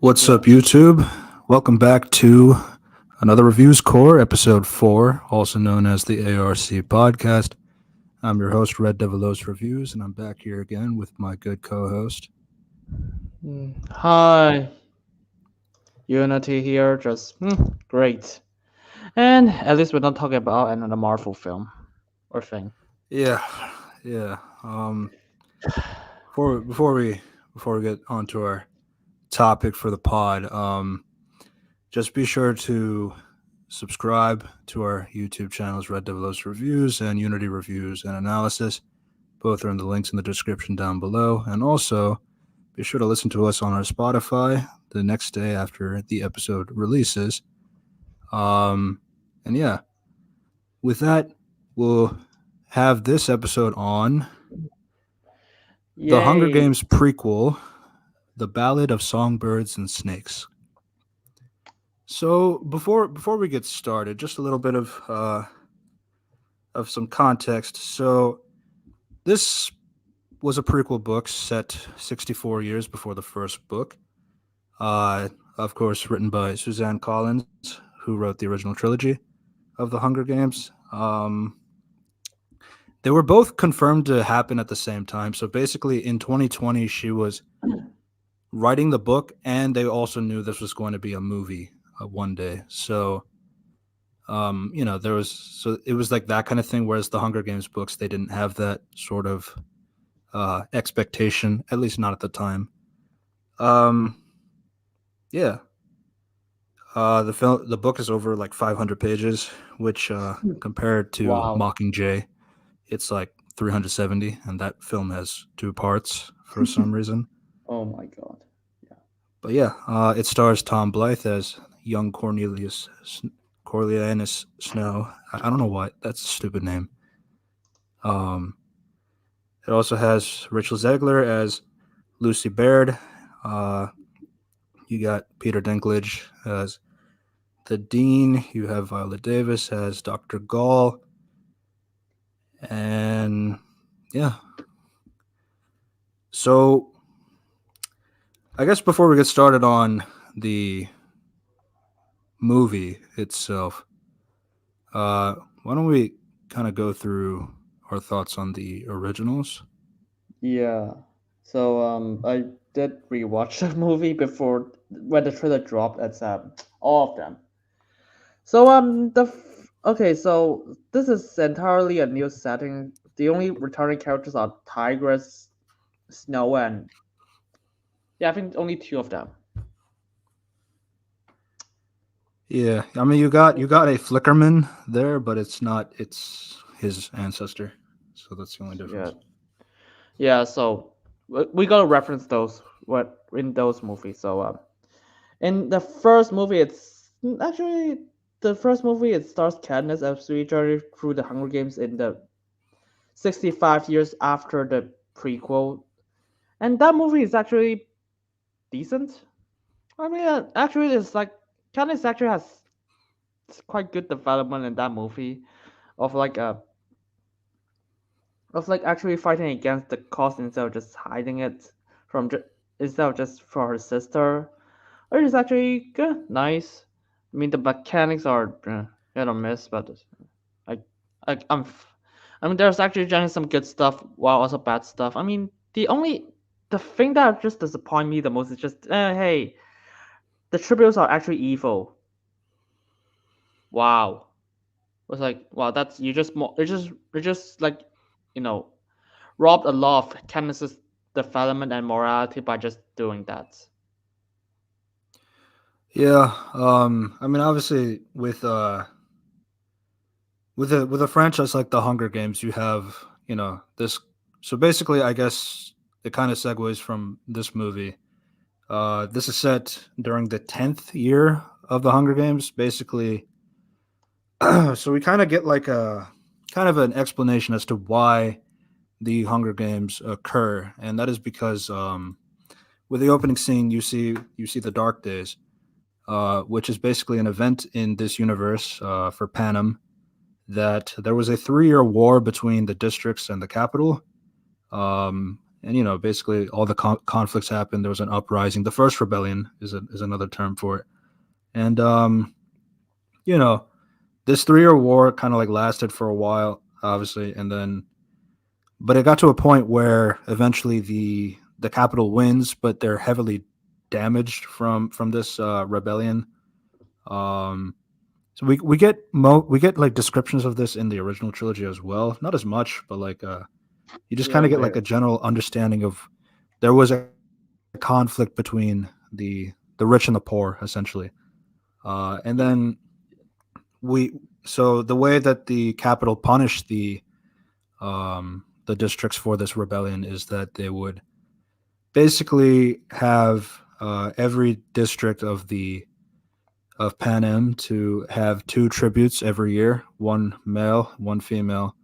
What's up, Yeah. YouTube? Welcome back to another Reviews Core, episode 4, also known as the ARC podcast. I'm your host, Red Devilos Reviews, and I'm back here again with my good co host. Hi, Unity here. Just great. And at least we're not talking about another Marvel film or thing. Yeah, yeah. Before, before, we, before we get on to our topic for the pod, just be sure to subscribe to our YouTube channels, Red Devilos Reviews and Unity Reviews and Analysis. Both are in the links in the description down below. And also, be sure to listen to us on our Spotify the next day after the episode releases. Um, and yeah, with that, we'll have this episode on the Hunger Yay. Games prequel, The Ballad of Songbirds and Snakes. So before we get started, just a little bit of some context. So this was a prequel book set 64 years before the first book. Of course, written by Suzanne Collins, who wrote the original trilogy of the Hunger Games. They were both confirmed to happen at the same time. So basically, in 2020, she was writing the book, and they also knew this was going to be a movie one day. So, it was like that kind of thing. Whereas the Hunger Games books, they didn't have that sort of expectation, at least not at the time. Um, yeah, the book is over like 500 pages, which compared to Wow. Mockingjay, it's like 370, and that film has two parts for some reason. Oh my god. Yeah. But yeah, it stars Tom Blythe as young Coriolanus Snow. I don't know why that's a stupid name. Um, it also has Rachel Zegler as Lucy Baird. Uh, you got Peter Dinklage as the Dean. You have Viola Davis as Dr. Gall. And yeah. So I guess before we get started on the movie itself, why don't we kind of go through our thoughts on the originals? Yeah. So I did rewatch the movie before when the trailer dropped. It's all of them. So okay. So this is entirely a new setting. The only returning characters are Tigress, Snow, and yeah, I think only two of them. Yeah, I mean you got a Flickerman there, but it's his ancestor, so that's the only Yeah, difference. yeah. So we gotta reference those what in those movies. So in the first movie, it's actually the first movie. It stars Katniss as we journey through the Hunger Games in the 65 years after the prequel, and that movie is actually decent. I mean, actually, it's like Katniss actually has quite good development in that movie of actually fighting against the cause instead of just hiding it instead of just for her sister. Which is actually good, nice. I mean, the mechanics are hit or miss, but I, I, I'm, f- I mean, there's actually generally some good stuff while also bad stuff. I mean, the thing that just disappoint me the most is just, hey, the tributes are actually evil. Wow, it was like, wow, that's you just more, it's just like, you know, robbed a lot of Candace's development and morality by just doing that. Yeah, I mean obviously with a franchise like the Hunger Games, you have this. So basically, I guess it kind of segues from this movie. This is set during the 10th year of the Hunger Games, basically. So we kind of get like a kind of an explanation as to why the Hunger Games occur, and that is because with the opening scene, you see the Dark Days, which is basically an event in this universe for Panem that there was a 3-year war between the districts and the capital, and basically all the conflicts happened. There was an uprising. The first rebellion is another term for it, and you know, this 3 year war kind of like lasted for a while, obviously, and then but it got to a point where eventually the capital wins, but they're heavily damaged from this rebellion. Um, so we get like descriptions of this in the original trilogy as well. Not as much, but like you just kind Yeah, of get like where? a general understanding of there was a conflict between the rich and the poor essentially. And Yeah, then we so the way that the capital punished the districts for this rebellion is that they would basically have every district of Panem to have two tributes every year, one male, one female,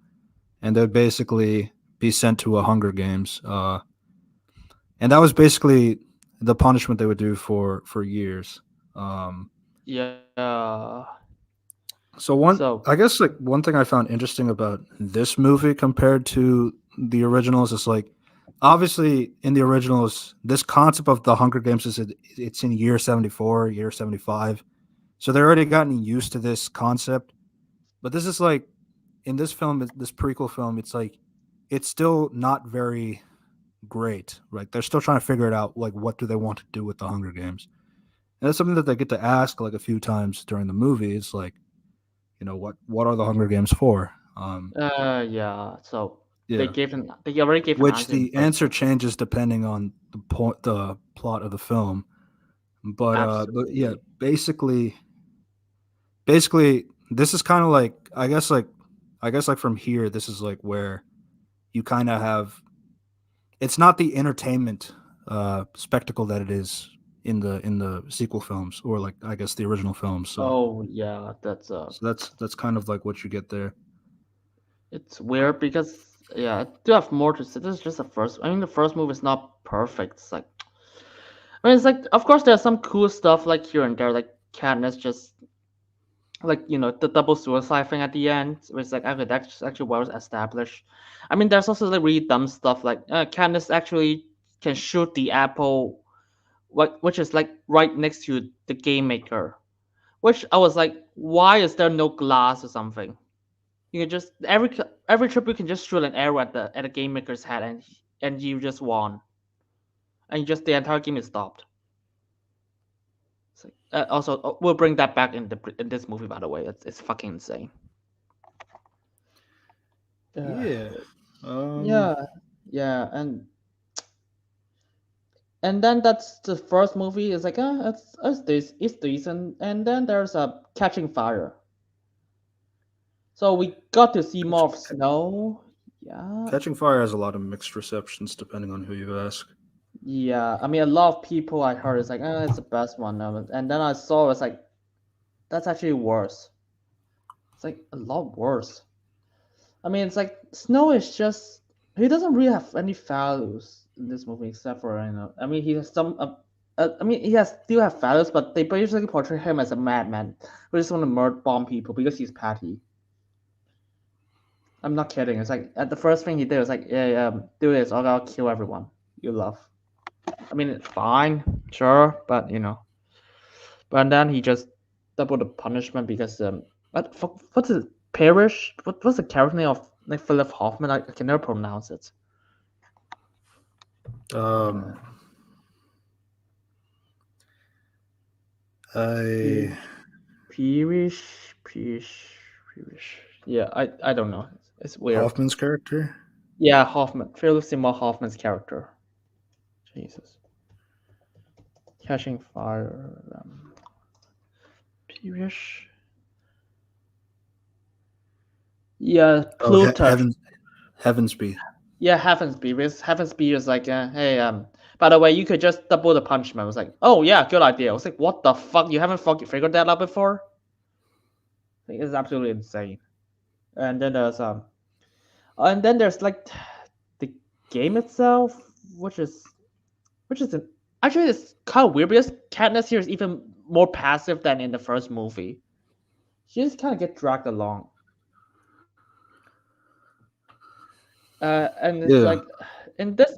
and they'd basically be sent to a Hunger Games, and that was basically the punishment they would do for years. Um, yeah. so one, So I guess like one thing I found interesting about this movie compared to the originals is like obviously in the originals this concept of the Hunger Games it's in year 74, year 75. So they're already gotten used to this concept. But this is like in this film, this prequel film, it's like it's still not very great. Right? They're still trying to figure it out. Like, what do they want to do with the Hunger Games? And that's something that they get to ask like a few times during the movie. It's like, what are the Hunger Games for? yeah. So Yeah, they already gave an which answer in the the first answer movie. changes depending on the plot of the film. But yeah, Absolutely. basically this is kind of like I guess like from here this is like where you kind of have it's not the entertainment spectacle that it is in the sequel films or like I guess the original films. So Oh yeah, so that's kind of like what you get there. it's weird because yeah, I do have more to say. This is just the first. I mean, the first movie is not perfect. It's like I mean, it's like of course there's some cool stuff like here and there, like Katniss just like the double suicide thing at the end, which is like okay, that's actually well established. I mean, there's also like really dumb stuff like Katniss actually can shoot the apple, which is like right next to the game maker. Which I was like, why is there no glass or something? You can just every trip you can just shoot an arrow at the game maker's head and you just won, and just the entire game is stopped. It's like, also, we'll bring that back in this movie. By the way, it's fucking insane. Uh, Yeah. yeah, yeah, and then that's the first movie. It's like, it's decent, and then there's a Catching Fire. So we got to see more of Snow. Yeah, Catching Fire has a lot of mixed receptions depending on who you ask. yeah. I mean, a lot of people I heard is like, it's the best one. And then I saw it's like that's actually worse. It's like a lot worse. I mean, it's like Snow is just he doesn't really have any values in this movie except for I mean, he has some. I mean, he has still have values, but they basically portray him as a madman who just want to murder bomb people because he's petty. I'm not kidding. It's like at the first thing he did was like, yeah, do this, or I'll kill everyone you love. I mean, it's fine, sure, but but then he just doubled the punishment because what's the Parrish? What's the character name of like Philip Hoffman? I can never pronounce it. Um, I Pirish, Pirish, Pirish. Yeah, I don't know. It's weird. Hoffman's character. Yeah, Hoffman. Philip Seymour Hoffman's character. Jesus. Catching Fire. Pirish. Yeah, Oh, Plutarch. Heavensby. Yeah, Heavensby. Because Heavensby is like, hey, by the way, you could just double the punishment. I was like, oh yeah, good idea. I was like, what the fuck? You haven't figured that out before? Like, it's absolutely insane. And then there's like the game itself, which is which is an, actually it's kind of weird because Katniss here is even more passive than in the first movie. She just kind of get dragged along, and it's Yeah. like in this.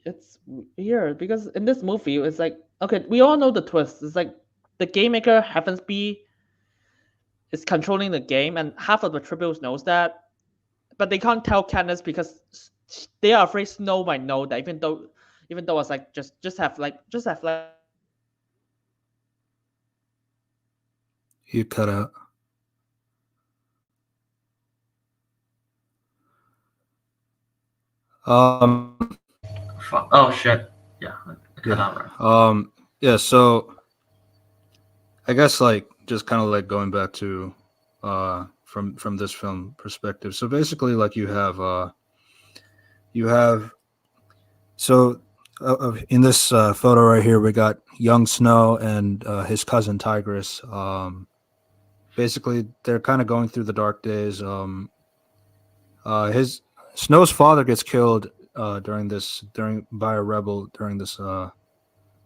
it's weird because in this movie it's like, okay, we all know the twist. It's like the game maker happens be is controlling the game, and half of the tributes knows that, but they can't tell Katniss because they are afraid Snow might know that. Even though it's like just have like You cut out. Oh shit. Yeah, I cut Yeah. out right. Yeah. So I guess like just kind of like going back to from this film perspective. So basically, like you have so in this photo right here, we got young Snow and his cousin Tigress. Basically, they're kind of going through the dark days. His Snow's father gets killed during by a rebel during this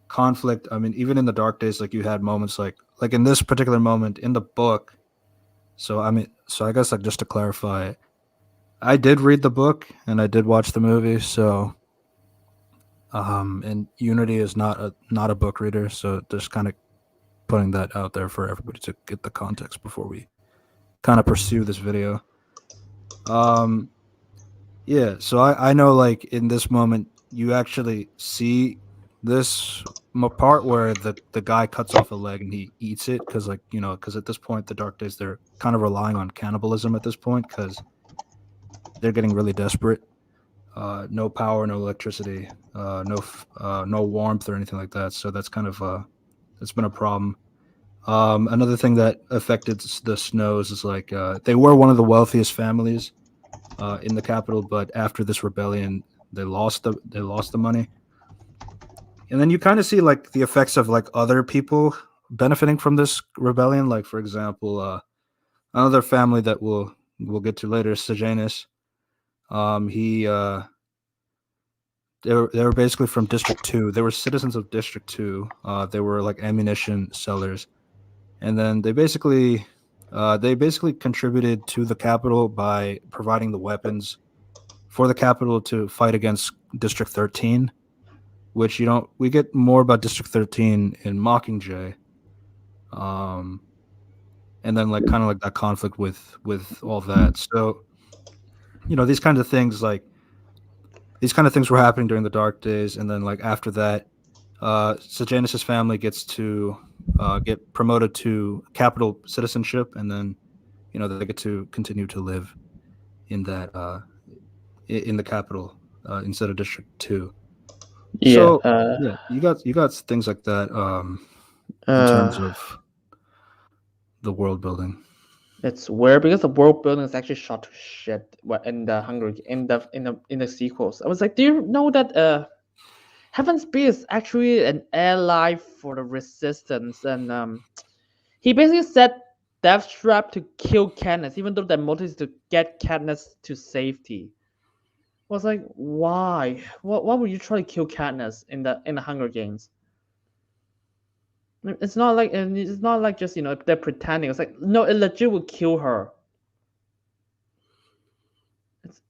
conflict. I mean, even in the dark days, like you had moments like in this particular moment in the book. So I mean, so I guess like just to clarify, I did read the book and I did watch the movie. So and Unity is not a book reader, so just kind of putting that out there for everybody to get the context before we kind of pursue this video. Um, yeah, so I know like in this moment you actually see this part where the guy cuts off a leg and he eats it because like because at this point the Dark Days they're kind of relying on cannibalism at this point because they're getting really desperate. No power, no electricity, no warmth or anything like that. So that's kind of that's been a problem. Another thing that affected the Snows is like they were one of the wealthiest families in the capital, but after this rebellion, they lost the money, and then you kind of see like the effects of like other people benefiting from this rebellion. Like for example, another family that we'll get to later, Sejanus. He they were basically from District Two. They were citizens of District Two. They were like ammunition sellers, and then they basically contributed to the capital by providing the weapons for the capital to fight against District 13, which we get more about District 13 in Mockingjay, um, and then like kind of like that conflict with all that. So these kinds of things were happening during the Dark Days, and then like after that, Sejanus's family gets to get promoted to capital citizenship, and then they get to continue to live in that in the capital instead of District Two. yeah. So yeah, you got things like that in terms Uh, of the world building. it's weird because the world building is actually shot to shit in the Hunger in the sequels. I was like, do you know that Heaven's Spear is actually an ally for the Resistance, and he basically set Death Trap to kill Katniss, even though their motive is to get Katniss to safety. I was like, why? Why would you try to kill Katniss in the Hunger Games? It's not like just they're pretending. It's like no, it legit would kill her. It's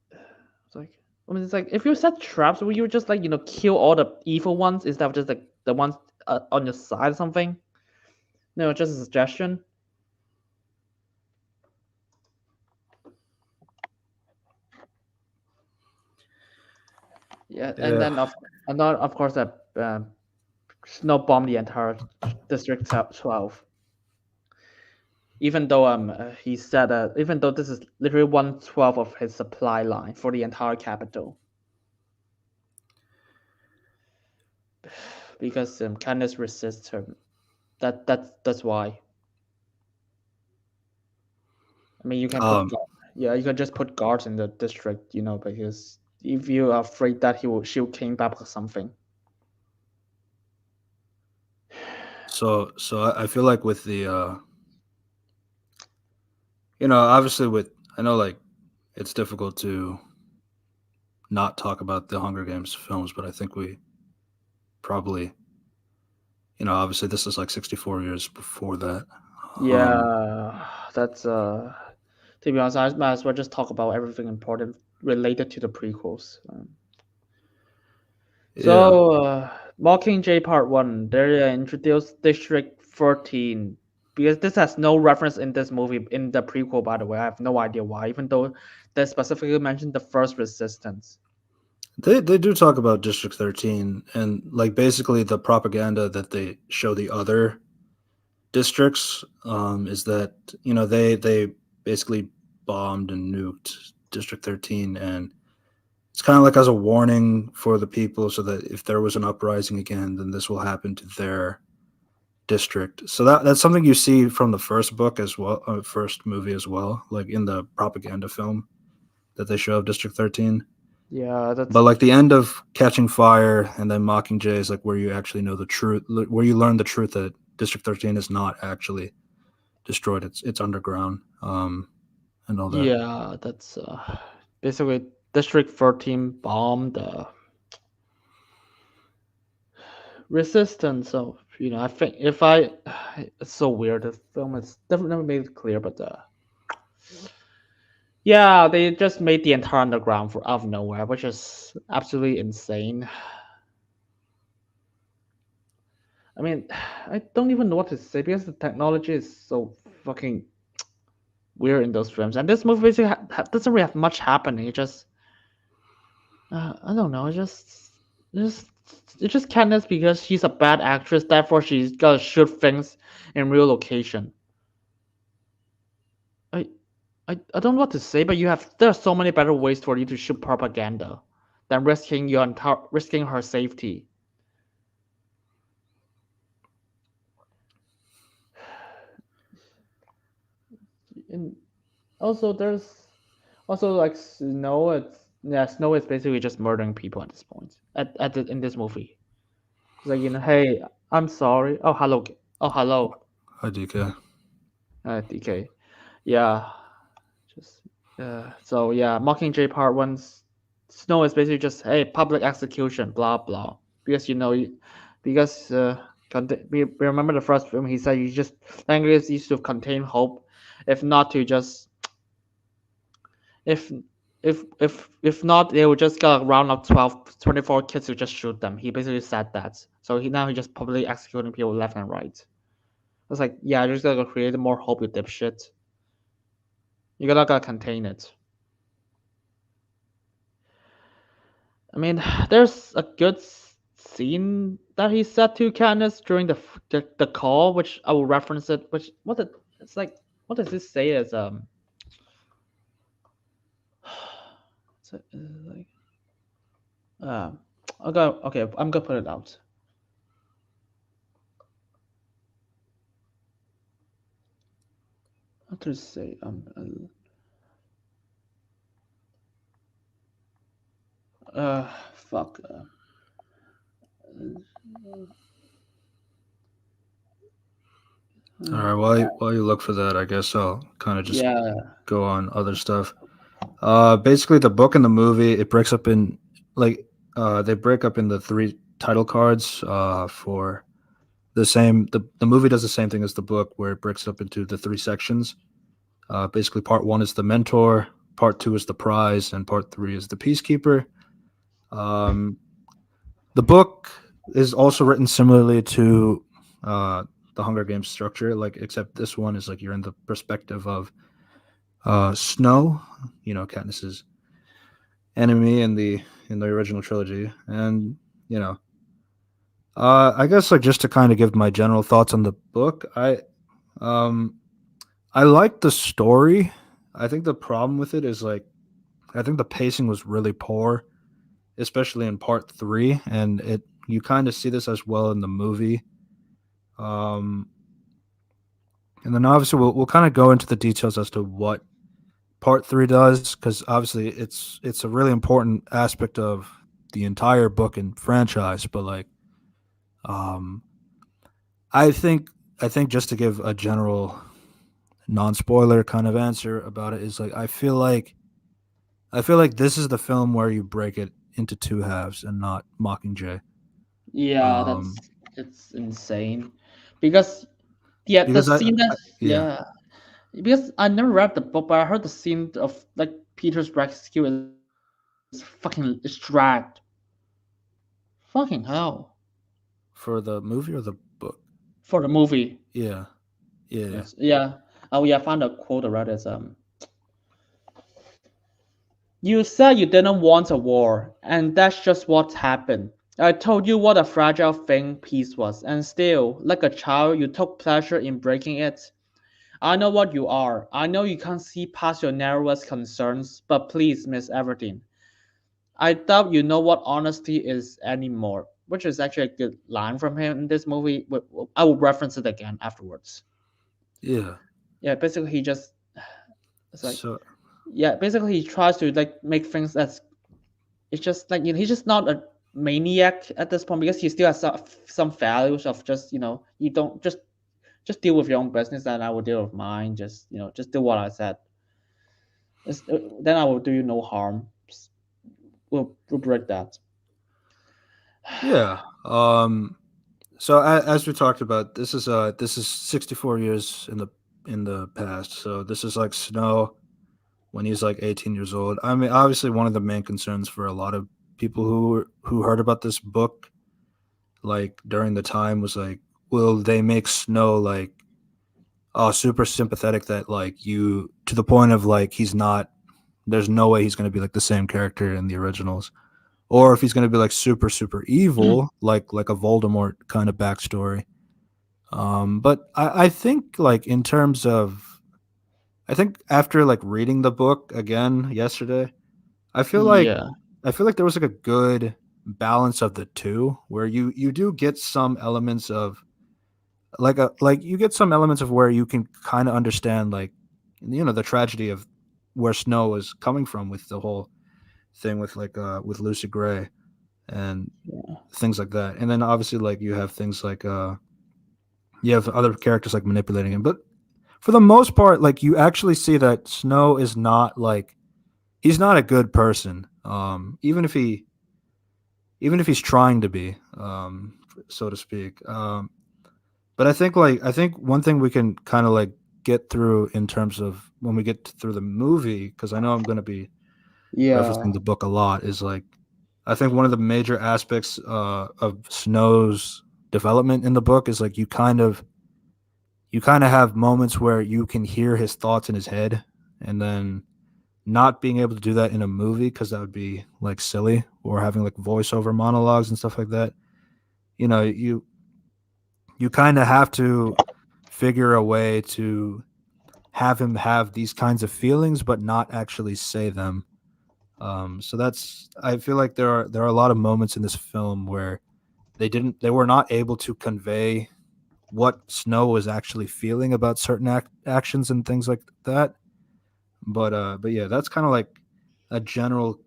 like it's like if you set traps, would you just like kill all the evil ones instead of just like the ones on your side or something? No, just a suggestion. Yeah, and Yeah. then of course that Snow bombed the entire District 12. Even though he said even though this is literally 1/12 of his supply line for the entire capital, because Candace resists him. That's why. I mean, Um. you can just put guards in the district, because if you are afraid that she'll came back or something. So I feel like with the obviously with I know like it's difficult to not talk about the Hunger Games films, but I think we probably obviously this is like 64 years before that. Um. Yeah, that's to be honest, I might as well just talk about everything important related to the prequels. Yeah, Mockingjay Part 1, they introduced District 13. Because this has no reference in this movie, in the prequel, by the way. I have no idea why, even though they specifically mentioned the first resistance. they do talk about District 13 and like basically the propaganda that they show the other districts is that they basically bombed and nuked District 13, and it's kind of like as a warning for the people so that if there was an uprising again, then this will happen to their district. So that's something you see from the first book as well, first movie as well, like in the propaganda film that they show of District 13. Yeah, But that's like the end of Catching Fire and then Mockingjay is like where you actually know the truth, where you learn the truth that District 13 is not actually destroyed. It's underground, and all that. yeah, that's basically District 13 bombed the resistance. So I think if I, it's so weird. The film is definitely made it clear, but yeah, they just made the entire underground for out of nowhere, which is absolutely insane. I mean, I don't even know what to say because the technology is so fucking weird in those films, and this movie basically doesn't really have much happening. It just, I don't know. Just, it's just Katniss because she's a bad actress. Therefore, she's gotta shoot things in real location. I, I don't know what to say, but there are so many better ways for you to shoot propaganda than risking her safety. And also, there's also like Snow. Snow is basically just murdering people at this point. In this movie, it's like hey, I'm sorry. Oh hello, oh hello, Hi, DK. DK. Yeah, just so yeah, Mockingjay Part 1. Snow is basically just hey, public execution, blah blah. Because because we remember the first film. He said you just language used to contain hope, if not to just if if not they would just get a round of 12, 24 kids to just shoot them. He basically said that. So he just publicly executing people left and right. It's like yeah, you're just gotta create more hope, you dipshit. You gotta contain it. I mean, there's a good scene that he said to Katniss during the call, which I will reference it. It's like what does this say as it's like uh I'll go okay, I'm gonna put it out. What does it say? Fuck. All right. While you look for that, I guess I'll kind of just Yeah, go on other stuff. Basically, the book and the movie it breaks up in like they break up in the three title cards. For the movie does the same thing as the book, where it breaks up into the three sections. Basically, part one is the mentor, part two is the prize, and part three is the peacekeeper. Um, the book is also written similarly to uh, the Hunger Games structure, like except this one is like you're in the perspective of Snow, Katniss's enemy in the original trilogy, and you know, I guess like just to kind of give my general thoughts on the book, um, I like the story. I think the problem with it is like I think the pacing was really poor, especially in part three, and it you kind of see this as well in the movie. Um, and then obviously we'll kind of go into the details as to what part three does, because obviously it's a really important aspect of the entire book and franchise. But like, um, I think I think just to give a general non spoiler kind of answer about it is like I feel like this is the film where you break it into two halves and not Mockingjay. yeah, Um, it's insane, because yeah, the because scene that yeah. yeah, because I never read the book, but I heard the scene of like Peter's rescue is fucking is dragged. Fucking hell. For the movie or the book? For the movie. Yeah. Yeah. Yes. Yeah. Oh yeah, I found a quote around this. You said you didn't want a war, and that's just what happened. I told you what a fragile thing peace was, and still, like a child, you took pleasure in breaking it. I know what you are. I know you can't see past your narrowest concerns, but please, Miss Everdeen, I doubt you know what honesty is anymore. Which is actually a good line from him in this movie. I will reference it again afterwards. Yeah. Yeah, basically he just it's like So yeah, basically he tries to like make things as it's just like he's just not a maniac at this point because he still has some values of just you don't just deal with your own business and I will deal with mine. Just just do what I said. Then I will do you no harm. We'll break that. yeah. So as we talked about, this is 64 years in the past. So this is like Snow when he's like 18 years old. I mean, obviously one of the main concerns for a lot of people who heard about this book like during the time was like, will they make Snow like super sympathetic that like you to the point of like he's not there's no way he's going to be like the same character in the originals, or if he's going to be like super evil like a Voldemort kind of backstory. But I think like in terms of I think after like reading the book again yesterday, I feel like Yeah. I feel like there was like a good balance of the two where you do get some elements of like you get some elements of where you can kind of understand like the tragedy of where Snow is coming from with the whole thing with like with Lucy Gray and Yeah. things like that. And then obviously like you have things like you have other characters like manipulating him. But for the most part, like you actually see that Snow is not like he's not a good person. Even if he's trying to be, so to speak. But I think one thing we can kind of like get through in terms of when we get through the movie, because I know I'm going to be Yeah. referencing the book a lot, is like I think one of the major aspects of Snow's development in the book is like you kind of have moments where you can hear his thoughts in his head, and then not being able to do that in a movie because that would be like silly, or having like voiceover monologues and stuff like that. You know, you kind of have to figure a way to have him have these kinds of feelings but not actually say them. So that's I feel like there are a lot of moments in this film where they were not able to convey what Snow was actually feeling about certain actions and things like that. But yeah, that's kind of like a general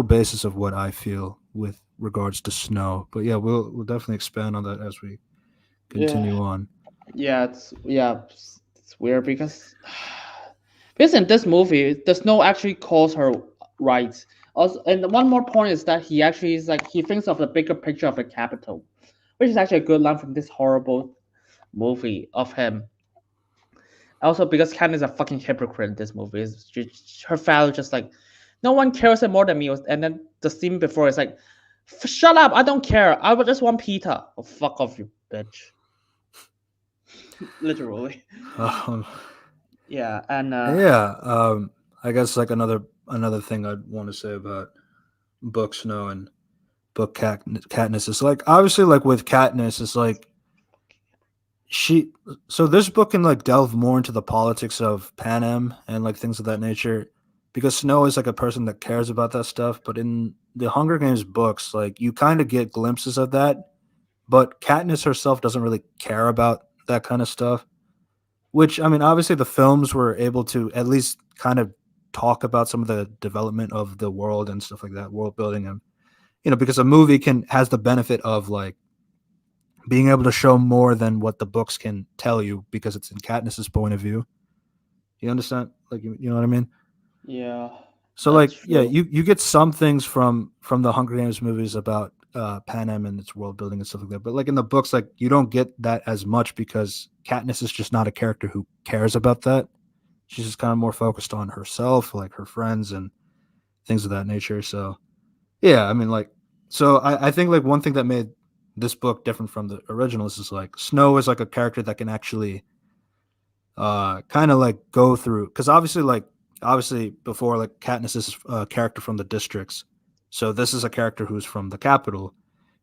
basis of what I feel with regards to Snow. But yeah, we'll definitely expand on that as we Yeah. continue on. It's weird because in this movie, the Snow actually calls her right. Also, and one more point is that he actually is like he thinks of the bigger picture of the capital, which is actually a good line from this horrible movie of him. Also, because Ken is a fucking hypocrite in this movie, her value just like no one cares her more than me. And then the scene before is like, shut up, I don't care. I would just want Peter. Oh, fuck off, you bitch. Literally. Um, Yeah, and yeah, I guess like another thing I'd want to say about book Snow and book Katniss is like obviously like with Katniss it's like she so this book can like delve more into the politics of Panem and like things of that nature because Snow is like a person that cares about that stuff, but in the Hunger Games books like you kind of get glimpses of that, but Katniss herself doesn't really care about that kind of stuff. Which I mean, obviously the films were able to at least kind of talk about some of the development of the world and stuff like that, world building, and because a movie can has the benefit of like being able to show more than what the books can tell you because it's in Katniss's point of view. You understand? Like you know what I mean? yeah, So that's like yeah, true. you get some things from the Hunger Games movies about Panem and its world building and stuff like that. But like in the books, like you don't get that as much because Katniss is just not a character who cares about that. She's just kind of more focused on herself, like her friends and things of that nature. So yeah, I mean like So I think like one thing that made this book different from the originals is like Snow is like a character that can actually kind of like go through because obviously before like Katniss is a character from the districts, so this is a character who's from the capital,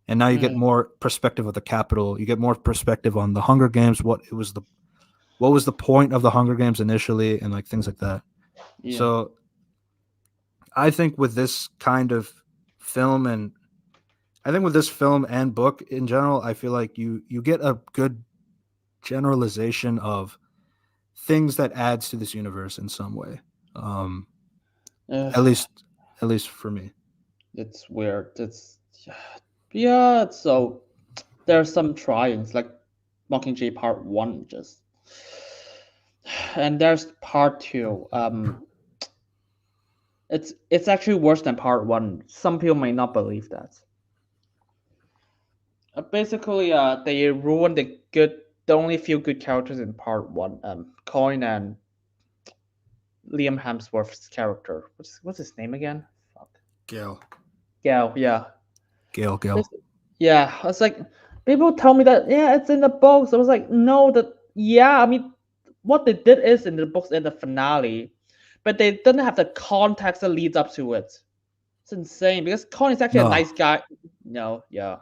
and now you get Mm, more perspective of the capital. You get more perspective on the Hunger Games, what was the point of the Hunger Games initially, and like things like that. yeah. So I think with this kind of film and I think with this film and book in general, I feel like you get a good generalization of things that adds to this universe in some way. Um, Ugh, at least at least for me. it's weird. It's yeah. So there are some tryings like Mockingjay Part One, just and there's Part Two. It's actually worse than Part One. Some people may not believe that. Basically, they ruined the only few good characters in Part One. Coin and Liam Hemsworth's character. What's his name again? Fuck. Gail. Gal. Yeah. Gail. Yeah. I was like, people tell me that yeah, it's in the books. I was like, no, that yeah. I mean, what they did is in the books in the finale, but they didn't have the context that leads up to it. It's insane because Coin is actually a No. nice guy. No, yeah.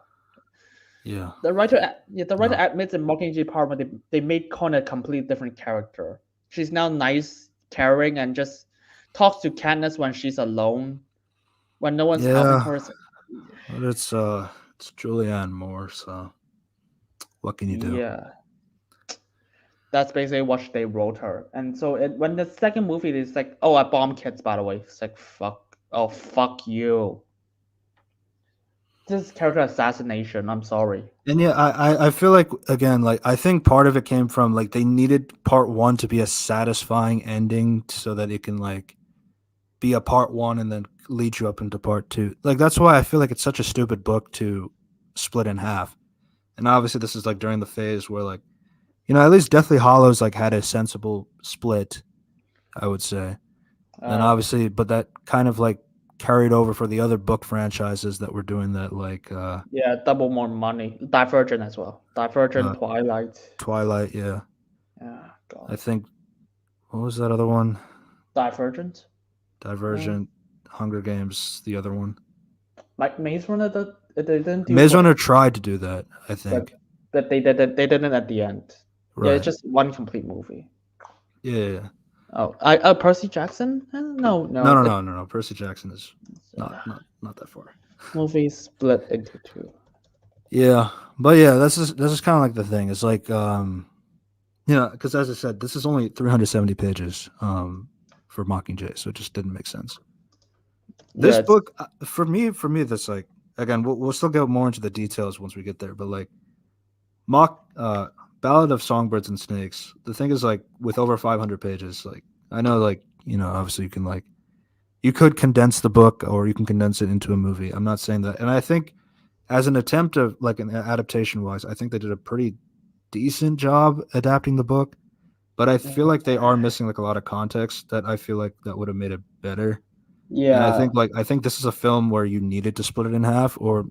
Yeah. The writer No. admits in Mockingjay Part One they made Con a complete different character. She's now nice, caring, and just talks to Katniss when she's alone, when no one's helping Yeah. her. But it's Julianne Moore, so what can you do? Yeah, that's basically what they wrote her. And so when the second movie is like, oh, I bomb kids, by the way. It's like fuck, oh fuck you. This is character assassination. I'm sorry. And yeah, I feel like again, like I think part of it came from like they needed part one to be a satisfying ending so that it can like be a part one and then lead you up into part two. Like that's why I feel like it's such a stupid book to split in half. And obviously this is like during the phase where like at least Deathly Hollows like had a sensible split, I would say. And Uh, obviously, but that kind of like carried over for the other book franchises that were doing that, like yeah, double more money. Divergent as well. Divergent, uh, Twilight. Twilight. Yeah, Yeah, I God. think what was that other one? Divergent. Uh, Divergent, Hunger Games, the other one. like Maze Runner, that they didn't do Maze what, Runner tried to do that, I but think. they didn't at the end. Yeah, it's Right. just one complete movie. Yeah. Oh, Percy Jackson? No, No, no, no, it no, no, no. Percy Jackson is not uh, not not that far. movie split into two. Yeah, but yeah, that's just kind of like the thing. It's like because as I said, this is only 370 pages for Mockingjay, so it just didn't make sense. Yeah, This it's book for me that's like again we'll still get more into the details once we get there, but like mock Ballad of Songbirds and Snakes. The thing is like with over 500 pages, like I know like obviously you could condense the book or you can condense it into a movie. I'm not saying that, and I think as an attempt of like an adaptation wise, I think they did a pretty decent job adapting the book. But I feel like they are missing like a lot of context that I feel like that would have made it better. And yeah, I think this is a film where you needed to split it in half or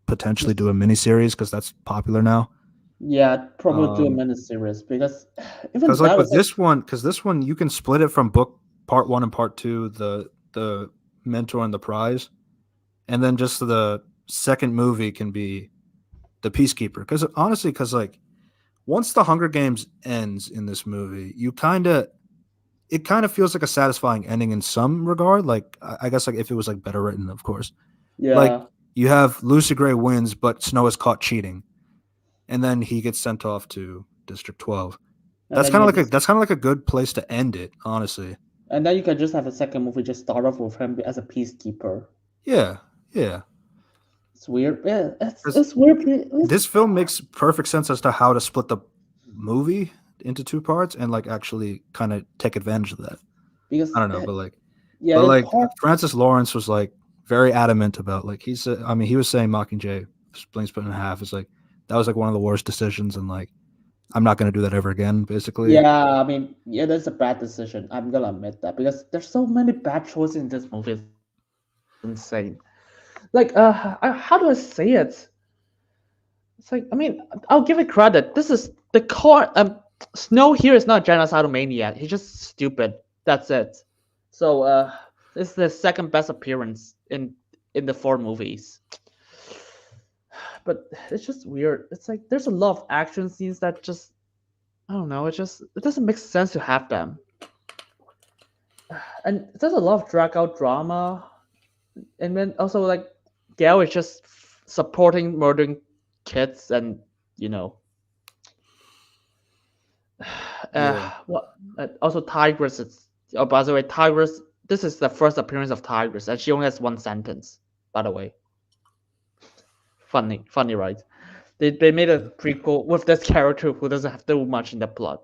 potentially do a miniseries because that's popular now. yeah. Probably do a Um, miniseries because even because like that with was like this one you can split it from book part one and part two, the mentor and the prize, and then just the second movie can be the peacekeeper. Because honestly, because like once the Hunger Games ends in this movie, it kind of feels like a satisfying ending in some regard. Like I guess like if it was like better written, of course. Like yeah, you have Lucy Gray wins, but Snow is caught cheating, and then he gets sent off to District 12. and then you can just That's kind of like a good place to end it, honestly. and then you can just have a second movie just start off with him as a peacekeeper. Yeah, yeah. It's weird. Yeah, Because it's weird. this film makes perfect sense as to how to split the movie into two parts and like actually kind of take advantage of that. Because I don't know, but like yeah, But in like part Francis Lawrence was like very adamant about like he said. I mean, he was saying Mockingjay being split in half is like that was like one of the worst decisions, and like I'm not gonna do that ever again. Basically, yeah, I mean, yeah, that's a bad decision. I'm gonna admit that because there's so many bad choices in this movie. It's insane. like how do I say it? It's like, I mean, I'll give it credit. This is the core. Snow here is not a genocidal maniac. He's just stupid. That's it. So this is the second best appearance in the four movies. But it's just weird. It's like there's a lot of action scenes that just, I don't know. It doesn't make sense to have them. And there's a lot of drag out drama, and then also like Gail is just supporting murdering kids, and you know, Yeah. what? Also, Tigress is. Oh, by the way, Tigress. This is the first appearance of Tigress, and she only has one sentence. By the way, funny, right? They made a prequel with this character who doesn't have too much in the plot.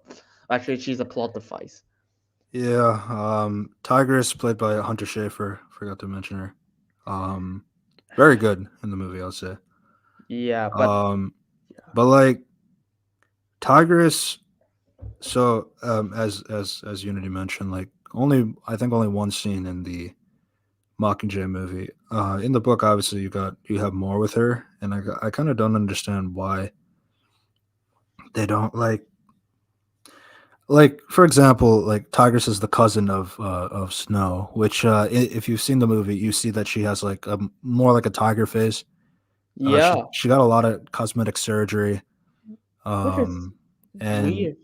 Actually, she's a plot device. Yeah. Tigress, played by Hunter Schafer. Forgot to mention her. Very good in the movie, I'll say. Yeah, but But like Tigress. So as Unity mentioned, like I think only one scene in the Mockingjay movie. In the book, obviously you have more with her, and I kind of don't understand why they don't like for example, like Tigress is the cousin of Snow, which if you've seen the movie, you see that she has like a more like a tiger face. yeah, She got a lot of cosmetic surgery, which is and weird.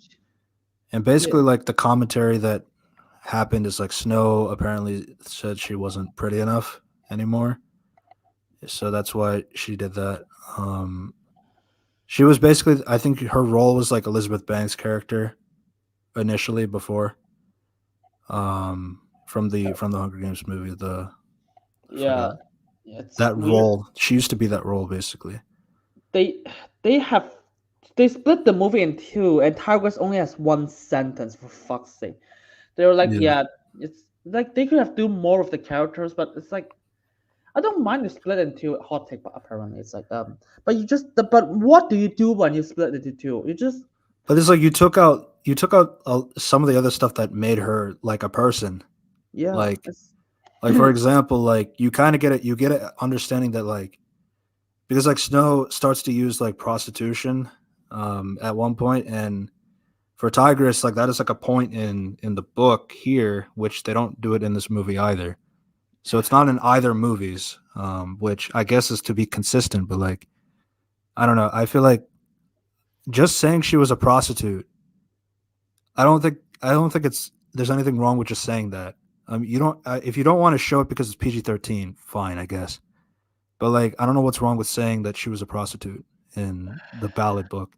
and Yeah, basically like the commentary that happened is like Snow apparently said she wasn't pretty enough anymore, so that's why she did that. She was basically, I think her role was like Elizabeth Banks' character initially before, from the Hunger Games movie. I yeah, forgot it's that weird. role. She used to be that role basically. they they have they split the movie in two, and Tigress only has one sentence, for fuck's sake. They were like, Yeah, yeah, it's like they could have do more of the characters, but it's like I don't mind to split into hot take, but apparently it's like but but what do you do when you split into two? You just but it's like you took out some of the other stuff that made her like a person. yeah, Like it's like for example, like you kind of get it understanding that like because like Snow starts to use like prostitution at one point, and for Tigress, like that is like a point in the book here, which they don't do it in this movie either. So it's not in either movies, which I guess is to be consistent. But like I don't know, I feel like just saying she was a prostitute, I don't think it's there's anything wrong with just saying that. You don't if you don't want to show it because it's PG-13, fine, I guess. But like I don't know what's wrong with saying that she was a prostitute in the Ballad book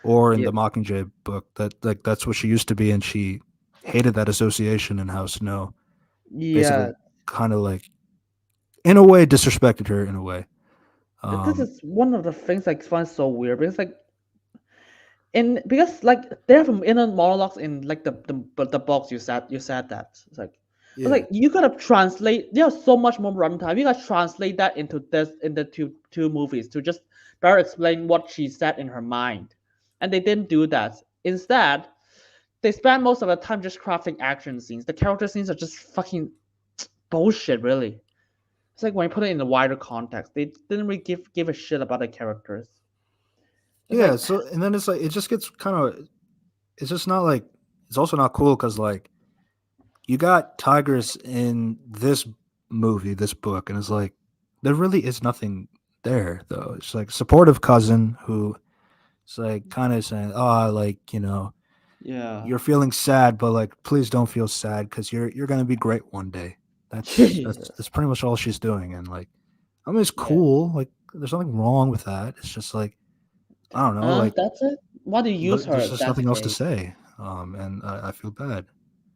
or in yeah, the Mockingjay book. That like that's what she used to be, and she hated that association, and how Snow yeah. basically kind of like in a way disrespected her in a way. This Um, is one of the things I find so weird because like in because like they have inner monologues in like the box you said that it's like but yeah, like you gotta translate there's so much more runtime you gotta translate that into this in the two movies to just better explain what she said in her mind, and they didn't do that. Instead they spend most of the time just crafting action scenes. The character scenes are just fucking bullshit, really. It's like when you put it in a wider context they didn't really give a shit about the characters. It's yeah. like So and then it's like it just gets kind of it's just not like it's also not cool because like you got Tigress in this movie, this book, and it's like there really is nothing there though. It's like supportive cousin who is like kind of saying, "Oh, like yeah. you're feeling sad, but like please don't feel sad because you're gonna be great one day." That's that's Jesus. that's pretty much all she's doing, and like I mean it's Yeah. cool. Like there's nothing wrong with that. It's just like I don't know, like That's it. Why do you use her there's if just that's the nothing else to case? say. And I feel bad.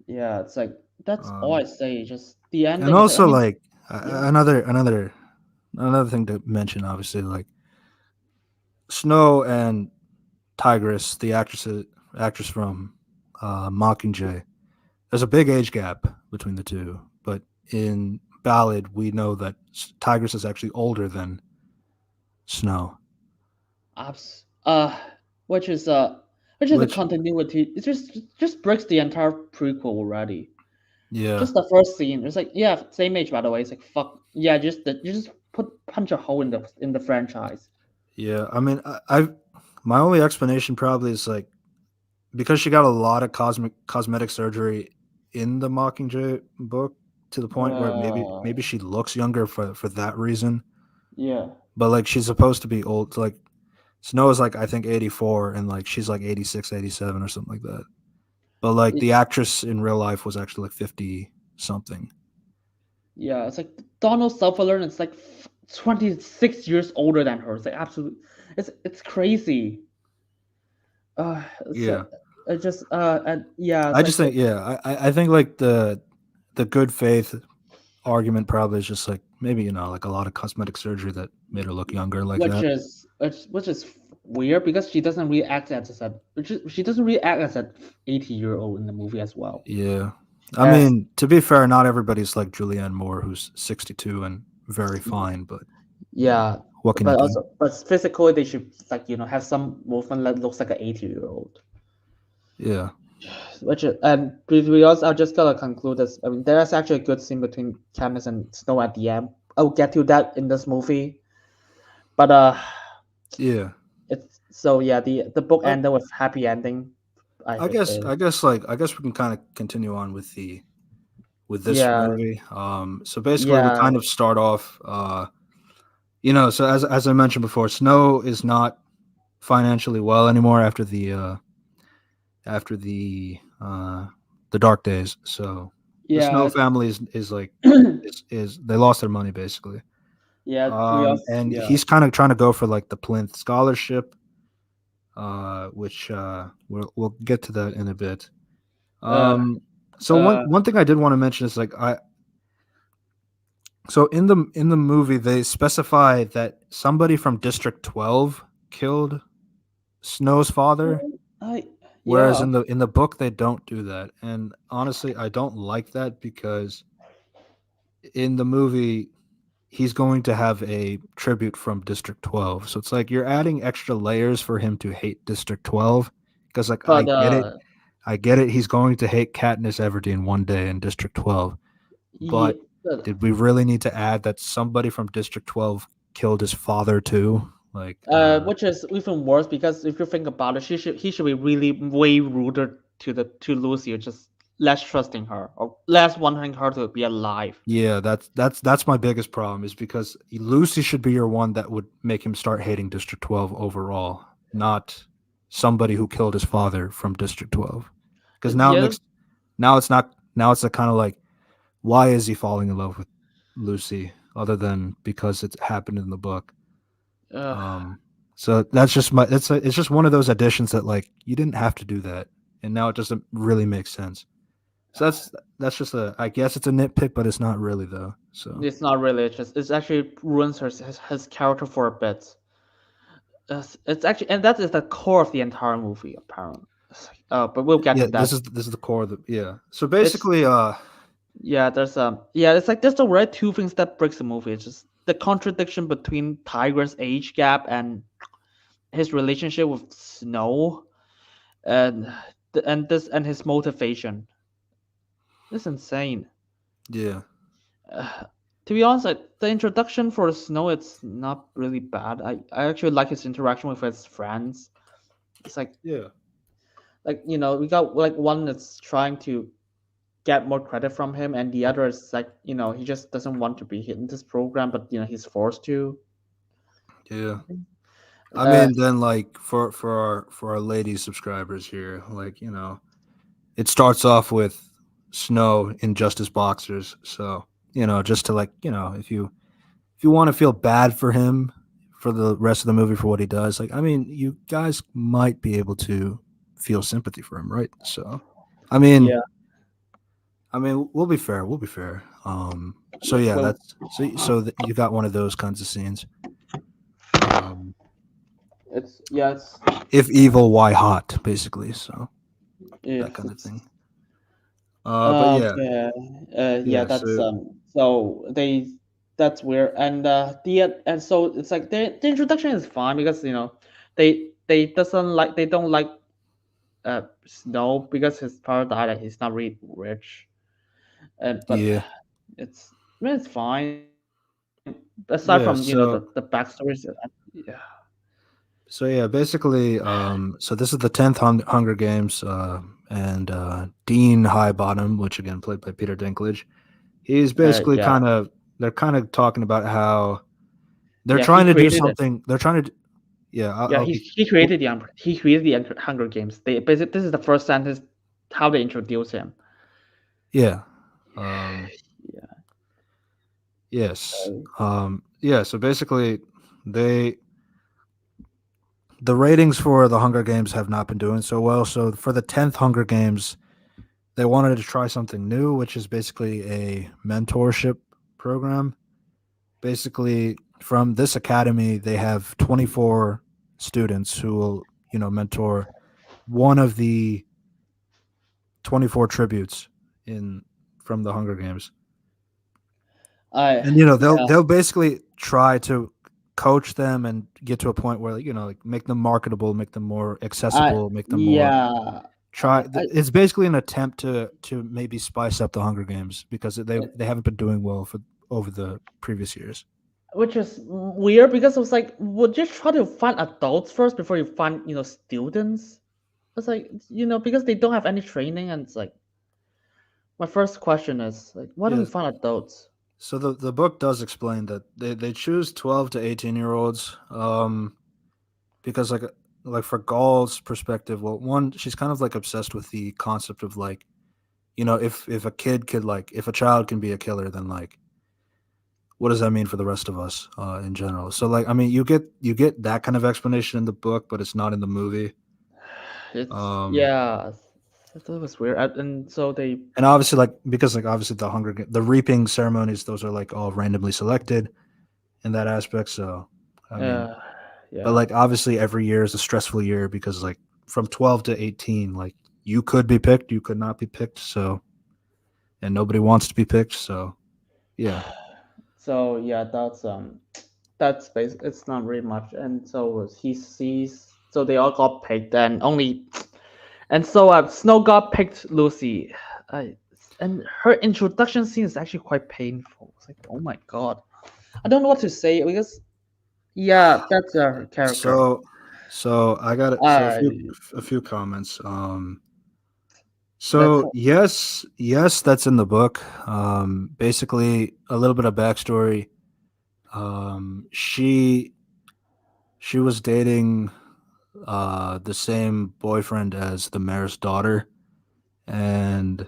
Yeah, it's like that's all I Um, say. Just the and ending is like I also mean, like yeah, another thing to mention, obviously, like Snow and Tigress, the actress from Mockingjay. There's a big age gap between the two, but in Ballad, we know that Tigress is actually older than Snow, abs which is the which continuity. It just breaks the entire prequel already. yeah, Just the first scene. It's like yeah, same age by the way. It's like fuck yeah, just punch a hole in the franchise. Yeah, I mean, I my only explanation probably is like because she got a lot of cosmetic surgery in the Mockingjay book to the point where Uh, maybe she looks younger for that reason. yeah, But like she's supposed to be old. Like Snow is like I think 84 and like she's like 86, 87 or something like that. But like Y- the actress in real life was actually like 50 something. yeah. It's like Donald Sutherland is like 26 years older than her. It's like absolute. It's crazy. It's Yeah. it just and yeah, it's I like just think yeah, I think like the good faith argument probably is just like maybe like a lot of cosmetic surgery that made her look younger like that. which is weird because she doesn't really act as a she doesn't really act as an 80-year-old in the movie as well. Yeah. I As mean, to be fair, not everybody's like Julianne Moore who's 62 and very fine, but yeah, what can you but do? also but physically they should like have some movement that looks like an 80-year-old. Yeah. Which and to be honest, I just gotta conclude this. I mean, there's actually a good scene between Katniss and Snow at the end. I'll get to that in this movie, but Yeah. it's so yeah. The book I, ended with happy ending. I I should guess say. I guess we can kind of continue on with the with this Yeah, movie. So basically we yeah, kind of start off so as I mentioned before, Snow is not financially well anymore after the dark days. So the yeah, Snow family is like is they lost their money basically. yeah. To be honest, And yeah. he's kind of trying to go for like the Plinth scholarship, which we'll get to that in a bit. Uh, Um, so uh, one thing I did want to mention is like in the movie they specify that somebody from District 12 killed Snow's father, I whereas yeah, in the book they don't do that. And honestly, I don't like that because in the movie he's going to have a tribute from District 12. So it's like you're adding extra layers for him to hate District 12 because like but I get it. He's going to hate Katniss Everdeen one day in District 12. yeah, But did we really need to add that somebody from District 12 killed his father too? Like, which is even worse because if you think about it, he should be really way ruder to Lucy, or just less trusting her or less wanting her to be alive. yeah, that's my biggest problem is because Lucy should be your one that would make him start hating District 12 overall, not somebody who killed his father from District 12. Because now it Yeah, makes now it's not now it's a kind of like why is he falling in love with Lucy other than because it happened in the book? uh, Um, so that's just it's just one of those additions that like you didn't have to do that, and now it doesn't really make sense. So that's just I guess it's a nitpick, but it's not really though. So it's not really. It's actually ruins his character for a bit. It's actually, and that is the core of the entire movie apparently. But we'll get yeah, to that. this is the core of the yeah. So It's basically, yeah, there's yeah, it's like there's the right two things that breaks the movie. It's just the contradiction between Tiger's age gap and his relationship with Snow, and and his motivation. It's insane. yeah, Uh, to be honest, the introduction for Snow it's not really bad. I actually like his interaction with his friends. It's yeah, like we got like one that's trying to get more credit from him, and the other is like he just doesn't want to be in this program, but he's forced to. yeah. I Uh, mean, then like for our lady subscribers here, like it starts off with Snow in Justice boxers. So just to like if you want to feel bad for him for the rest of the movie for what he does, like I mean, you guys might be able to feel sympathy for him, right? So, I mean, yeah, we'll be fair. We'll be fair. So yeah, well, that's you got one of those kinds of scenes. Um, it's if evil, why hot? Basically, so that if kind of it's thing. But yeah, okay, yeah, yeah. that's So so that's weird, and and so it's like the introduction is fine because they don't like Snow because his father died and he's not really rich, and but yeah, it's I mean, it's fine. aside Yeah. from the backstories. Yeah, So yeah, basically, so this is the 10th Hunger Games, and Dean Highbottom, which again played by Peter Dinklage, he's basically yeah, they're kind of talking about how they're yeah. He trying to do created it. something. They're trying to, yeah, Yeah, I'll keep. he created the Hunger Games. They basically this is the first sentence how they introduce him. Yeah, um, Yeah, yes, uh, yeah. So basically, they the ratings for the Hunger Games have not been doing so well. So for the 10th Hunger Games, they wanted to try something new, which is basically a mentorship program. Basically, from this academy, they have 24 students who will, mentor one of the 24 tributes in from the Hunger Games. I And they'll yeah. they'll basically try to coach them and get to a point where like make them marketable, make them more I accessible, make them more yeah. try. I It's basically an attempt to maybe spice up the Hunger Games because they haven't been doing well for over the previous years. which is weird because it was like, would you try to find adults first before you find students? It's like because they don't have any training, and it's like my first question is like, why don't you Yes. find adults? So the book does explain that they choose 12 to 18-year-olds because like for Gall's perspective, well, one, she's kind of like obsessed with the concept of like, if a kid could like if a child can be a killer, then like what does that mean for the rest of us in general? So like I mean you get that kind of explanation in the book, but it's not in the movie. It's Um yeah, that was weird. And so they and obviously like because like obviously the reaping ceremonies, those are like all randomly selected in that aspect. So I mean, uh but yeah. like obviously every year is a stressful year because like from 12 to 18, like you could be picked, you could not be picked. So and nobody wants to be picked. So yeah. So yeah, that's basic. It's not really much. And so he sees. So they all got picked, and only. And so Snow got picked Lucy. I and her introduction scene is actually quite painful. It's like, oh my god, I don't know what to say because yeah, that's her character. So so I got it. So Uh, a few comments. that's So yes, that's in the book. Basically a little bit of backstory. She was dating the same boyfriend as the mayor's daughter, and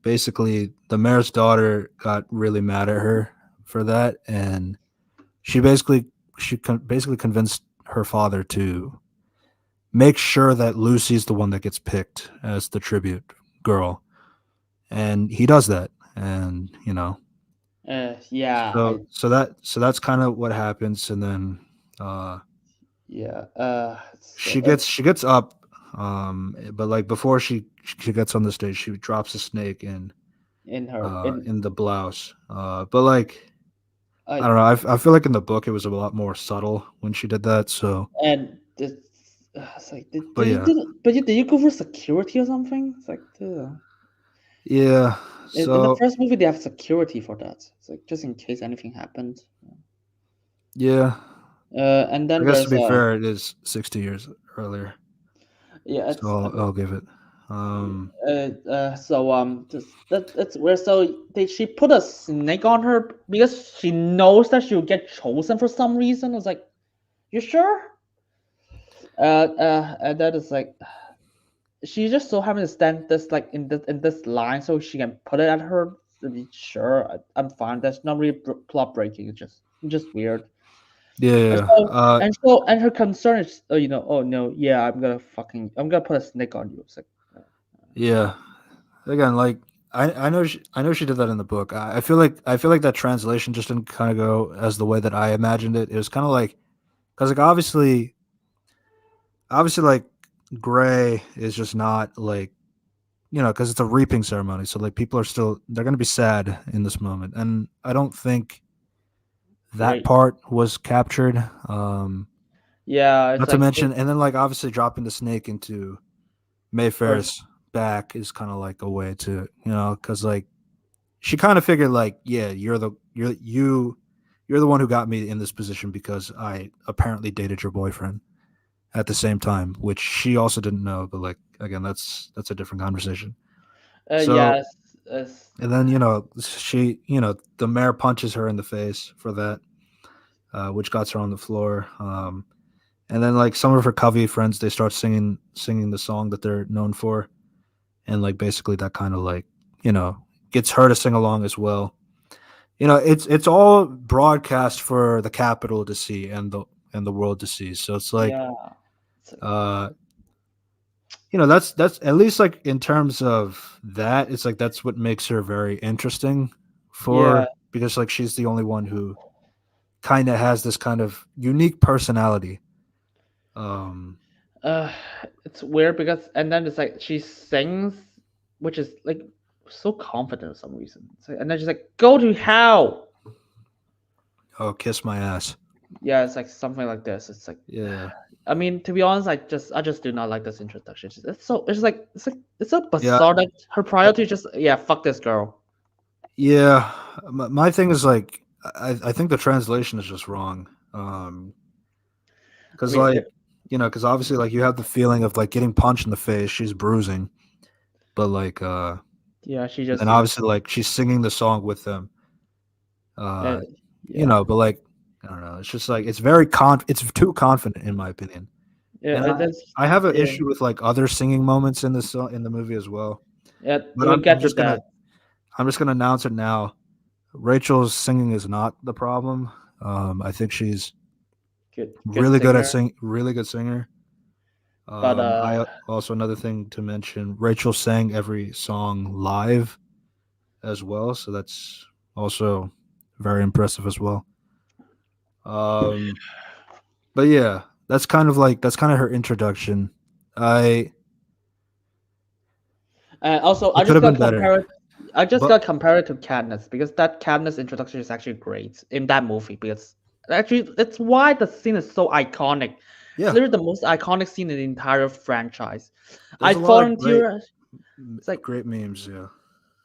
basically the mayor's daughter got really mad at her for that, and she basically basically convinced her father to make sure that Lucy's the one that gets picked as the tribute girl, and he does that, and yeah, so that's kind of what happens, and then uh, yeah, so she gets up, but like before she gets on the stage, she drops a snake in her in in the blouse, but like I I don't know, I feel like in the book it was a lot more subtle when she did that, so and it's like but yeah, did you go for security or something? It's like yeah, in the so first movie they have security for that. It's like just in case anything happened. yeah. And I then guess to there's be fair, it is 60 years earlier, yeah, so it's I'll give it. so that's where so she put a snake on her because she knows that she'll get chosen for some reason. I was like, you sure? And that is like she just so happened to stand this like in this line so she can put it at her to be sure. I'm fine. That's not really plot breaking. It's just weird. And Yeah, so and her concern is oh no, yeah, I'm gonna put a snake on you. It's like yeah. Again, like I know she did that in the book. I feel like that translation just didn't kind of go as the way that I imagined it. It was kind of like because like obviously like Gray is just not like because it's a reaping ceremony, so like people are still they're gonna be sad in this moment, and I don't think that great. part was captured. Yeah, it's Not to like mention, and then like obviously dropping the snake into her. Mayfair's back is kind of like a way to because like she kind of figured like yeah you're you're the one who got me in this position because I apparently dated your boyfriend at the same time, which she also didn't know. But like again, that's a different conversation. So Yes. It's, and then she the mayor punches her in the face for that, which got her on the floor. And then like some of her Covey friends, they start singing the song that they're known for, and like basically that kind of like you know gets her to sing along as well. It's all broadcast for the capital to see and the world to see. So it's like yeah. It's like, uh that's at least like in terms of that, it's like that's what makes her very interesting yeah. for because like she's the only one who kind of has this kind of unique personality. Um Uh, it's weird because and then it's like she sings, which is like so confident for some reason. And then she's like, "Go to hell." oh, kiss my ass. Yeah, it's like something like this. It's like, Yeah. I mean, to be honest, I just do not like this introduction. It's so Yeah. bizarre that her priority is just yeah, fuck this girl. Yeah. My thing is like I think the translation is just wrong. I Because mean, like because obviously like you have the feeling of like getting punched in the face, she's bruising, but like yeah, she and just then obviously like she's singing the song with them. uh, Uh, yeah, but like I don't know, it's just like it's too confident in my opinion. yeah, And that's I have an yeah, issue with like other singing moments in in the movie as well. yeah. But We'll I'm get to just gonna that. announce it now. Rachel's singing is not the problem. I think she's Good singer, really good singer. but I also another thing to mention, Rachel sang every song live as well, so that's also very impressive as well. Um, but yeah, that's kind of her introduction. I also It I could just have got been better, compare it. I just but got compare it to Katniss because that Katniss introduction is actually great in that movie because actually it's why the scene is so iconic. It's yeah, literally the most iconic scene in the entire franchise. I there's a lot of volunteer. It's like great memes. Yeah,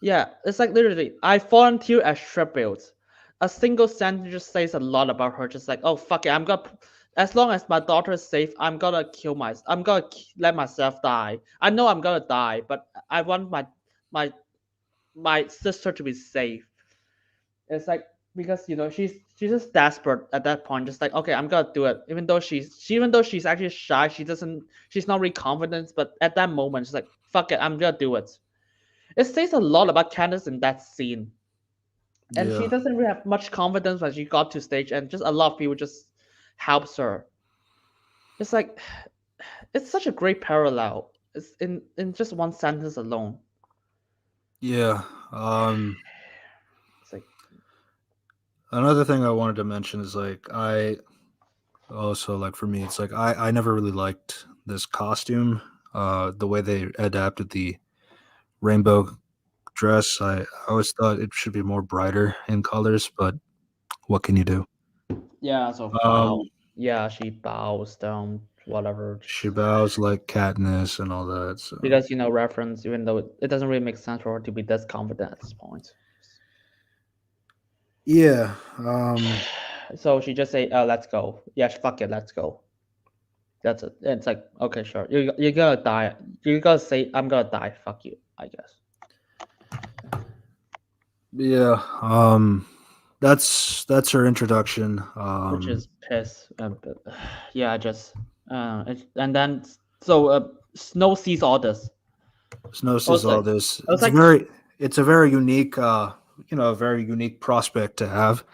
yeah, it's like literally I volunteer as tribute. A single sentence just says a lot about her. Just like oh fuck it, I'm gonna. As long as my daughter is safe, I'm gonna kill myself. I'm gonna let myself die. I know I'm gonna die, but I want my my sister to be safe. It's like because she's just desperate at that point, just like okay, I'm gonna do it. Even though she's actually shy, she's not really confident, but at that moment she's like fuck it, I'm gonna do it. It says a lot about Candace in that scene. And she yeah, doesn't really have much confidence when she got to stage and just a lot of people just helps her. It's like it's such a great parallel. It's in just one sentence alone. yeah. It's like Another thing I wanted to mention is like I also like for me, it's like I never really liked this costume. The way they adapted the rainbow dress, I always thought it should be more brighter in colors, but what can you do? yeah, so bow. Um, Yeah, she bows down, whatever. she Just bows like Katniss and all that. So because reference, even though it doesn't really make sense for her to be this confident at this point. yeah, So she just say, "Let's go." Yeah, fuck it, let's go. That's it. It's like, okay, sure. You're gonna die. You're gonna say, "I'm gonna die." Fuck you, I guess. yeah. That's her introduction. Which is piss. But, yeah, just and then so Snow sees all this. Snow I sees was all like, this. I was like, It's a very unique, a very unique prospect to have.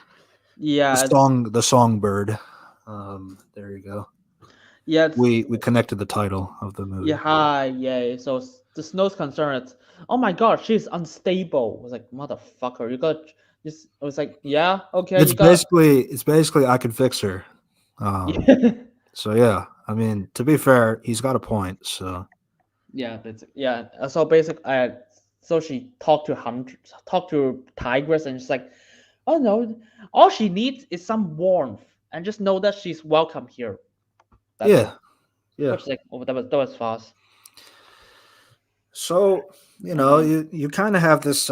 yeah, it's The songbird. There you go. yeah, it's We connected the title of the yeah, movie. hi, yeah. So the Snow's concerned. It's, oh my god, she's unstable. I was like, motherfucker, you got just. I was like, yeah, okay, you got. It's basically I can fix her. Um, so yeah, I mean to be fair, he's got a point. So Yeah, that's yeah. So basically, so she talked to Tigress, and she's like, "Oh no, all she needs is some warmth, and just know that she's welcome here." That's it. yeah, yeah. Which is like, oh, that was fast. So And then you kind of have this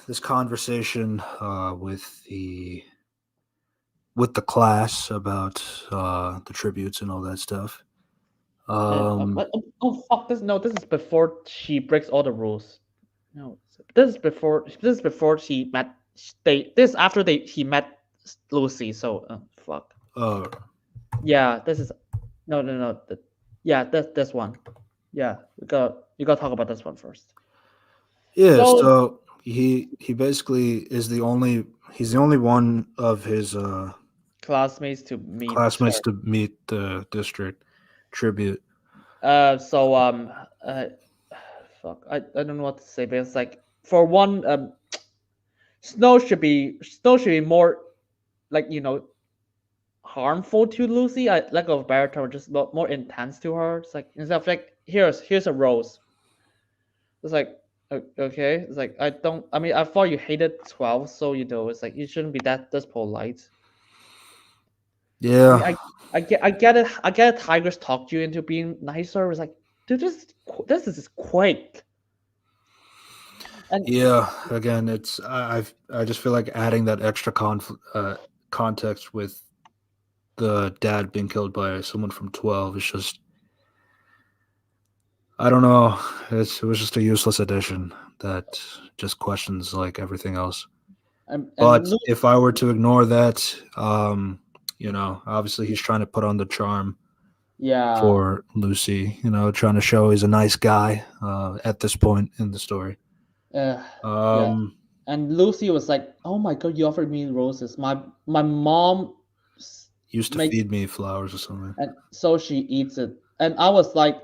this conversation with with the class about the tributes and all that stuff. Oh fuck this! No, this is before she breaks all the rules. No, this is before. This is before she met. They this is after he met Lucy. So fuck. uh, Yeah, this is no. Yeah, this one. Yeah, you got to talk about this one first. yeah, So so he basically is the only he's the only one of his classmates to meet classmates her. to meet the district tribute. So fuck. I don't know what to say, but it's like for one, Snow should be more like harmful to Lucy. I lack of better term, just more intense to her. It's like instead of like here's a rose. It's like okay. It's like I don't. I mean, I thought you hated 12, so it's like you shouldn't be that this polite. I mean, Yeah, I get it. I get it. Tigers talked you into being nicer. It's like, dude, this is quick. And yeah. Again, it's I just feel like adding that extra context with the dad being killed by someone from 12 is just I don't know. It was just a useless addition that just questions like everything else. and But if I were to ignore that, obviously he's trying to put on the charm yeah, for Lucy. Trying to show he's a nice guy at this point in the story. uh, yeah. Um, And Lucy was like, "Oh my god, you offered me roses. My mom used to make feed me flowers or something. and so she eats it." And I was like,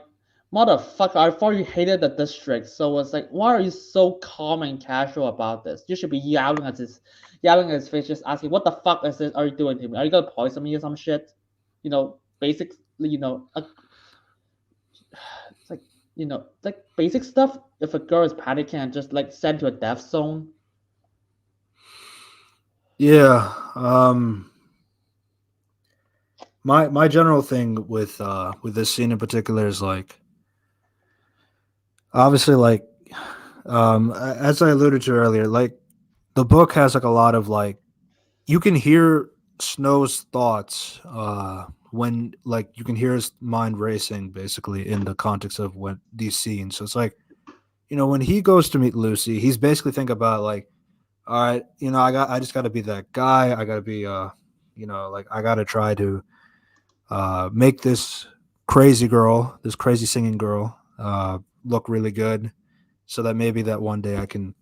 "Motherfucker, I thought you hated the district." So it's like, why are you so calm and casual about this? You should be yelling at his face, just asking, "What the fuck is this? Are you doing to me? Are you gonna poison me or some shit?" Basic. It's like like basic stuff. If a girl is panicking and just like sent to a death zone. Yeah. My general thing with this scene in particular is like obviously like as I alluded to earlier, like the book has like a lot of like you can hear Snow's thoughts when like you can hear his mind racing basically in the context of what these scenes. So it's like when he goes to meet Lucy, he's basically thinking about like, all right, I just got to be that guy. I got to be like I got to try to make this crazy girl, this crazy singing girl, look really good, so that maybe that one day I can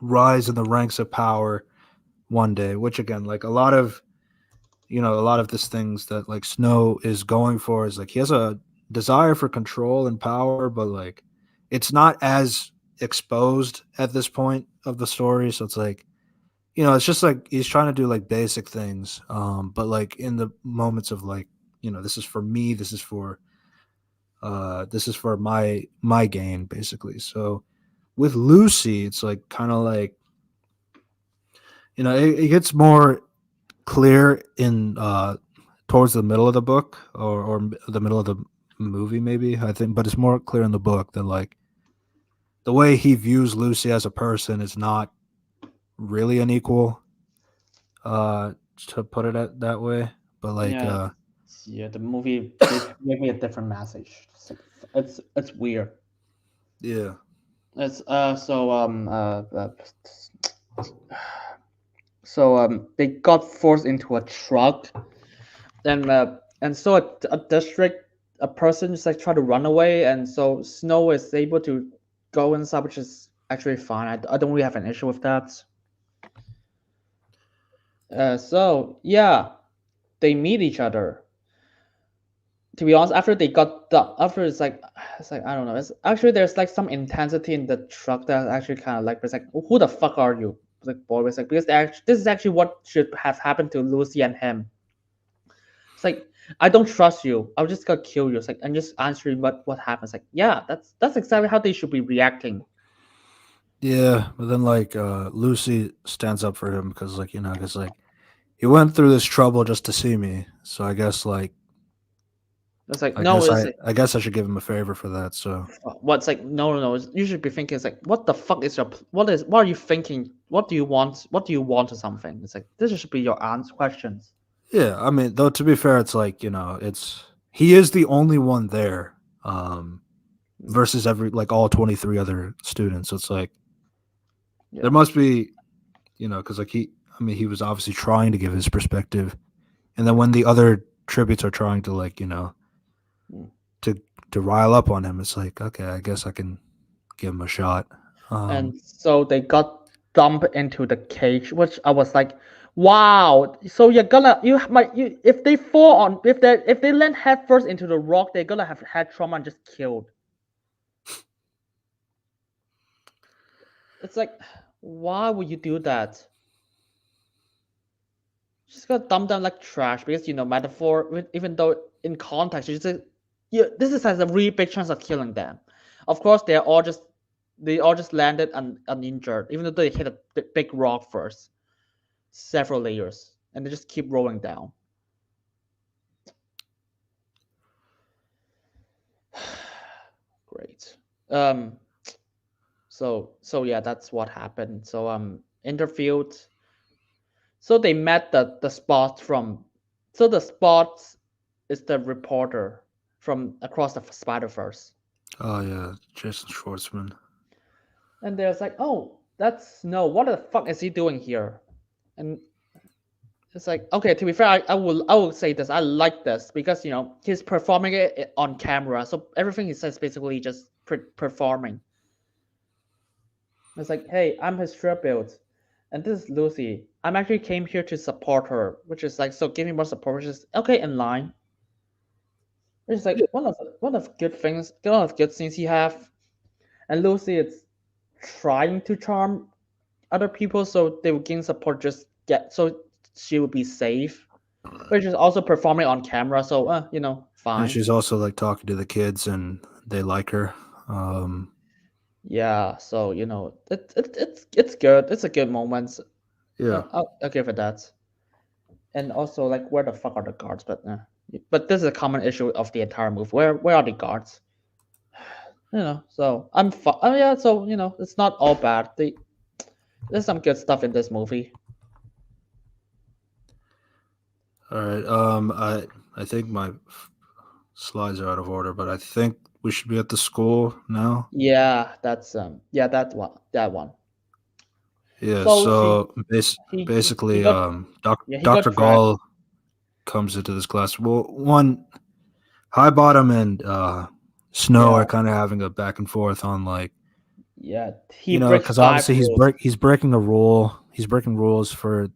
rise in the ranks of power one day. Which again, like a lot of these things that like Snow is going for is like he has a desire for control and power, but like it's not as exposed at this point of the story. So it's like it's just like he's trying to do like basic things, but like in the moments of like this is for me, this is for my gain basically. So with Lucy, it's like kind of like it gets more clear in towards the middle of the book or the middle of the movie maybe I think, but it's more clear in the book that like the way he views Lucy as a person is not really an equal, to put it that way. But like, Yeah, yeah. The movie gave me a different message. It's weird. yeah, It's so they got forced into a truck, and so a district a person just like try to run away, and so Snow is able to go inside, which is actually fine. I don't really have an issue with that. So yeah, they meet each other. To be honest, after it's like I don't know. It's actually there's like some intensity in the truck that actually kind of like it's like who the fuck are you? It's like boy, it's like because this is actually what should have happened to Lucy and him. It's like I don't trust you. I'll just gonna kill you. It's like I'm just answering what happens. Like yeah, that's exactly how they should be reacting. yeah. But then like Lucy stands up for him because because like he went through this trouble just to see me. So I guess like It's like I no, guess it's I like I guess I should give him a favor for that. So what's like no, no, no. You should be thinking it's like what the fuck is your what are you thinking? What do you want? What do you want or something? It's like this should be your answer questions. yeah, I mean, though to be fair, it's like it's he is the only one there, versus every like all 23 other students. So it's like Yeah. there must be, because like I mean, he was obviously trying to give his perspective, and then when the other tributes are trying to like Mm. to to rile up on him, it's like okay, I guess I can give him a shot. And so they got dumped into the cage, which I was like, wow. So you're gonna you might you if they fall on if they land head first into the rock, they're gonna have head trauma and just killed. It's like, why would you do that? Just gonna dump them like trash because metaphor. Even though in context, you just yeah, this is has a really big chance of killing them. Of course, they all just landed uninjured, even though they hit a big rock first, several layers, and they just keep rolling down. Great. Um. So yeah, that's what happened. So interviewed. So they met the spot from. So the spot is the reporter from across the Spider Verse, Oh yeah, Jason Schwartzman. and there's like, oh, that's no. What the fuck is he doing here? And it's like, okay, to be fair, I will say this. I like this because he's performing it on camera, so everything he says basically just performing. It's like, hey, I'm his tribute, and this is Lucy. I'm actually came here to support her, which is like so giving more support, which is okay in line. Which is like one of good things, one of good things he have. And Lucy is trying to charm other people so they will gain support. Just get so she will be safe, which is also performing on camera. So And fine. she's also like talking to the kids, and they like her. Yeah, so it's good. It's a good moment. Yeah, I'll give it that. And also like where the fuck are the guards? But this is a common issue of the entire movie. Where are the guards? So I'm fine. Oh yeah, so it's not all bad. There's some good stuff in this movie. all right. I think my slides are out of order, but I think we should be at the school now. Yeah, that's that one. Yeah. So So he basically, got yeah he got Doctor dragged. Gall comes into this class. Well, one High Bottom and Snow Yeah, are kind of having a back and forth on like yeah, he breaks because five obviously rules. he's breaking a rule. He's breaking rules for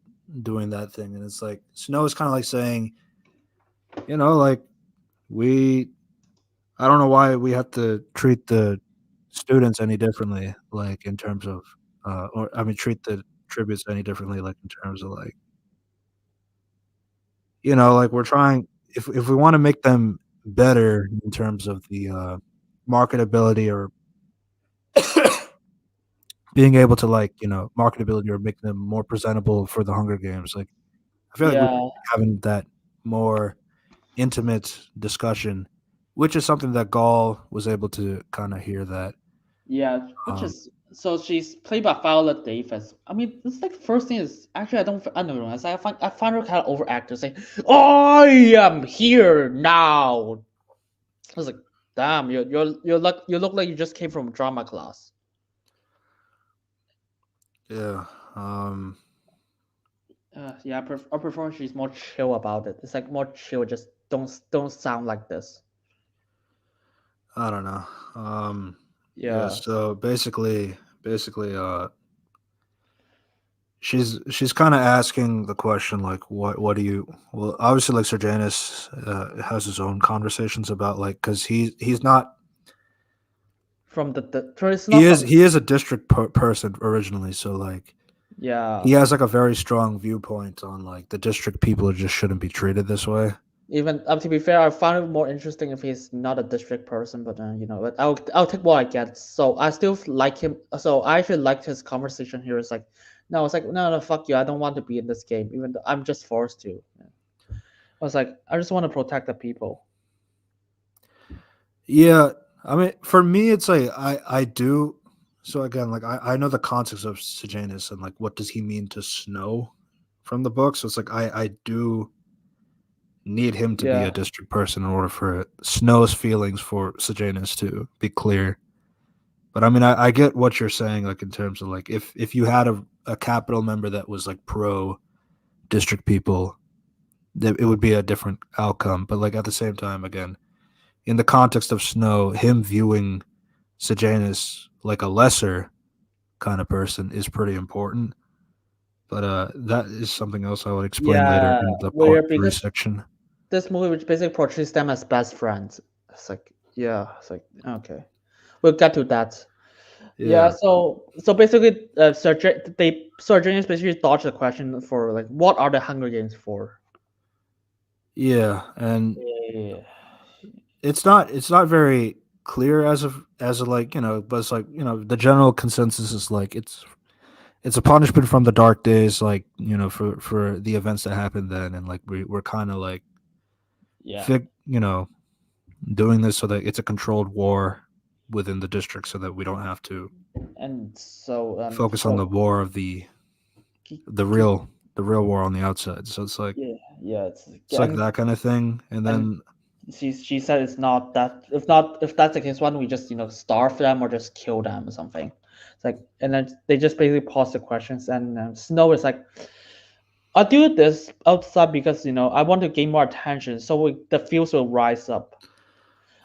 doing that thing, and it's like Snow is kind of like saying, like we I don't know why we have to treat the students any differently, like in terms of, or I mean, treat the tributes any differently, like in terms of like, like we're trying if we want to make them better in terms of the marketability or being able to like marketability or make them more presentable for the Hunger Games. Like I feel like we should Yeah, be having that more intimate discussion, which is something that Gall was able to kind of hear that. yeah, which Um, is so she's played by Viola Davis. I mean, it's like the first thing is actually I don't know. I find her kind of overacted. Saying, "I am here now." I was like, "Damn, you look like you just came from drama class." yeah. Yeah, I prefer she's more chill about it. It's like more chill. Just don't sound like this. I don't know. Yeah. Yeah, So basically, she's kind of asking the question like, what do you? Well, obviously, like Sir Janus has his own conversations about like because he's not from so it's not from he is a district person originally, so like he yeah. has like a very strong viewpoint on like the district people just shouldn't be treated this way. Even to be fair, I find it more interesting if he's not a district person, but but I'll take what I get. So I still like him. So I actually liked his conversation here. It's like, no, it's like no, fuck you. I don't want to be in this game, even though I'm just forced to. I was like, I just want to protect the people. Yeah, I mean, for me, it's like I do. So again, like I know the context of Sejanus and like what does he mean to Snow from the book. So it's like I do need him to be a Yeah, district person in order for Snow's feelings for Sejanus to be clear. But I mean, I get what you're saying, like in terms of like if you had a capital member that was like pro district people, that it would be a different outcome. But like at the same time, again, in the context of Snow, him viewing Sejanus like a lesser kind of person is pretty important. But that is something else I would explain later yeah, in the part weird three because section. this movie which basically portrays them as best friends. It's like, yeah, it's like okay, we'll get to that. Yeah, Yeah, so basically, Sir James basically dodged the question for like, what are the Hunger Games for? yeah, and Yeah, it's not very clear as of like but it's like the general consensus is like it's a punishment from the dark days, like for the events that happened then, and like we're kind of like yeah, fig, doing this so that it's a controlled war within the district, so that we don't have to and so focus on the war of Ki- the ki- real the real war on the outside. So yeah, yeah, it's like that kind of thing, and and then she said it's not that, if that's the case, why don't we just starve them or just kill them or something? It's like, and then they just basically pause the questions, and Snow is like, I do this outside because I want to gain more attention, so the views will rise up.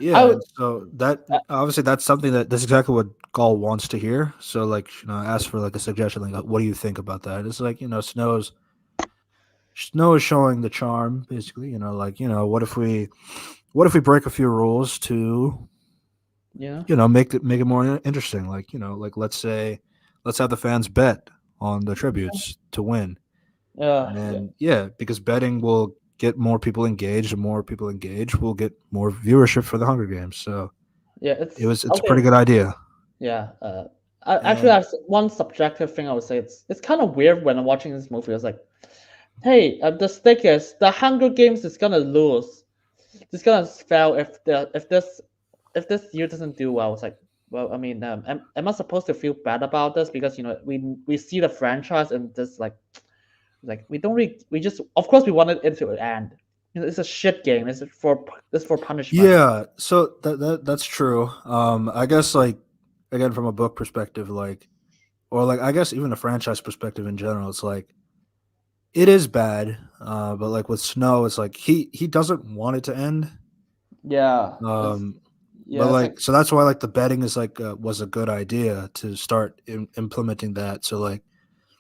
I yeah, would, and so that obviously that's something that's exactly what Gaul wants to hear. So like ask for like a suggestion, like what do you think about that? It's like Snow is showing the charm, basically. Like what if we break a few rules to you know, make it more interesting? Like like let's say let's have the fans bet on the tributes to win, yeah, and yeah, because betting will get more people engaged, and more people engaged will get more viewership for the Hunger Games. So yeah. it's a Okay. pretty good idea. Yeah. Actually, And that's one subjective thing I would say. It's kind of weird when I'm watching this movie. It's like, hey, the stake is the Hunger Games is gonna lose. It's gonna fail if this year doesn't do well. It's like, well, I mean, am I supposed to feel bad about this because we see the franchise and this like we don't really, we just, of course we wanted it to end. It's a shit game. It's for punishment. yeah, so that's true. I guess like again from a book perspective, like or like I guess even a franchise perspective in general, it's like it is bad. But like with Snow, it's like he doesn't want it to end. Yeah. Um, but It's like, like so that's why like the betting is like was a good idea to start implementing that. So like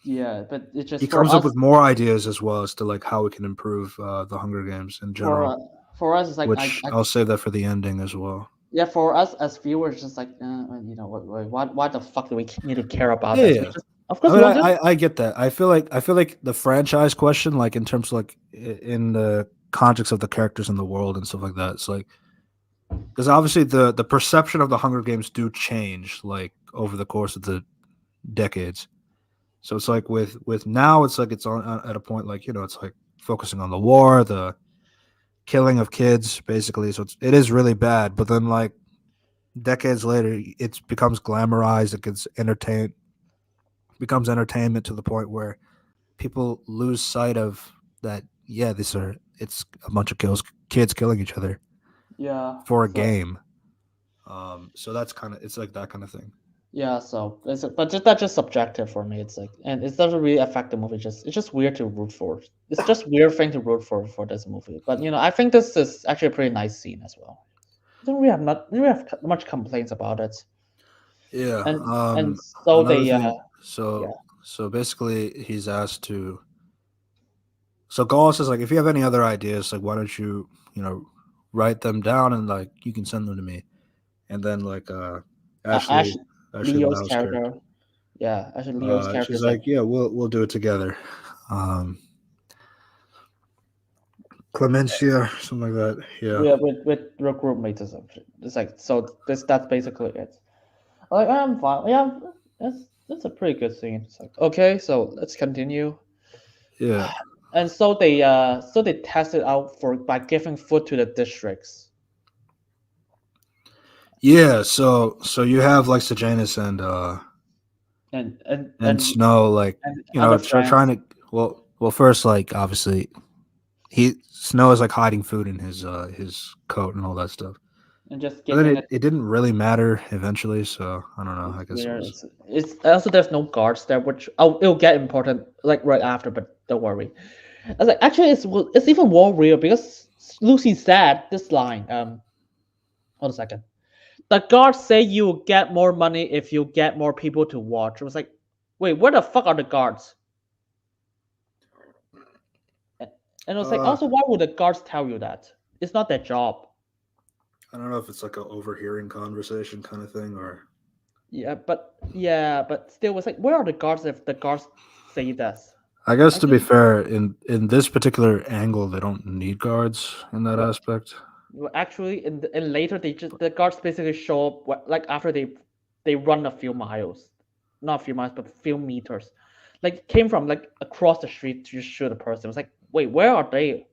yeah, but it's he just for comes up us. with more ideas as well as to like how we can improve the Hunger Games in For general, for us, it's like which I'll save that for the ending as well. yeah, for us as viewers, just like why the fuck do we need to care about Yeah, this? We yeah. just, of I course, we mean, want to. I get that. I feel like the franchise question, like in terms of like in the context of the characters in the world and stuff like that, it's like because obviously the perception of the Hunger Games do change like over the course of the decades. So it's like with now, it's like it's on at a point like it's like focusing on the war, the killing of kids, basically. So it is really bad. But then like decades later, it becomes glamorized. It gets becomes entertainment to the point where people lose sight of that. Yeah, it's a bunch of kids killing each other Yeah. for a So game. So that's kind of it's like that kind of thing. yeah. So but that's just subjective for me. It's like, and it doesn't really affect the movie. It's just weird to root for. It's just weird thing to root for this movie. But I think this is actually a pretty nice scene as well. I don't really have much complaints about it. Yeah. And so Another they thing. yeah. So basically, he's asked to. So Gall says like, if you have any other ideas, like, why don't you write them down and like you can send them to me. And then like Ashley Ash Ashley Leo's Lau's character. character. Yeah, actually Leo's character She's is like, like, yeah, we'll do it together. Um, Clemencia, something like that. Yeah, yeah, with your groupmates or something. It's like, so that's basically it. Like, I'm fine. Yeah, that's a pretty good scene. It's like, okay, so let's continue. yeah, And so they tested out for by giving food to the districts. Yeah, so you have like Sejanus and and and and Snow, like, and you other know, friends, trying to, well first, like, obviously he Snow is like hiding food in his coat and all that stuff. and just But then giving it didn't really matter eventually, so I don't know. it's I guess it weird. was. It's also there's no guards there, which it'll get important like right after, but don't worry. I was like, actually, it's even more real because Lucy said this line. Hold a second. The guards say you will get more money if you get more people to watch. It was like, wait, where the fuck are the guards? And I was like, Uh, also, why would the guards tell you that? It's not their job. I don't know if it's like a overhearing conversation kind of thing, or But still, it's like, where are the guards if the guards say this? I guess I to be just fair, in this particular angle, they don't need guards in that well, aspect. actually, in later the guards basically show up like after they run a few miles, not a few miles, but a few meters. Like came from like across the street to just shoot a person. It's like, wait, where are they?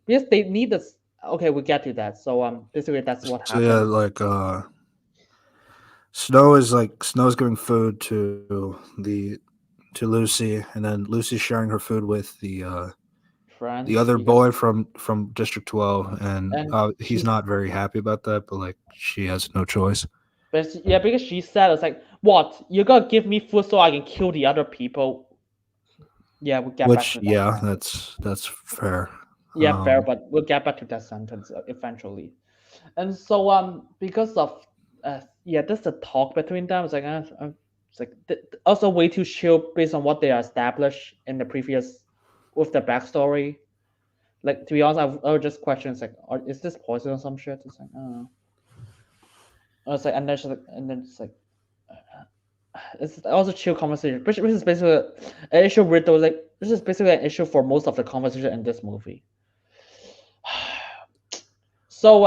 Because they need this. Okay, we get to that. So basically that's what So yeah, happened. like Snow's giving food to Lucy, and then Lucy's sharing her food with the Friends, other because boy from District 12, and and he's she's not very happy about that, but like she has no choice. yeah, because she said it's like, what, you gotta give me food so I can kill the other people. Yeah, we'll get back Which, to that yeah, sentence. that's fair. Yeah, fair, Um, but we'll get back to that sentence eventually. And so because of yeah, that's the talk between them. It's like it's like also way too chill based on what they are established in the previous with the backstory. Like to be honest, I would just question it's like, is this poison or some shit? It's like, I don't know. I was like, and then she's like, and then it's like, it's also chill conversation, which is basically an issue with those like this is basically an issue for most of the conversation in this movie. So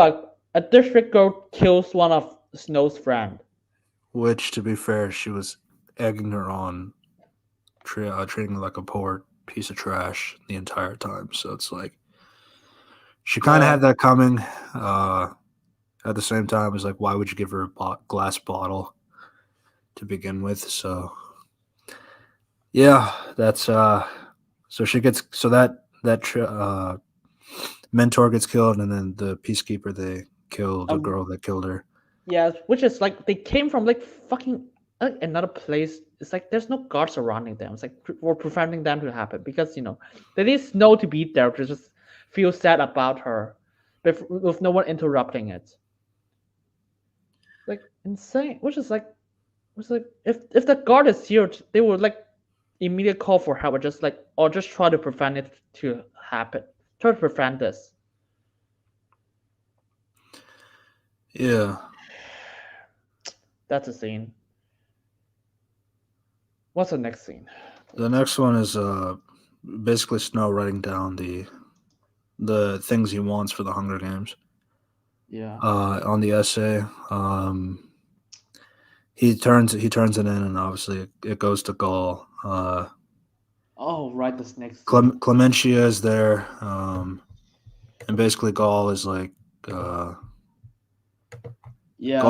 a district girl kills one of Snow's friend. which, to be fair, she was egging her on, treating her like a poor piece of trash the entire time. So it's like she kind of Yeah, had that coming. At the same time, it's like, why would you give her a glass bottle to begin with? So yeah, that's so she gets so that mentor gets killed, and then the peacekeeper, they kill the um, girl that killed her. yeah, which is like they came from like fucking another place. It's like there's no guards surrounding them. It's like we're preventing them to happen because they need Snow to be there to just feel sad about her, but with no one interrupting it. Like insane, which is like if the guard is here, they would like immediate call for help, or just try to prevent it to happen. Try to prevent this. Yeah, That's a scene. What's the next scene? the next one is basically Snow writing down the things he wants for the Hunger Games. Yeah. On the essay, he turns it in, and obviously it goes to Gaul. Oh, right, this next scene. Clementia is there, and basically Gaul is like Yeah.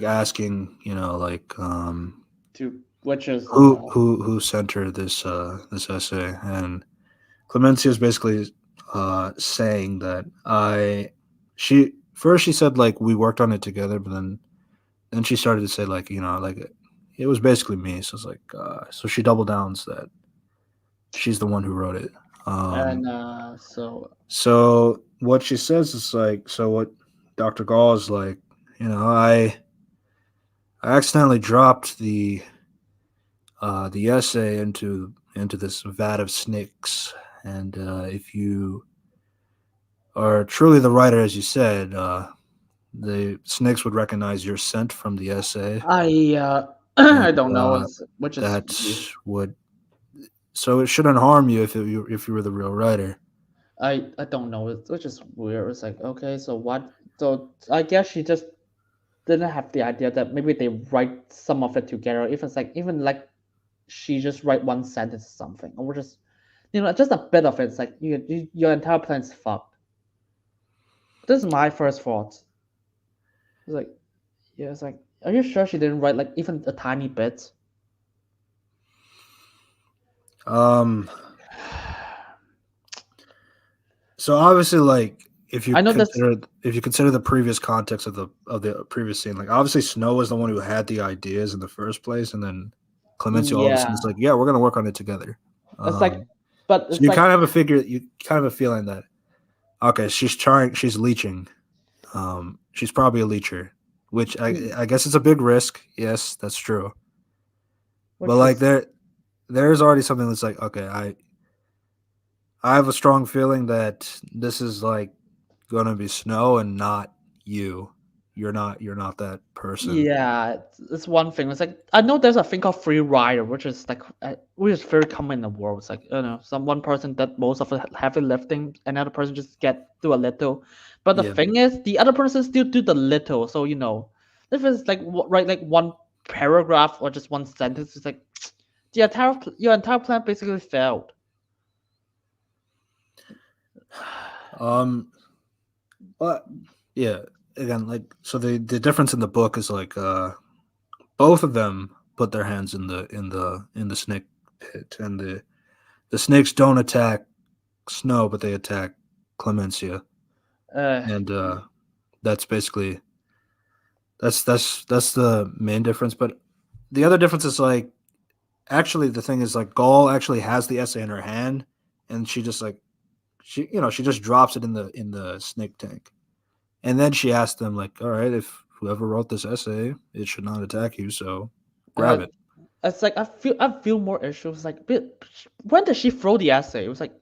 asking, like, To which is who sent her this essay, and Clemencia is basically saying that she said like we worked on it together, but then she started to say like, like it was basically me. So it's like so she double downs that she's the one who wrote it. and So what she says is like, so what Dr. Gall is like, I accidentally dropped the essay into this vat of snakes, and if you are truly the writer, as you said, the snakes would recognize your scent from the essay, and I don't know which is that's what. So it shouldn't harm you if you were the real writer. I don't know, which is weird. It's like, okay, so what? So I guess she just didn't have the idea that maybe they write some of it together. Even like she just write one sentence or something, or just just a bit of it. It's like your entire plan's fucked. This is my first thought. It's like, Yeah, it's like, are you sure she didn't write like even a tiny bit? Um. So obviously, like I know that's if you consider the previous context of the previous scene, like obviously Snow was the one who had the ideas in the first place, and then Clemency all of a sudden is yeah. like, yeah, we're gonna work on it together. It's like, but So it's you like kind of have you kind of have a feeling that okay, she's leeching. She's probably a leecher, which I guess it's a big risk. Yes, that's true. But which like is there's already something that's like okay, I have a strong feeling that this is like gonna be Snow and not you. You're not that person. yeah, it's one thing. It's like I know there's a thing called free rider, which is like which is very common in the world. It's like some one person that most of the heavy lifting, another person just get do a little. But the Yeah. thing is, the other person still do the little. So if it's like write like one paragraph or just one sentence, it's like your entire plan basically failed. Um but yeah, again, like so the difference in the book is like both of them put their hands in the snake pit, and the snakes don't attack Snow, but they attack Clemencia. Uh, And that's basically that's the main difference. But the other difference is like actually the thing is like Gaul actually has the essay in her hand, and she just like she just drops it in the snake tank, and then she asks them like, all right, if whoever wrote this essay, it should not attack you, so uh, grab it. it's like I feel more issues. Like, when did she throw the essay? It was like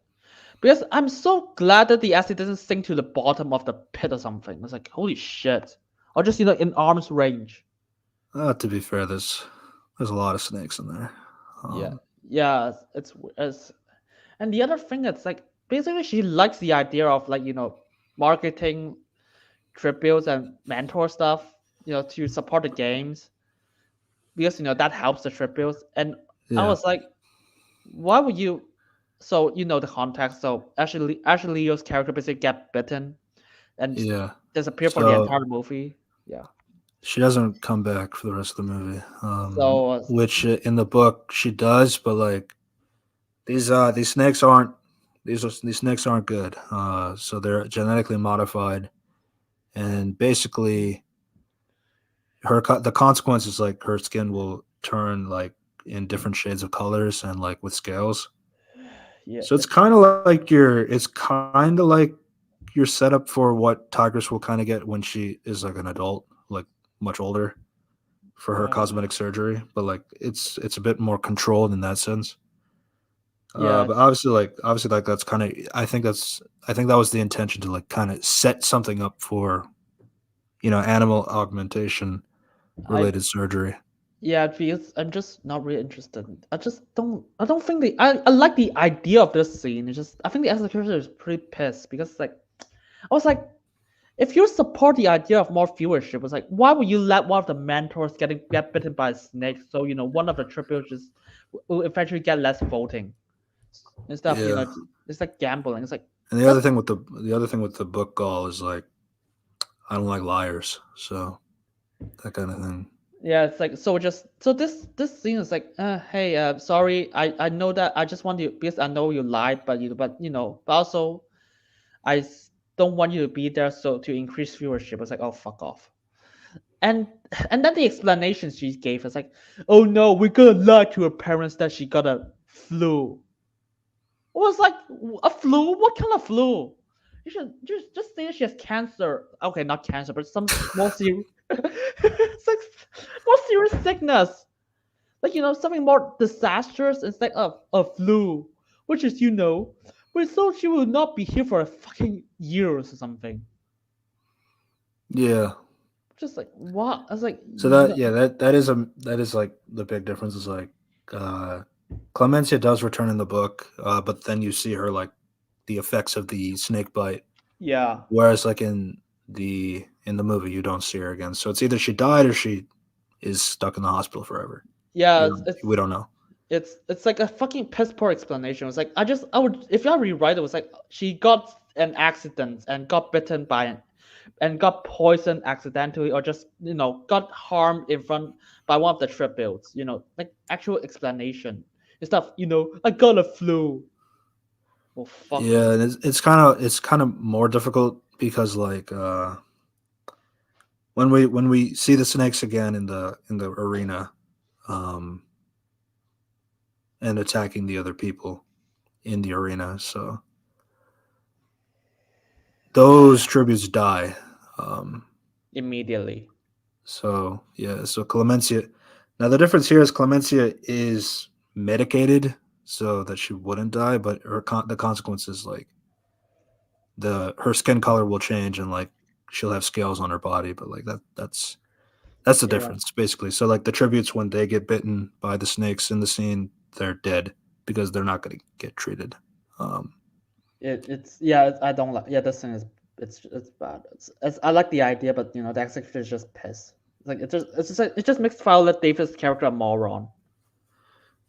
because I'm so glad that the essay doesn't sink to the bottom of the pit or something. It's like holy shit, or just in arm's range. To be fair, there's a lot of snakes in there. Yeah, yeah. It's and the other thing that's like basically she likes the idea of like marketing tributes and mentor stuff. To support the games because that helps the tributes. And I Yeah, was like, why would you? So the context. So actually Leo's character basically get bitten and just yeah. disappear for the So entire movie. Yeah. she doesn't come back for the rest of the movie. So Which in the book she does, but like these snakes aren't these snakes aren't good. So they're genetically modified, and basically the consequence is like her skin will turn like in different shades of colors and like with scales. yeah, So it's kind of like your setup for what Tigress will kind of get when she is like an adult, like much older for her uh, cosmetic surgery, but like it's a bit more controlled in that sense. yeah, But obviously like that's kind of I think that was the intention to like kind of set something up for animal augmentation I related surgery. yeah because I'm just not really interested. I don't think I like the idea of this scene. It's just I think the execution is pretty pissed because like I was like if you support the idea of more viewership, it's like why would you let one of the mentors get bitten by a snake? So one of the tributes just will eventually get less voting instead of Yeah. it's like gambling. It's like And that's the other thing with the book gall is like I don't like liars, so that kind of thing. yeah. It's like so this scene is like hey sorry I know that I just want you because I know you lied but also I don't want you to be there so to increase viewership. It's like oh fuck off. And and then the explanation she gave was like, "Oh no, we're gonna lie to her parents that she got a flu." It was like a flu. What kind of flu? You should just say she has cancer. Okay, not cancer, but some more serious, it's like more serious sickness. Like something more disastrous instead of a flu, which is but so she will not be here for a fucking years or something. Yeah. Just like what? I was like, So that is like the big difference is like uh Clemencia does return in the book, but then you see her like the effects of the snake bite, yeah. whereas like in the movie you don't see her again. So it's either she died or she is stuck in the hospital forever. Yeah, it's We don't know. it's like a fucking piss poor explanation. It's like I would if I rewrite it was like she got an accident and got bitten by an and got poisoned accidentally, or just got harmed in front by one of the tributes. Like actual explanation instead of I got a flu. Oh fuck. Yeah, and it's kind of more difficult because like when we see the snakes again in the arena, um, and attacking the other people in the arena, so those tributes die. Um, Immediately. so yeah, so Clemencia. Now the difference here is Clemencia is medicated so that she wouldn't die, but the consequences like her skin color will change and like she'll have scales on her body, but like that's the Yeah. difference basically. So like the tributes when they get bitten by the snakes in the scene, they're dead because they're not going to get treated. Um, It's yeah. I don't like. Yeah, this thing is it's bad. I like the idea, but the execution is just piss. Like it just makes Violet Davis' character a moron.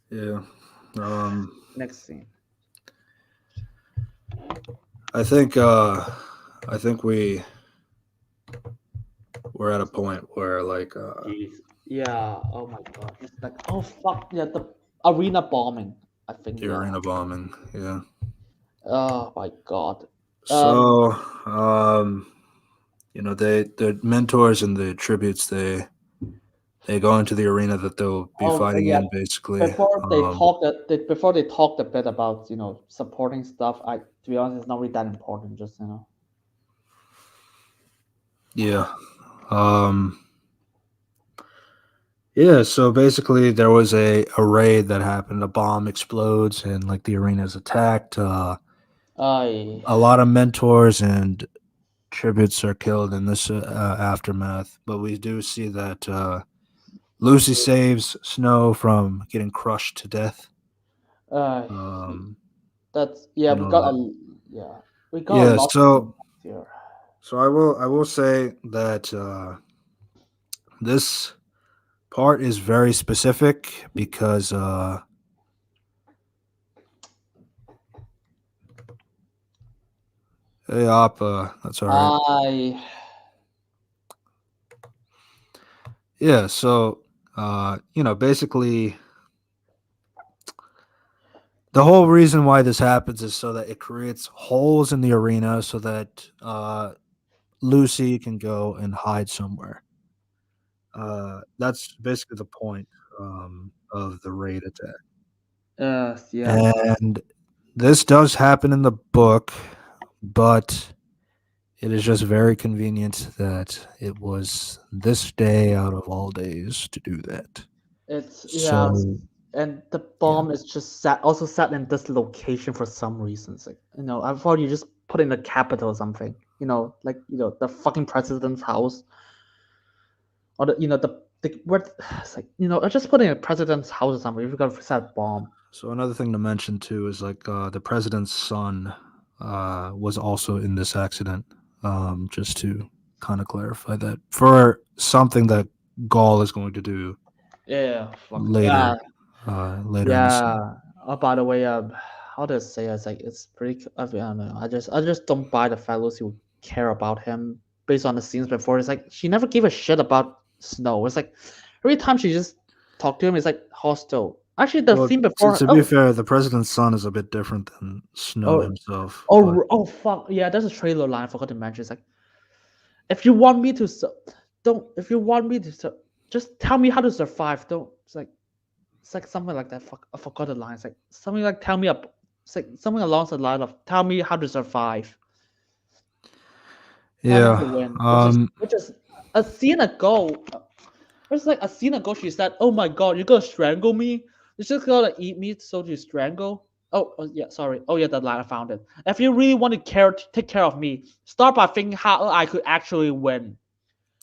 yeah. Um, Next scene. I think we're at a point where like Jeez. Yeah. Oh my god. It's like, oh fuck. Yeah. The arena bombing. I think. the Yeah. arena bombing. Yeah. Oh my god. Um. So the mentors and the tributes they go into the arena that they'll be Oh fighting yeah. in basically. Before they talked a bit about supporting stuff. To be honest, it's not really that important. Just Yeah. Um, yeah, so basically there was a raid that happened. A bomb explodes and like the arena is attacked. I A lot of mentors and tributes are killed in this aftermath, but we do see that Lucy saves Snow from getting crushed to death. uh Um, that's yeah. and We all got that. a yeah. We got a Yeah, lot here. so I will say that this part is very specific because hey Appa, that's all right. I Yeah, so basically the whole reason why this happens is so that it creates holes in the arena so that Lucy can go and hide somewhere. That's basically the point of the raid attack. yeah. And this does happen in the book, but it is just very convenient that it was this day out of all days to do that. It's yeah. So, And the yeah. bomb is just set in this location for some reasons. Like I thought you just put in the capital or something. Like the fucking president's house, or the where it's like I just put in a president's house or something. If you got to set a bomb. So another thing to mention too is like the president's son was also in this accident. Just to kind of clarify that for something that Gaul is going to do Yeah, fuck. later, later in the Yeah. scene. Oh, by the way, how to say it? It's like it's pretty. I don't know. I just don't buy the fact Lucy would care about him based on the scenes before. It's like she never gave a shit about Snow. It's like every time she just talked to him, it's like hostile. Actually, the Well, scene to, before. to be fair, the president's son is a bit different than Snow Oh, himself. But oh, fuck. Yeah, there's a trailer line I forgot to mention. It's like if you want me to, don't. If you want me to, just tell me how to survive. Don't. It's like something like that. Fuck, I forgot the line. It's like something like tell me up. It's like something along the line of tell me how to survive. Tell me how to yeah, win. Which is a scene ago. It's like a scene ago. She said, "Oh my god, you're gonna strangle me. You're just gonna eat me so you strangle." Yeah, sorry. Oh yeah, that line I found it. If you really want to take care of me, start by thinking how I could actually win.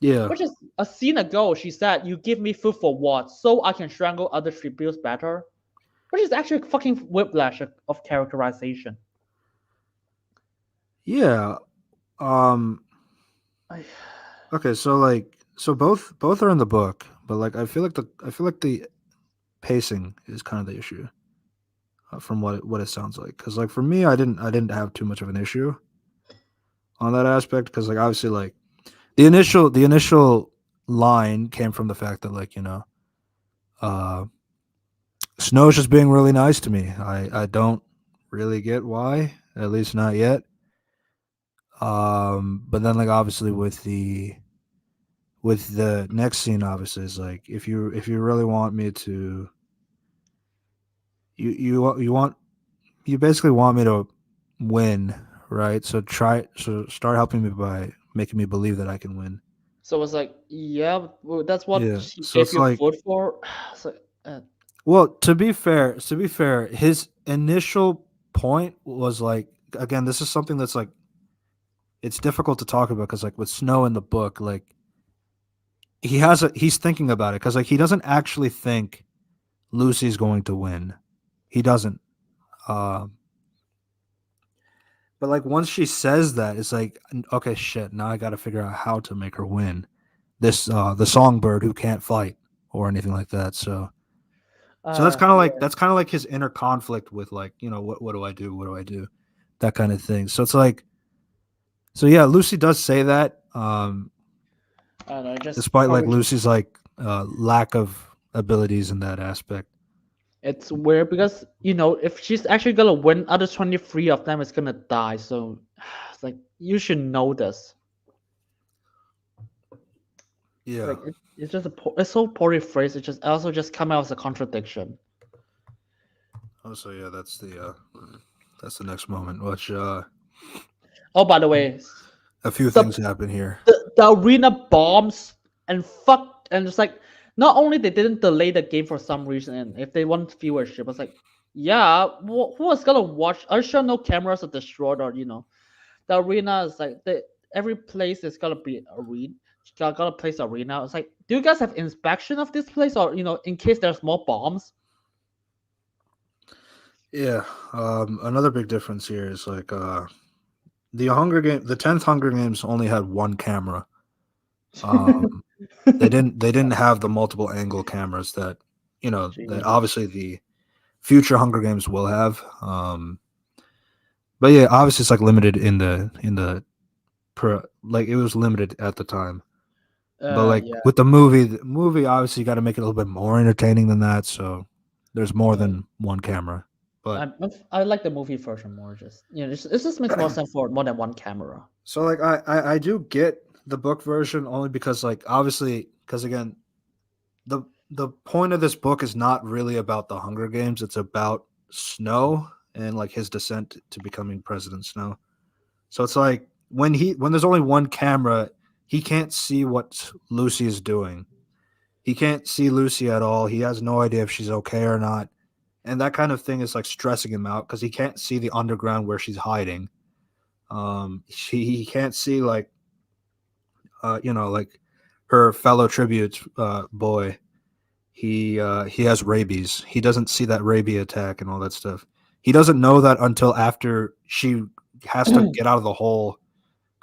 yeah, Which is a scene ago. She said, "You give me food for what? So I can strangle other tributes better." Which is actually fucking whiplash of characterization. yeah. Um, I, okay, so both are in the book, but like I feel like the pacing is kind of the issue from what it sounds like. Because like for me, I didn't have too much of an issue on that aspect because like obviously like the initial line came from the fact that, like, uh Snow's just being really nice to me. I don't really get why, at least not yet. But then, like, obviously with the next scene, obviously, is like, if you really want me to, you basically want me to win, right? So start helping me by making me believe that I can win. So it's like, yeah, well, that's what Yeah. she So gave it's you like, food for. So, uh, well, to be fair, his initial point was like, again, this is something that's like, it's difficult to talk about because, like, with Snow in the book, like, he's thinking about it because, like, he doesn't actually think Lucy's going to win. He doesn't. Um, but, like, once she says that, it's like, okay, shit. Now I got to figure out how to make her win. The songbird who can't fight or anything like that. So yeah. that's kind of like his inner conflict with, like, what do I do? What do I do? That kind of thing. So it's like, so yeah, Lucy does say that. I don't know, just Despite, like, probably Lucy's, like, lack of abilities in that aspect. it's weird because if she's actually gonna win, other 23 of them is gonna die. So it's like you should know this. Yeah. Like it's just it's so poorly phrased. It just also just come out as a contradiction. Also, yeah, that's the next moment, which Oh, by the way, a few the things happen here. the arena bombs and fuck, and it's like not only they didn't delay the game for some reason, and if they want viewership, it's like, yeah, who is gonna watch? Are you sure no cameras are destroyed, or the arena is like every place is gonna be arena. Gotta place arena. It's like, do you guys have inspection of this place, or in case there's more bombs? Yeah. Another big difference here is, like, the 10th Hunger Games only had one camera. Um, they didn't have the multiple angle cameras that Jesus. obviously the future Hunger Games will have. But yeah, obviously it's, like, limited like, it was limited at the time. But, like, Yeah, with the movie obviously you got to make it a little bit more entertaining than that. So there's more yeah. than one camera. But I like the movie version more. Just it just makes more sense for more than one camera. so, like, I do get the book version only because, like, obviously, because, again, the the point of this book is not really about the Hunger Games. It's about Snow and, like, his descent to becoming President Snow. So it's like, when there's only one camera, he can't see what Lucy is doing. He can't see Lucy at all. He has no idea if she's okay or not. And that kind of thing is, like, stressing him out because he can't see the underground where she's hiding. He can't see, like, like, her fellow tribute boy. He has rabies. He doesn't see that rabies attack and all that stuff. He doesn't know that until after she has to get out of the hole,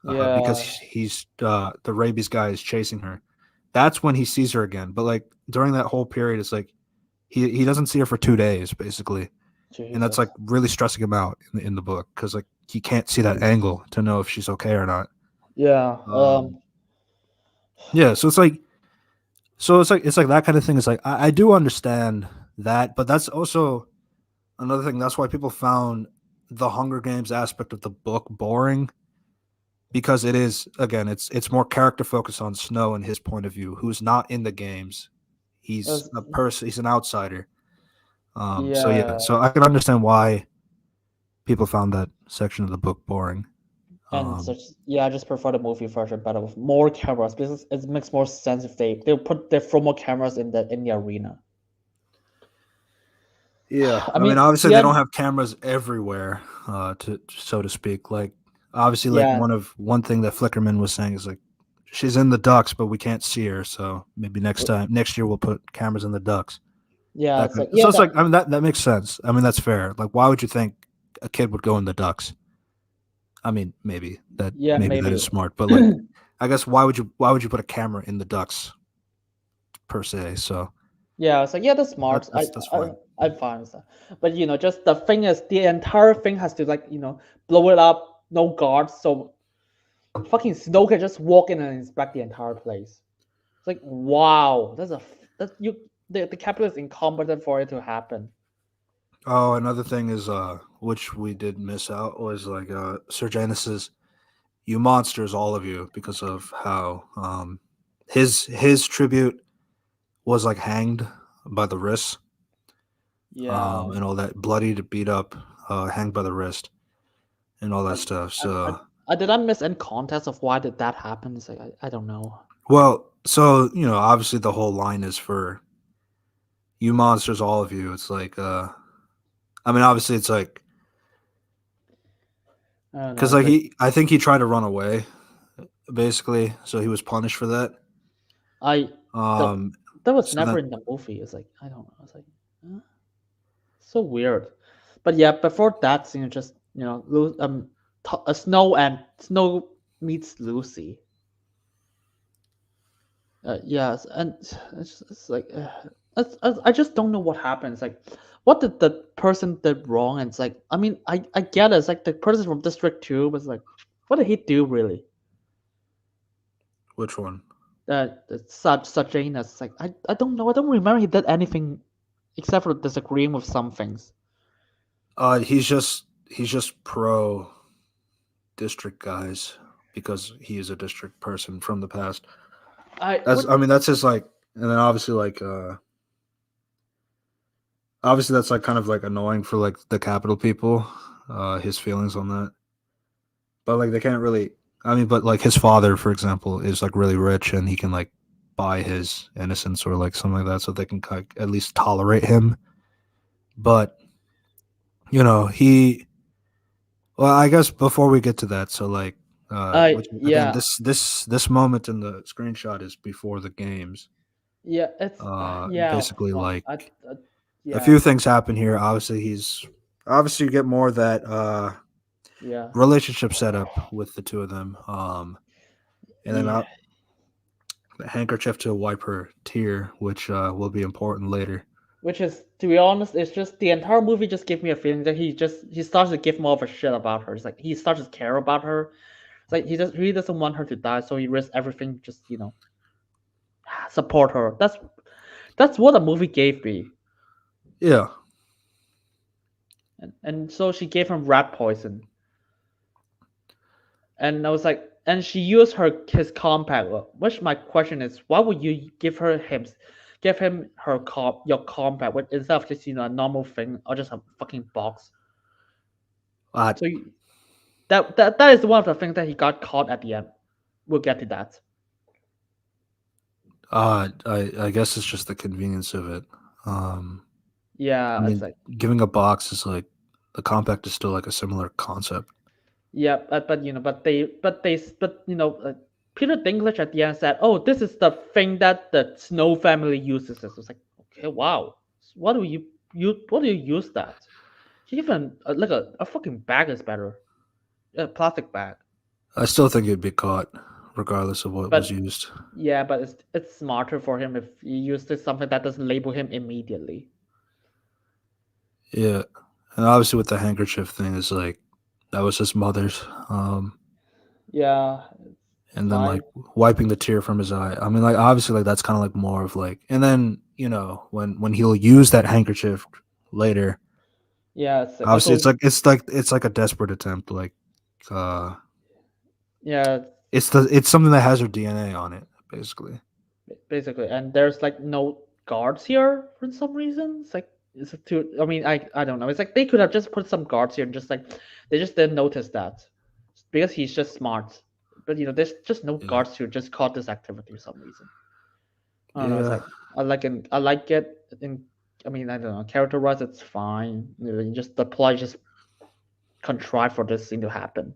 because Yeah, the rabies guy is chasing her. That's when he sees her again. But, like, during that whole period, it's like he doesn't see her for 2 days basically, and that's, like, Jesus. really stressing him out in the book because, like, he can't see that angle to know if she's okay or not. Yeah. Um, yeah, so it's like that kind of thing. It's like, I do understand that, but that's also another thing. That's why people found the Hunger Games aspect of the book boring, because it is, again, it's more character focused on Snow and his point of view, who's not in the games. He's That's- a person. He's an outsider. So yeah, yeah. so I can understand why people found that section of the book boring. And Um, such, yeah, I just prefer the movie version better with more cameras because it makes more sense if they throw more cameras in the arena. yeah, I I mean, mean, obviously they yeah, don't have cameras everywhere, to so to speak. Like, obviously, like, yeah, one thing that Flickerman was saying is, like, she's in the ducks, but we can't see her. So maybe next year we'll put cameras in the ducks. yeah. It's like, So yeah, it's like, I mean, that makes sense. I mean, that's fair. Like, why would you think a kid would go in the ducks? I mean, yeah, maybe that maybe. is smart, but, like, I guess why would you put a camera in the ducks per se? So Yeah, it's like, yeah, that's smart. that's fine. I'm fine with that. But just the thing is, the entire thing has to, like blow it up, no guards. So fucking Snow can just walk in and inspect the entire place. It's like, wow, the capital is incompetent for it to happen. Oh, another thing is which we did miss out was like Sir Janus's "You monsters, all of you," because of how his tribute was like hanged by the wrist, Yeah. and all that bloodied, beat up, hanged by the wrist, and all that stuff. So I did not miss any context of why did that happen. It's like I don't know. well, so obviously the whole line is for "You monsters, all of you." It's like I mean, obviously it's like I don't know. because It's like I think he tried to run away basically, so he was punished for that. I the, Um, that was so never then in the movie. It's like I don't know. It's like huh? So weird. But yeah, before that scene, just Snow meets Lucy. Yes, and it's like I just don't know what happens. Like, what did the person did wrong? And it's like, I mean, I get it. It's like the person from District Two was like, what did he do really? which one? Such It's like I don't know. I don't remember he did anything except for disagreeing with some things. He's just pro district guys because he is a district person from the past. I mean that's his like, and then obviously like obviously that's like kind of like annoying for like the capital people, his feelings on that. But like they can't really. I mean, but like his father, for example, is like really rich and he can like buy his innocence or like something like that, so they can like, at least tolerate him. But he. Well, I guess before we get to that, so like, which again, Yeah, this moment in the screenshot is before the games. yeah, it's yeah, Basically, fuck, like a yeah, few things happen here. Obviously you get more of that yeah, relationship setup with the two of them. And then yeah. the handkerchief to wipe her tear, which will be important later. Which is, to be honest, it's just the entire movie just gave me a feeling that he starts to give more of a shit about her. It's like he starts to care about her. It's like he just really doesn't want her to die, so he risks everything just support her. That's what the movie gave me. Yeah. And so she gave him rat poison. And I was like, and she used his compact. Which my question is, why would you give him your compact instead of just a normal thing or just a fucking box? Uh, So that is one of the things that he got caught at the end. We'll get to that. I guess it's just the convenience of it. I Yeah, it's mean, like giving a box is like the compact is still like a similar concept. yeah, Peter Dinklage at the end said, "Oh, this is the thing that the Snow family uses." It's like, okay, wow. What do what do you use that? Even like a fucking bag is better, a plastic bag. I still think it'd be caught, regardless of what was But used. yeah, but it's smarter for him if he uses something that doesn't label him immediately. Yeah, and obviously with the handkerchief thing is like that was his mother's, Yeah, it's and then like fine. wiping the tear from his eye. I mean, like obviously like that's kind of like more of like, and then when he'll use that handkerchief later, Yeah, it's obviously also it's like a desperate attempt. Like, uh, yeah, it's something that has her DNA on it, basically. basically, and there's like no guards here for some reason. It's like it's too. I mean, I don't know. It's like they could have just put some guards here and just like they just didn't notice that because he's just smart. But there's just no Yeah, guards to just caught this activity for some reason. I don't know. It's yeah, like I like it. I mean, I don't know. Character wise, it's fine. Just the plot just contrived for this thing to happen.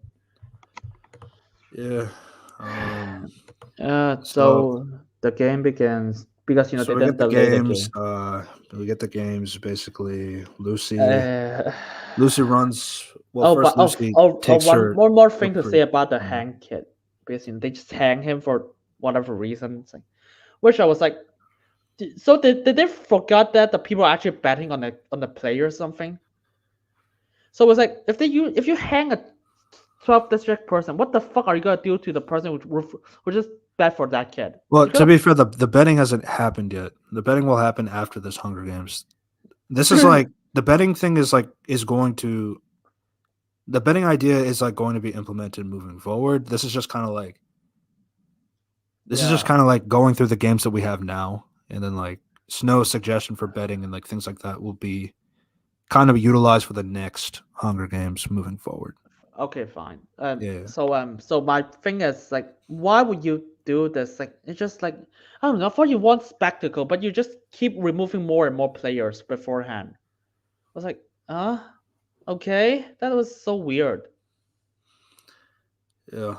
yeah. Um, so So the game begins because so they we get didn't the delay the games. game. Basically, Lucy. Uh, Lucy runs. Well, oh, first but Lucy takes one her. one more thing to say Recruit. about the Mhm. hang kid because they just hang him for whatever reason. It's like, which I was like, so did they forgot that the people are actually betting on the play or something? So it was like if you hang a 12th district person. What the fuck are you gonna do to the person who just bet for that kid? Well, You to be fair, the betting hasn't happened yet. The betting will happen after this Hunger Games. This is like the betting thing is going to the betting idea is like going to be implemented moving forward. This is just kind of like going through the games that we have now, and then like Snow's suggestion for betting and like things like that will be kind of utilized for the next Hunger Games moving forward. Okay, fine. Yeah. So my thing is like, why would you do this? Like, it's just like, I don't know. I thought you want spectacle, but you just keep removing more and more players beforehand. I was like, okay, that was so weird. Yeah.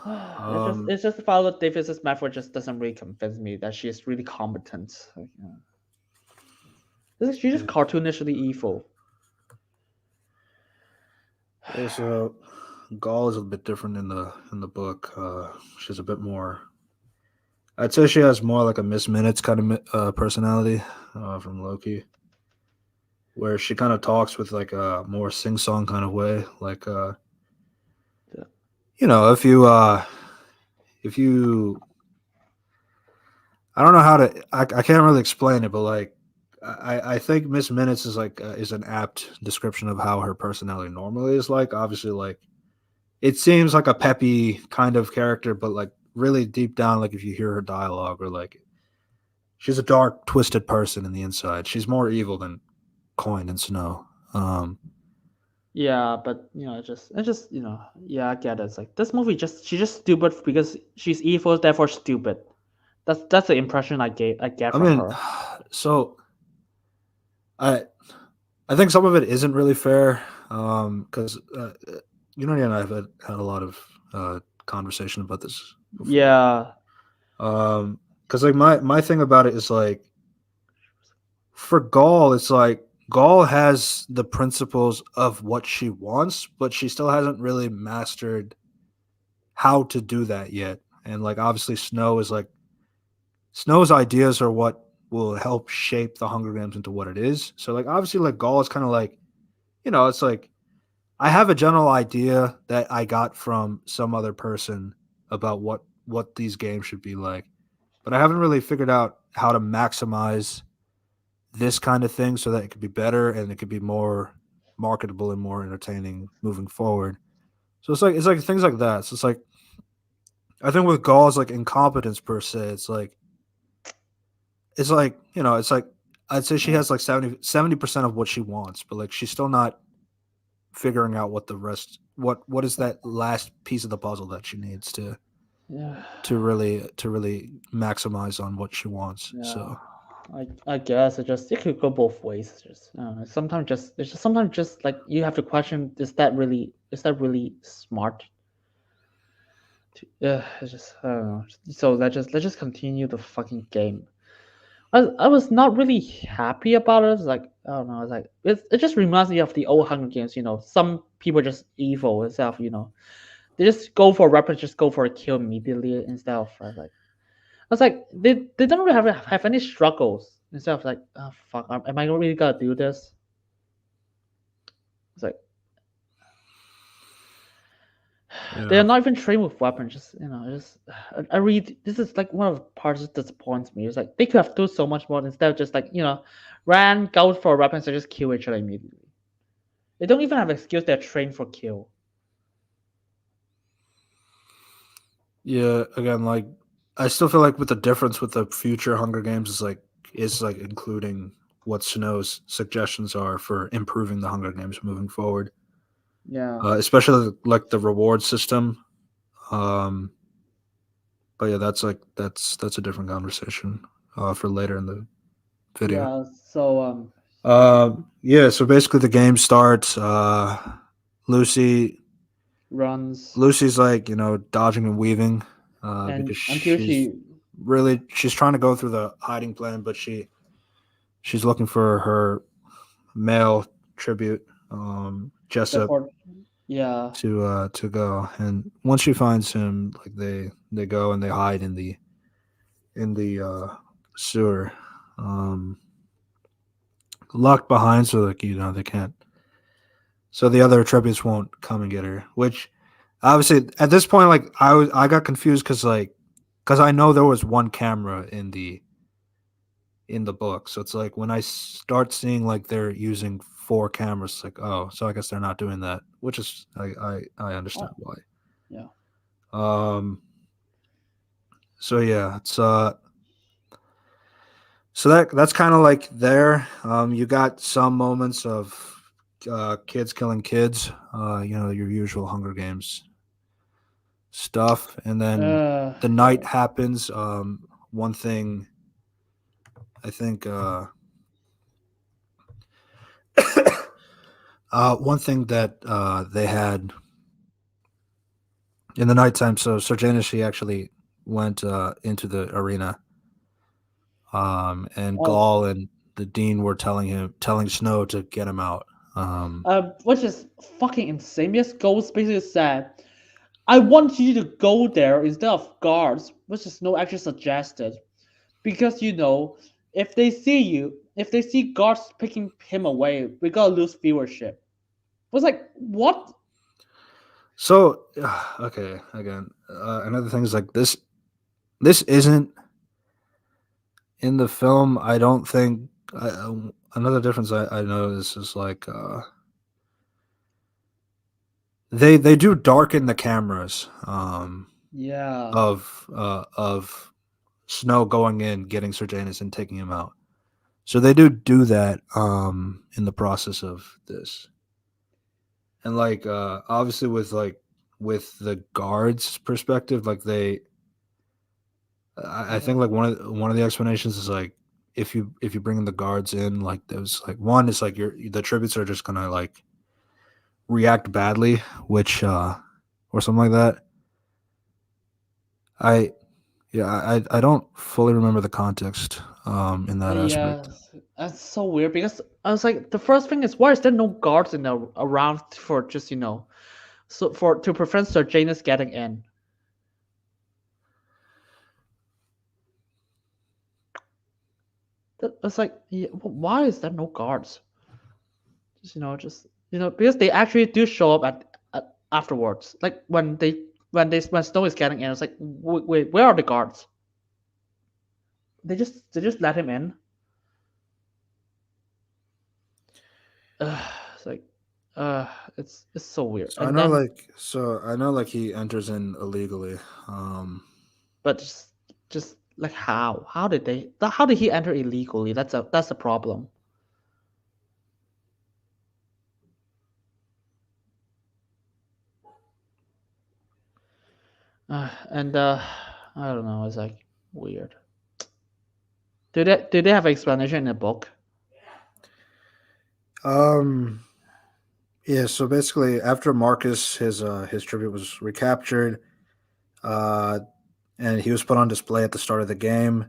It's just Viola Davis's method just doesn't really convince me that she is really competent. Like, she's just cartoonishly evil. Yeah, so Gaul is a bit different in the book. She's a bit more. I'd say she has more like a Miss Minutes kind of personality from Loki, where she kind of talks with like a more sing song kind of way. Like, you know, if you, I don't know how to, I can't really explain it, but like, I think Miss Minutes is like is an apt description of how her personality normally is like. Obviously, like it seems like a peppy kind of character, but like really deep down, like if you hear her dialogue or like she's a dark, twisted person in the inside. She's more evil than Coin and Snow. Yeah, but it's just yeah, I get it. It's like this movie she's just stupid because she's evil, therefore stupid. That's the impression I get I from mean, her. so I think some of it isn't really fair because and I have had a lot of conversation about this before. Yeah. Because like my thing about it is like for Gaul, it's like Gaul has the principles of what she wants, but she still hasn't really mastered how to do that yet. And like obviously Snow's ideas are what will help shape the Hunger Games into what it is. So like obviously like Gaul is kind of like, it's like I have a general idea that I got from some other person about what these games should be like, but I haven't really figured out how to maximize this kind of thing so that it could be better and it could be more marketable and more entertaining moving forward. So it's like things like that. So it's like I think with Gall's like incompetence per se, it's like it's like I'd say she has like 70% of what she wants, but like she's still not figuring out what the rest what is that last piece of the puzzle that she needs to Yeah. to really maximize on what she wants. Yeah. So I guess it could go both ways. It's just sometimes just like you have to question, is that really smart? Yeah, it's just I don't know. So let's just continue the fucking game. I was not really happy about it. It's like I don't know. It's like it just reminds me of the old Hunger Games. Some people are just evil instead of they just go for weapons, just go for a kill immediately instead of I was like they don't really have any struggles instead of like, oh fuck, am I really gonna do this? It's like they're not even trained with weapons. I read this is like one of the parts that disappoints me. It's like they could have done so much more instead of just like ran, go for weapons and just kill each other immediately. They don't even have skills they're trained for kill. yeah, again, like I still feel like with the difference with the future Hunger Games is including what Snow's suggestions are for improving the Hunger Games moving forward. Yeah. Especially like the reward system. Um, but yeah, that's a different conversation for later in the video. Yeah. So Yeah. So basically, the game starts. Lucy runs Lucy's like dodging and weaving and because until she's trying to go through the hiding plan, but she's looking for her male tribute, Jessup, yeah. to go. And once she finds him, like they go and they hide in the sewer, locked behind, so like they can't. So the other tributes won't come and get her, which obviously at this point, like I got confused because I know there was one camera in the book, so it's like when I start seeing like they're using four cameras, it's like, oh, so I guess they're not doing that, which is I understand Oh, why. yeah. Um, so yeah, it's so that's kind of like there. You got some moments of kids killing kids, your usual Hunger Games stuff, and then the Yeah. night happens. One thing I think, one thing that they had in the nighttime. So Sergeant, she actually went into the arena, and Oh, Gaul and the dean were telling Snow to get him out. which is fucking insane. Because Ghost basically said, "I want you to go there instead of guards," which is no actually suggested. Because if they see guards picking him away, we gotta lose viewership. I was like, what? So okay, again, another thing is like this. This isn't in the film. I don't think. Another difference I notice is like they do darken the cameras Yeah, of Snow going in, getting Sir Janus, and taking him out. So they do that in the process of this, and like obviously with the guards' perspective, like I think like one of the explanations is like if you bring the guards in, like there's like one is like the tributes are just gonna like react badly, which or something like that. I Yeah, I don't fully remember the context in that yeah, aspect. that's so weird because I was like, the first thing is, why is there no guards in the around for just so for to prevent Sir Janus getting in? It's like, yeah, why is there no guards? Because they actually do show up at afterwards. Like when Snow is getting in, it's like, wait, where are the guards? They just let him in. It's like, uh, it's so weird. So And then, I know like he enters in illegally. but just like how did he enter illegally? That's a problem. And I don't know. It's like weird. Do they have explanation in the book? Um yeah, so basically after Marcus his tribute was recaptured, uh and he was put on display at the start of the game.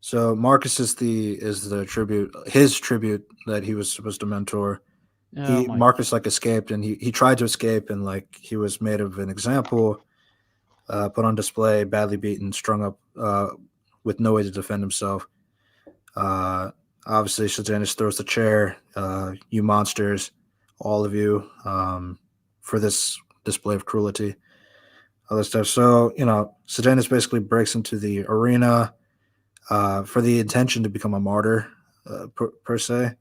So Marcus is the tribute his tribute that he was supposed to mentor. Oh He my Marcus like escaped and he tried to escape and like he was made of an example, put on display, badly beaten, strung up with no way to defend himself. Uh, Obviously, Shazanus throws the chair. You monsters, all of you, for this display of cruelty, other stuff. So Sejanus basically breaks into the arena for the intention to become a martyr, per se,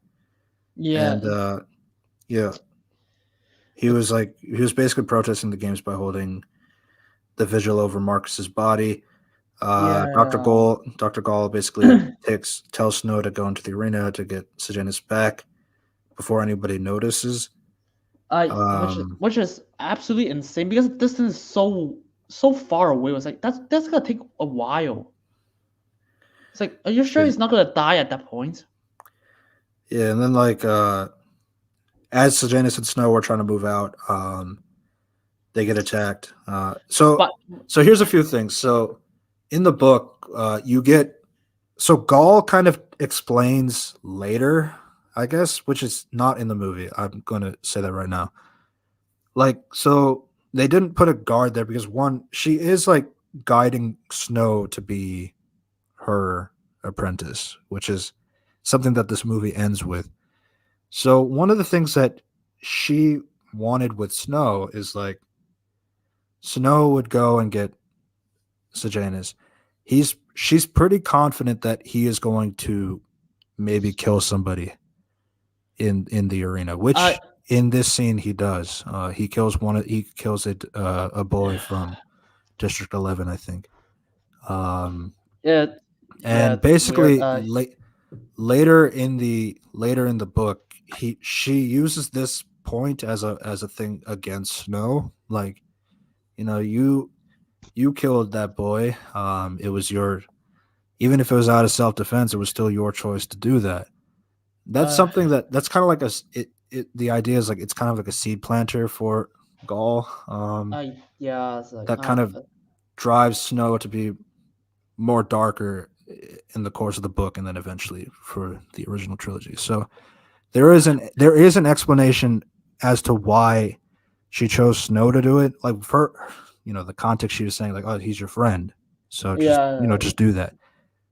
yeah, and yeah, he was basically protesting the games by holding the vigil over Marcus's body. yeah. Dr. Gall basically tells Snow to go into the arena to get Sejanus back before anybody notices. I which is Um, which is absolutely insane because the distance is so far away. It's like that's gonna take a while. It's like, are you sure yeah, he's not gonna die at that point? yeah, and then like as Sejanus and Snow are trying to move out, they get attacked. But So here's a few things. So in the book, you get so Gaul kind of explains later, I guess, which is not in the movie. I'm going to say that right now. Like, so they didn't put a guard there because one, she is like guiding Snow to be her apprentice, which is something that this movie ends with. So one of the things that she wanted with Snow is like Snow would go and get Sejanus, she's pretty confident that he is going to maybe kill somebody in the arena, I which in this scene he does. He kills a boy from District 11, I think. yeah yeah And it's weird. basically later in the book, she uses this point as a thing against Snow, like, you killed that boy. It was your Even if it was out of self-defense, it was still your choice to do that. That's uh, something that's kind of like the idea is like it's kind of like a seed planter for Gaul. yeah, it's like That kind of drives Snow to be more darker in the course of the book, and then eventually for the original trilogy. So there is an explanation as to why she chose Snow to do it. Like, for the context, she was saying like, "Oh, he's your friend, so just yeah just do that."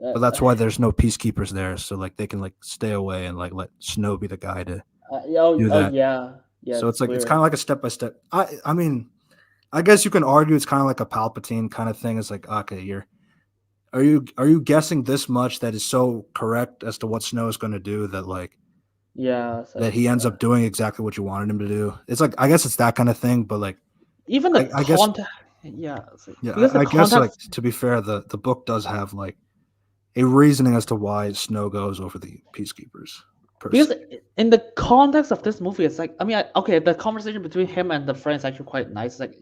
uh, But that's why there's no peacekeepers there, so like they can like stay away and like let Snow be the guy to do that. yeah, So it's it's weird. kind of like a step by step. I mean, I guess you can argue it's kind of like a Palpatine kind of thing. It's like, okay, are you guessing this much that is so correct as to what Snow is going to do that like Yeah, it's that like he ends up doing exactly what you wanted him to do? It's like, I guess it's that kind of thing, but like even I, the I guess context. Yeah, it's like, yeah, because the I guess like context to be fair, the book does have like a reasoning as to why Snow goes over the peacekeepers per se. because in the context of this movie, it's like, I mean, okay, the conversation between him and the friend is actually quite nice. It's like,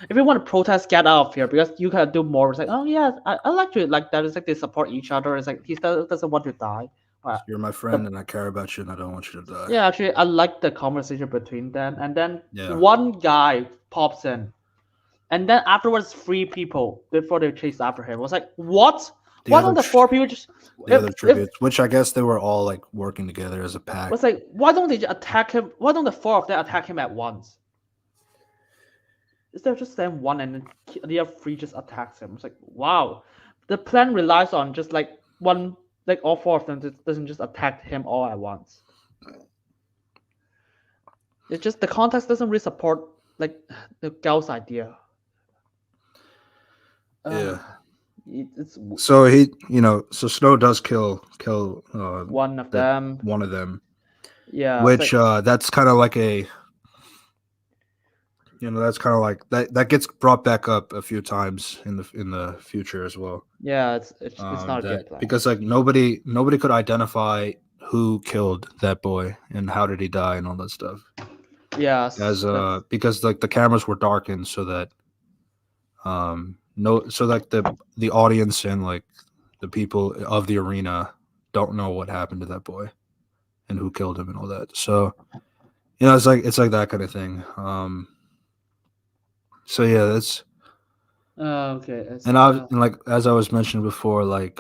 if you want to protest, get out of here because you can do more. It's like, oh yeah, I like you like that. It's like they support each other. It's like doesn't want to die. You're my The friend and I care about you and I don't want you to die. Yeah, actually, I like the conversation between them. And then Yeah. one guy pops in, and then afterwards, three people before they chase after him. I was like, what? The Why other don't the tr- four people just? the other If tributes, which I guess they were all like working together as a pack. was like, why don't they just attack him? Why don't the four of them attack him at once? Instead of just them one and then the other three just attacks him. It's like, wow, the plan relies on just like one, like all four of them doesn't just attack him all at once. It's just the context doesn't really support like the girl's idea. Yeah. It's So so Snow does kill one of the them. one of them, Yeah, it's which like, that's kind of like that's kind of like that gets brought back up a few times in the future as well. yeah, it's not a That good plan. because like nobody could identify who killed that boy and how did he die and all that stuff. Yeah, As because like the cameras were darkened so that no so like the audience and like the people of the arena don't know what happened to that boy and who killed him and all that. So it's like that kind of thing. So yeah, that's okay. and like as I was mentioning before, like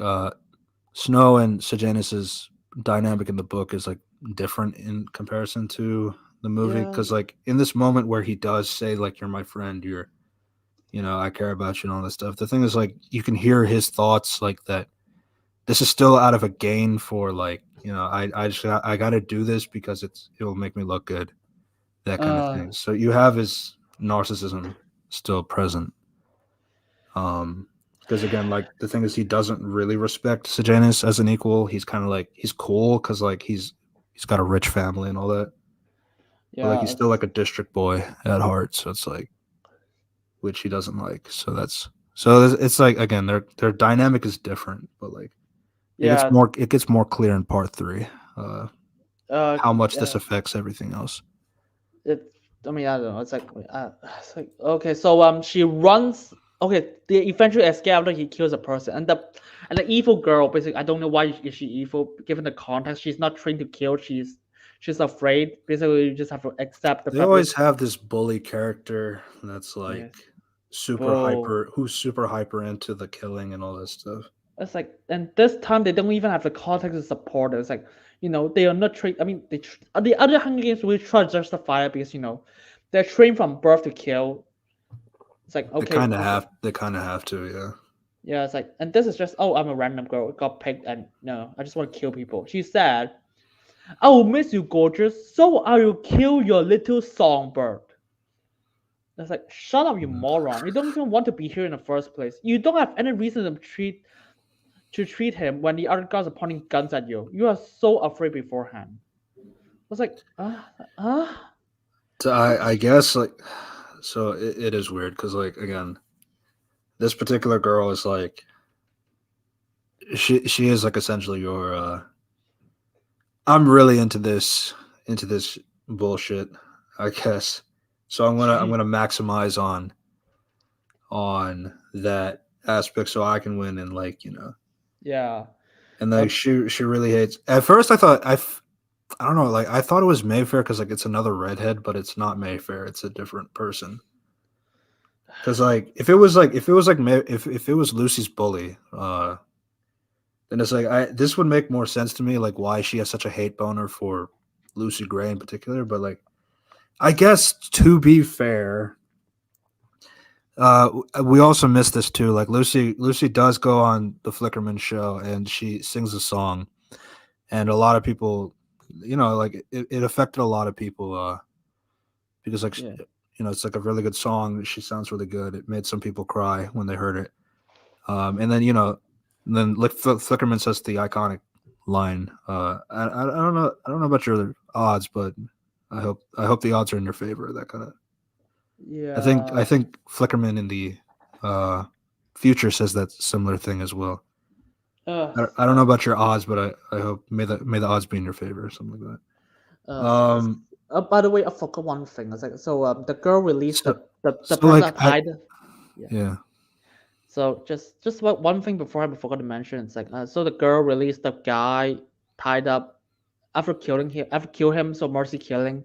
Snow and Sejanus's dynamic in the book is like different in comparison to the movie, Yeah, because like in this moment where he does say like, "You're my friend, I care about you," and all this stuff, the thing is like you can hear his thoughts like that this is still out of a gain for like, I got to do this because it'll make me look good, that kind of thing. So you have his narcissism still present. Because again, like the thing is, he doesn't really respect Sejanus as an equal. He's kind of like he's cool because like he's got a rich family and all that, but like yeah, he's still like a district boy at heart. So it's like, which he doesn't like. It's like again, their dynamic is different, but like yeah. it gets more clear in part 3. How much this Yeah. affects everything else. I mean, I don't know. It's like okay. So she runs. Okay, they eventually escape after he kills a person, and the evil girl basically. I don't know why is she evil. Given the context, she's not trained to kill. She's afraid. Basically, you just have to accept the They fact. always have this bully character that's like Yeah. super Bull. hyper, who's super hyper into the killing and all this stuff. It's like, and this time they don't even have the context to support it. It's like, they are not trained. I mean, the other Hunger Games will try to justify it because they're trained from birth to kill. It's like, okay, They kind of have to, yeah. yeah. It's like, and this is just, oh, I'm a random girl, got picked, and no, I just want to kill people. She said, "I will miss you, gorgeous. So I will kill your little songbird." It's like, shut up, you moron! You don't even want to be here in the first place. You don't have any reason to treat him when the other guys are pointing guns at you. You are so afraid beforehand. It's like, So I guess like, so it is weird because like again, this particular girl is like, she is like essentially your. I'm really into this bullshit, I guess. So I'm gonna maximize on that aspect so I can win and like yeah, and like she really hates. At first I don't know, like I thought it was Mayfair because like it's another redhead, but it's not Mayfair. It's a different person. Because like if it was Lucy's bully, then it's like this would make more sense to me, like why she has such a hate boner for Lucy Gray in particular. But like I guess to be fair, we also missed this too. Like Lucy does go on the Flickerman show and she sings a song, and a lot of people, like it affected a lot of people because like yeah, it's like a really good song. She sounds really good. It made some people cry when they heard it. And then Flickerman says the iconic line. I don't know about your odds, but I hope the odds are in your favor. That kind of. I yeah. think Flickerman in the future says that similar thing as well. I don't know about your odds, but I hope may the odds be in your favor or something like that. By the way, I forgot one thing. It's like, so the girl released So, the so person like that tied. Yeah. yeah. So just one thing before I forgot to mention. It's like, so the girl released the guy tied up after kill him. So mercy killing,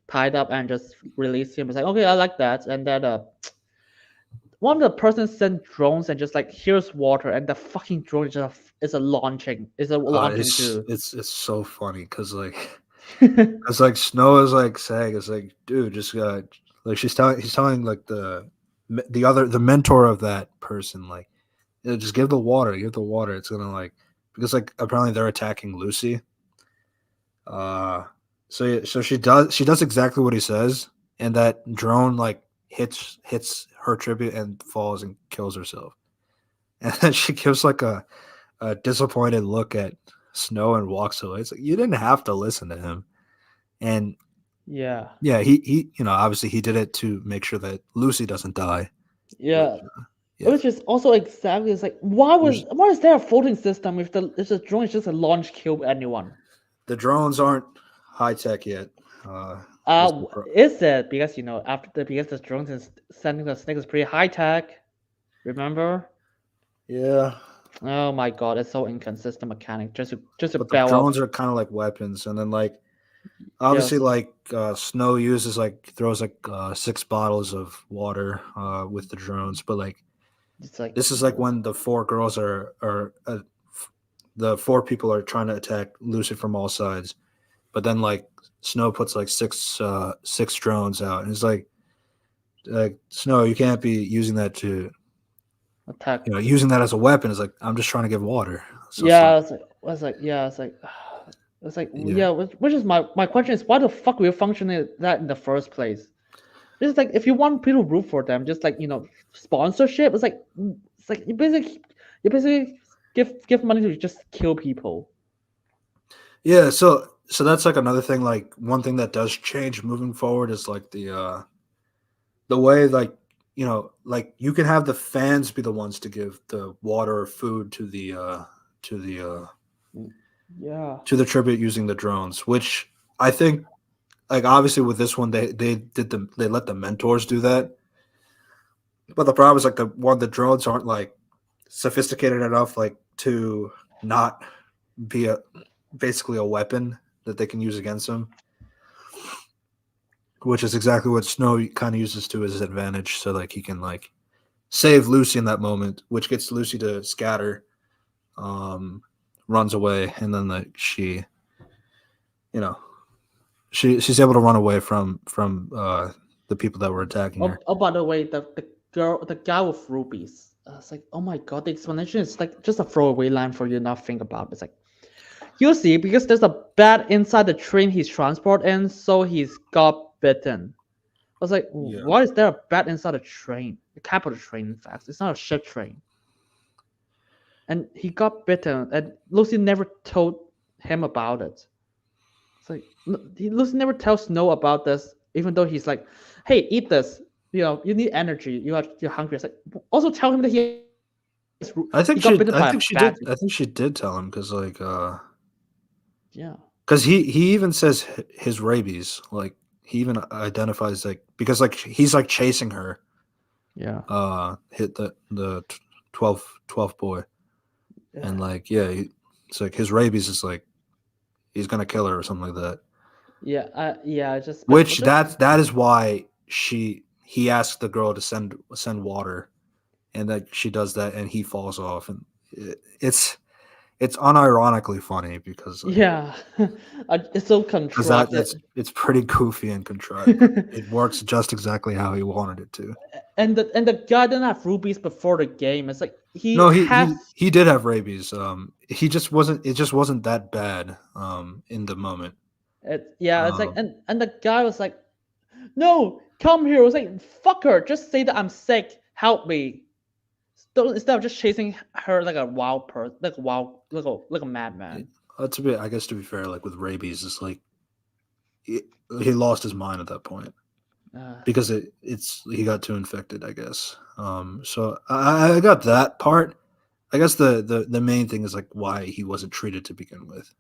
tied up and just released him. It's like, okay, I like that. And then one of the persons sent drones and just like, here's water, and the fucking drone is a launching too. It's so funny because like Snow is like saying, it's like, dude, just like he's telling like the mentor of that person, like, just give the water, it's gonna like, because like apparently they're attacking Lucy. So she does exactly what he says, and that drone like hits her tribute and falls and kills herself. And then she gives like a disappointed look at Snow and walks away. It's like, you didn't have to listen to him. And Yeah, yeah, he obviously he did it to make sure that Lucy doesn't die. Which, yeah. yeah, Which is also exactly, it's like, why is there a floating system if the drone is just a launch kill anyone? the drones aren't high tech yet. Is the pro- Is it because because the drone is sending the snake is pretty high tech? Remember? yeah, Oh my god, it's so inconsistent mechanic. Just to but the bail drones up. are kind of like weapons, and then like Yes. obviously like Snow throws like 6 bottles of water with the drones, but like It's like, this is like when the 4 girls the 4 people are trying to attack Lucy from all sides, but then like Snow puts like six drones out, and it's like Snow, you can't be using that to attack. using that as a weapon. Is like, I'm just trying to give water. So stop. Yeah, it's like Yeah, yeah. Which is my question is, why the fuck will you function that in the first place? It's like, if you want people to root for them, just like sponsorship. It's like you basically give money to just kill people. yeah. So that's like another thing. Like one thing that does change moving forward is like the way like like you can have the fans be the ones to give the water or food to the Yeah, to the tribute using the drones, which I think like obviously with this one they let the mentors do that. But the problem is like the drones aren't like sophisticated enough like to not be basically a weapon that they can use against them, which is exactly what Snow kind of uses to his advantage, so like he can like save Lucy in that moment, which gets Lucy to scatter, runs away, and then like you know she's able to run away from the people that were attacking her. Oh, by the way, the guy with rubies. It's like, oh my god, the explanation is like just a throwaway line for you not think about. It's like, you see, because there's a bat inside the train he's transported in, so he's got bitten. was like, Yeah. why is there a bat inside a train? A capital train, in fact. It's not a ship train. And he got bitten, and Lucy never told him about it. It's like Lucy never tells Snow about this, even though he's like, "Hey, eat this. You need energy. You're hungry." It's like also tell him that I he think got she. bitten I by a think she bat. did. I think she did tell him because like Yeah, because he even says his rabies. Like he even identifies like because like he's like chasing her. yeah, Hit the 12 boy yeah, and like yeah, it's like his rabies is like he's gonna kill her or something like that. yeah. Which Just that is why he asked the girl to send water, and that she does that, and he falls off, and it's unironically funny because like yeah. It's so because constructed. it's pretty goofy and contrived, but it works just exactly how he wanted it to. And the guy didn't have rubies before the game. It's like he No, has he did have rabies. He just wasn't. It just wasn't that bad. In the moment. it. Yeah, it's like Um, and the guy was like, "No, come here." I was like, "Fuck her. Just say that I'm sick. Help me." Instead of just chasing her like a wild person, like a madman. to be, I guess, to be fair, like with rabies, it's like he, he lost his mind at that point Uh, because it's he got too infected, I guess. So I got that part. I guess the main thing is like why he wasn't treated to begin with.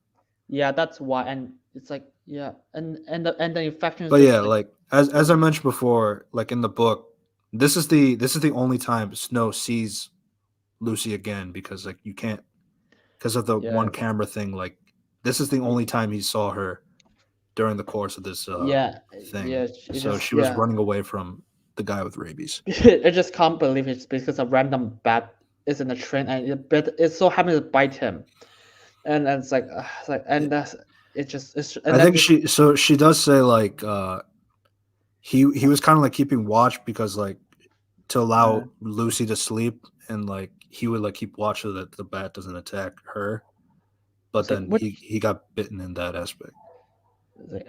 yeah, that's why. And it's like yeah, and the infection is But yeah, just like like as I mentioned before, like in the book, this is the only time Snow sees Lucy again because like you can't because of the yeah, one camera thing. Like this is the only time he saw her during the course of this yeah, thing. yeah. It So just she was yeah. running away from the guy with rabies. I just can't believe it's because a random bat is in the train and it so happens to bite him, and it's like and that's it just it's and I then think just she does say like he was kind of like keeping watch because like to uh, allow Lucy to sleep and like he would like keep watch so that the bat doesn't attack her. But it's like then what he got bitten in that aspect.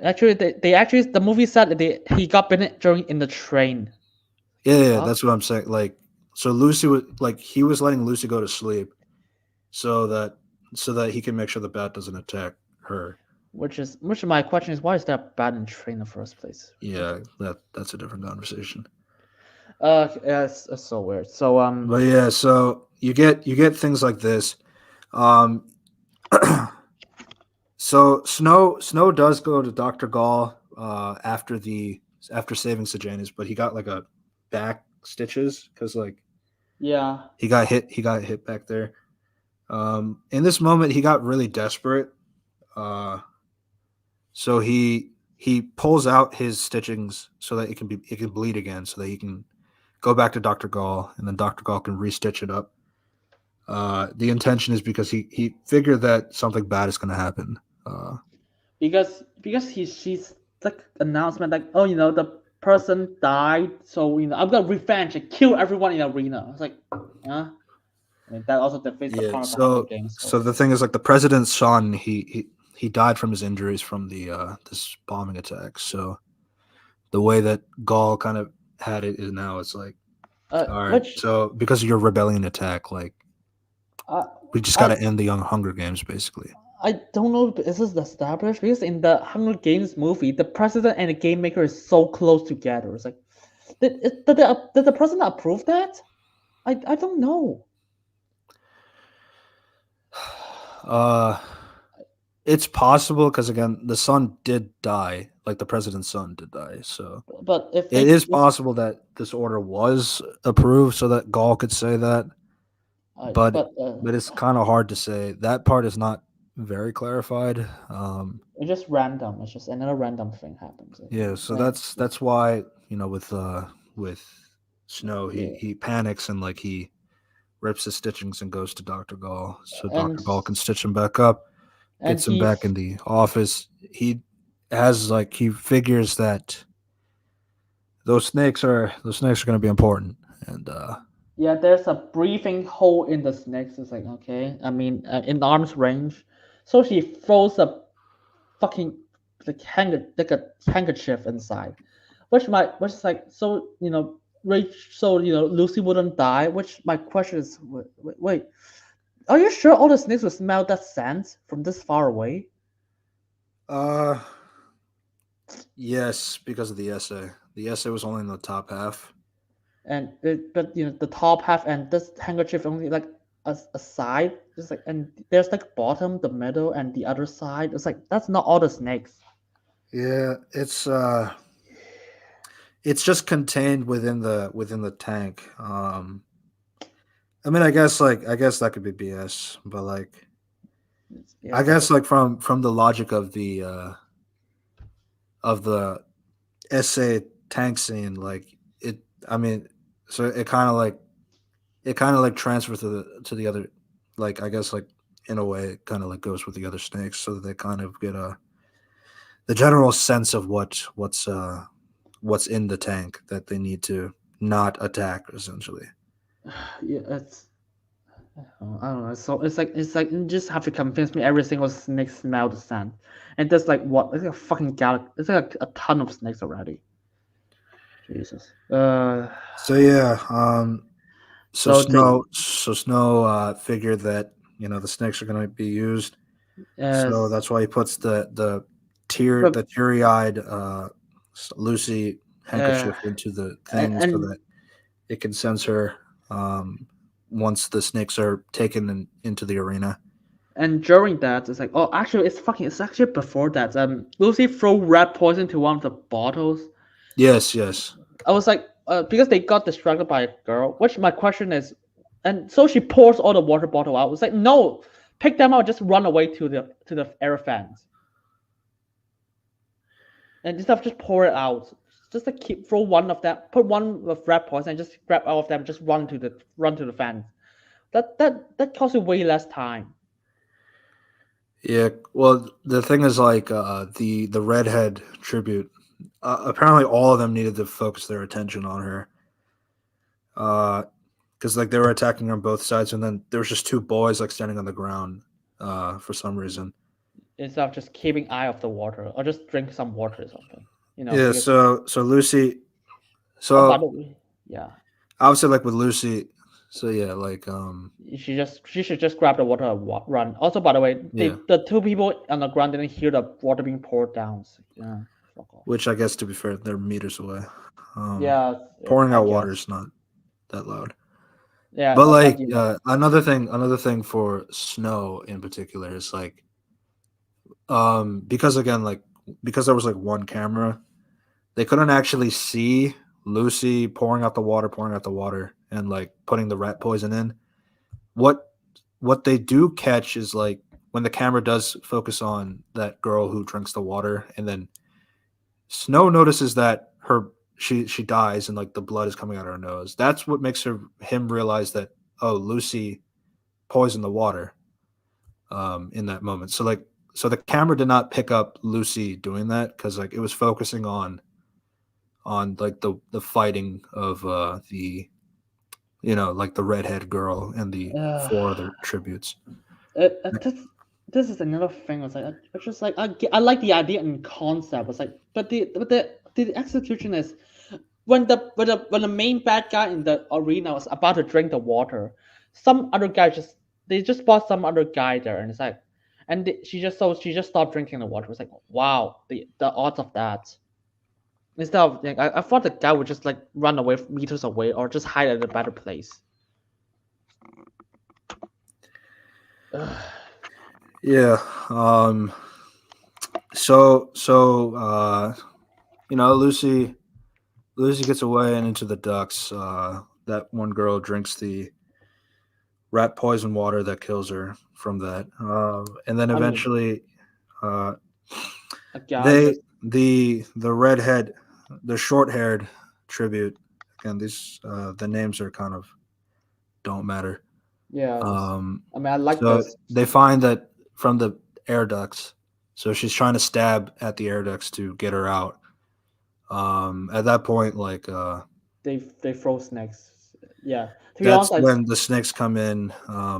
actually they actually the movie said that he got bitten during in the train. Yeah, Fuck, that's what I'm saying. Like so Lucy was like he was letting Lucy go to sleep so that he can make sure the bat doesn't attack her. which my question is why is that bat in the train in the first place? Yeah, that's a different conversation. Yeah, it's so weird. So But yeah, so you get things like this. Um, so Snow does go to Dr. Gall after saving Sejanus, but he got like a back stitches because like yeah, he got hit back there. In this moment, he got really desperate. Uh, so he pulls out his stitchings so that it can bleed again, so that he can go back to Dr. Gall, and then Dr. Gall can restitch it up. The intention is because he figured that something bad is going to happen. because she's like announcement like oh the person died so I'm gonna revenge and kill everyone in the arena. I was like huh. I mean that also defeats the Yeah. point of the Hunger Games. So the thing is, like the president's son, he died from his injuries from the this bombing attack. So the way that Gall kind of had it is now it's like, all right. Which So because of your rebellion attack, like uh, we just got I to end the Young Hunger Games, basically. I don't know if this is established because in the Hunger Games movie, the president and the game maker is so close together. It's like, did the president approve that? I don't know. Uh, it's possible because again, the son did die. Like the president's son did die. So But if it they is if possible that this order was approved so that Gall could say that. But but it's kind of hard to say. That part is not very clarified. it's just random. It's just another random thing happens. Yeah, so Like, that's why with Snow yeah, he panics and like he rips his stitchings and goes to Dr. Gall so and Dr. Gall can stitch him back up, and gets him he back in the office. He has like he figures that those snakes are going to be important and yeah, there's a breathing hole in the snakes. It's like okay, I mean in arm's range, so he throws a fucking like a handkerchief inside. which is like, so so Lucy wouldn't die. Which my question is, wait, are you sure all the snakes will smell that scent from this far away? Uh, yes, because of the essay. The essay was only in the top half. And but the top half and this handkerchief only like a side, just like, and there's like bottom, the middle, and the other side. It's like that's not all the snakes. Yeah, it's just contained within the tank. I mean, I guess that could be BS, but like Yeah, I it's like guess like from the logic of the essay tank scene, like it. I mean, so it kind of like transfers to the other, like I guess like in a way it kind of like goes with the other snakes, so that they kind of get a the general sense of what's in the tank that they need to not attack essentially. yeah, it's I don't know. So it's like you just have to convince me every single snake smell the scent, and there's like what? It's like a fucking It's like a ton of snakes already. Jesus. So yeah, So the So Snow figured that the snakes are going to be used, so uh, that's why he puts but the teary eyed Lucy uh, handkerchief into the and, thing so and that it can sense her once the snakes are taken into the arena. And during that, it's like, oh, actually, it's actually before that. Lucy throw rat poison to one of the bottles. Yes, yes. I was like, because they got distracted by a girl. Which my question is, and so she pours all the water bottle out. It's like, no, pick them out, just run away to the air fans, and instead of just pour it out, just like keep throw one of them, put one with rat poison, and just grab all of them, just run to the fans. That costs you way less time. Yeah. Well, the thing is, like, the redhead tribute. Apparently, all of them needed to focus their attention on her. Because like they were attacking on both sides, and then there was just two boys like standing on the ground. For some reason. Instead of just keeping eye of the water or just drink some water or something. Yeah. Because So Lucy. oh, by So the way, yeah, I would say like with Lucy. So yeah, like she should just grab the water and run. Also, by the way, yeah. the two people on the ground didn't hear the water being poured down. So, yeah, fuck off. Which I guess to be fair, they're meters away. Yeah, Pouring I out water guess. is not that loud. Yeah, But but like another thing for Snow in particular is like because again like because there was like one camera, they couldn't actually see Lucy pouring out the water and like putting the rat poison in. What what they do catch is like when the camera does focus on that girl who drinks the water and then Snow notices that she dies and like the blood is coming out of her nose. That's what makes him realize that oh Lucy poisoned the water in that moment. So the camera did not pick up Lucy doing that because like it was focusing on like the fighting of the like the redhead girl and the uh, four other tributes. this is another thing. It's like it's just like I like the idea and concept. It's like, but the execution is when the main bad guy in the arena was about to drink the water, some other guy they just brought some other guy there, and it's like, and she just stopped drinking the water. It's like, wow, the odds of that. Instead of like, I thought the guy would just like run away meters away or just hide at a better place. Ugh. Yeah. So Lucy gets away and into the ducks. That one girl drinks the rat poison water that kills her from that. And then I mean, eventually, uh, a guy just the redhead, the short haired tribute. Again, these the names are kind of don't matter. yeah. Um, I mean, I like so this. they find that from the air ducts. So she's trying to stab at the air ducts to get her out. At that point, like They throw snakes. Yeah. To be that's honest, when the snakes come in.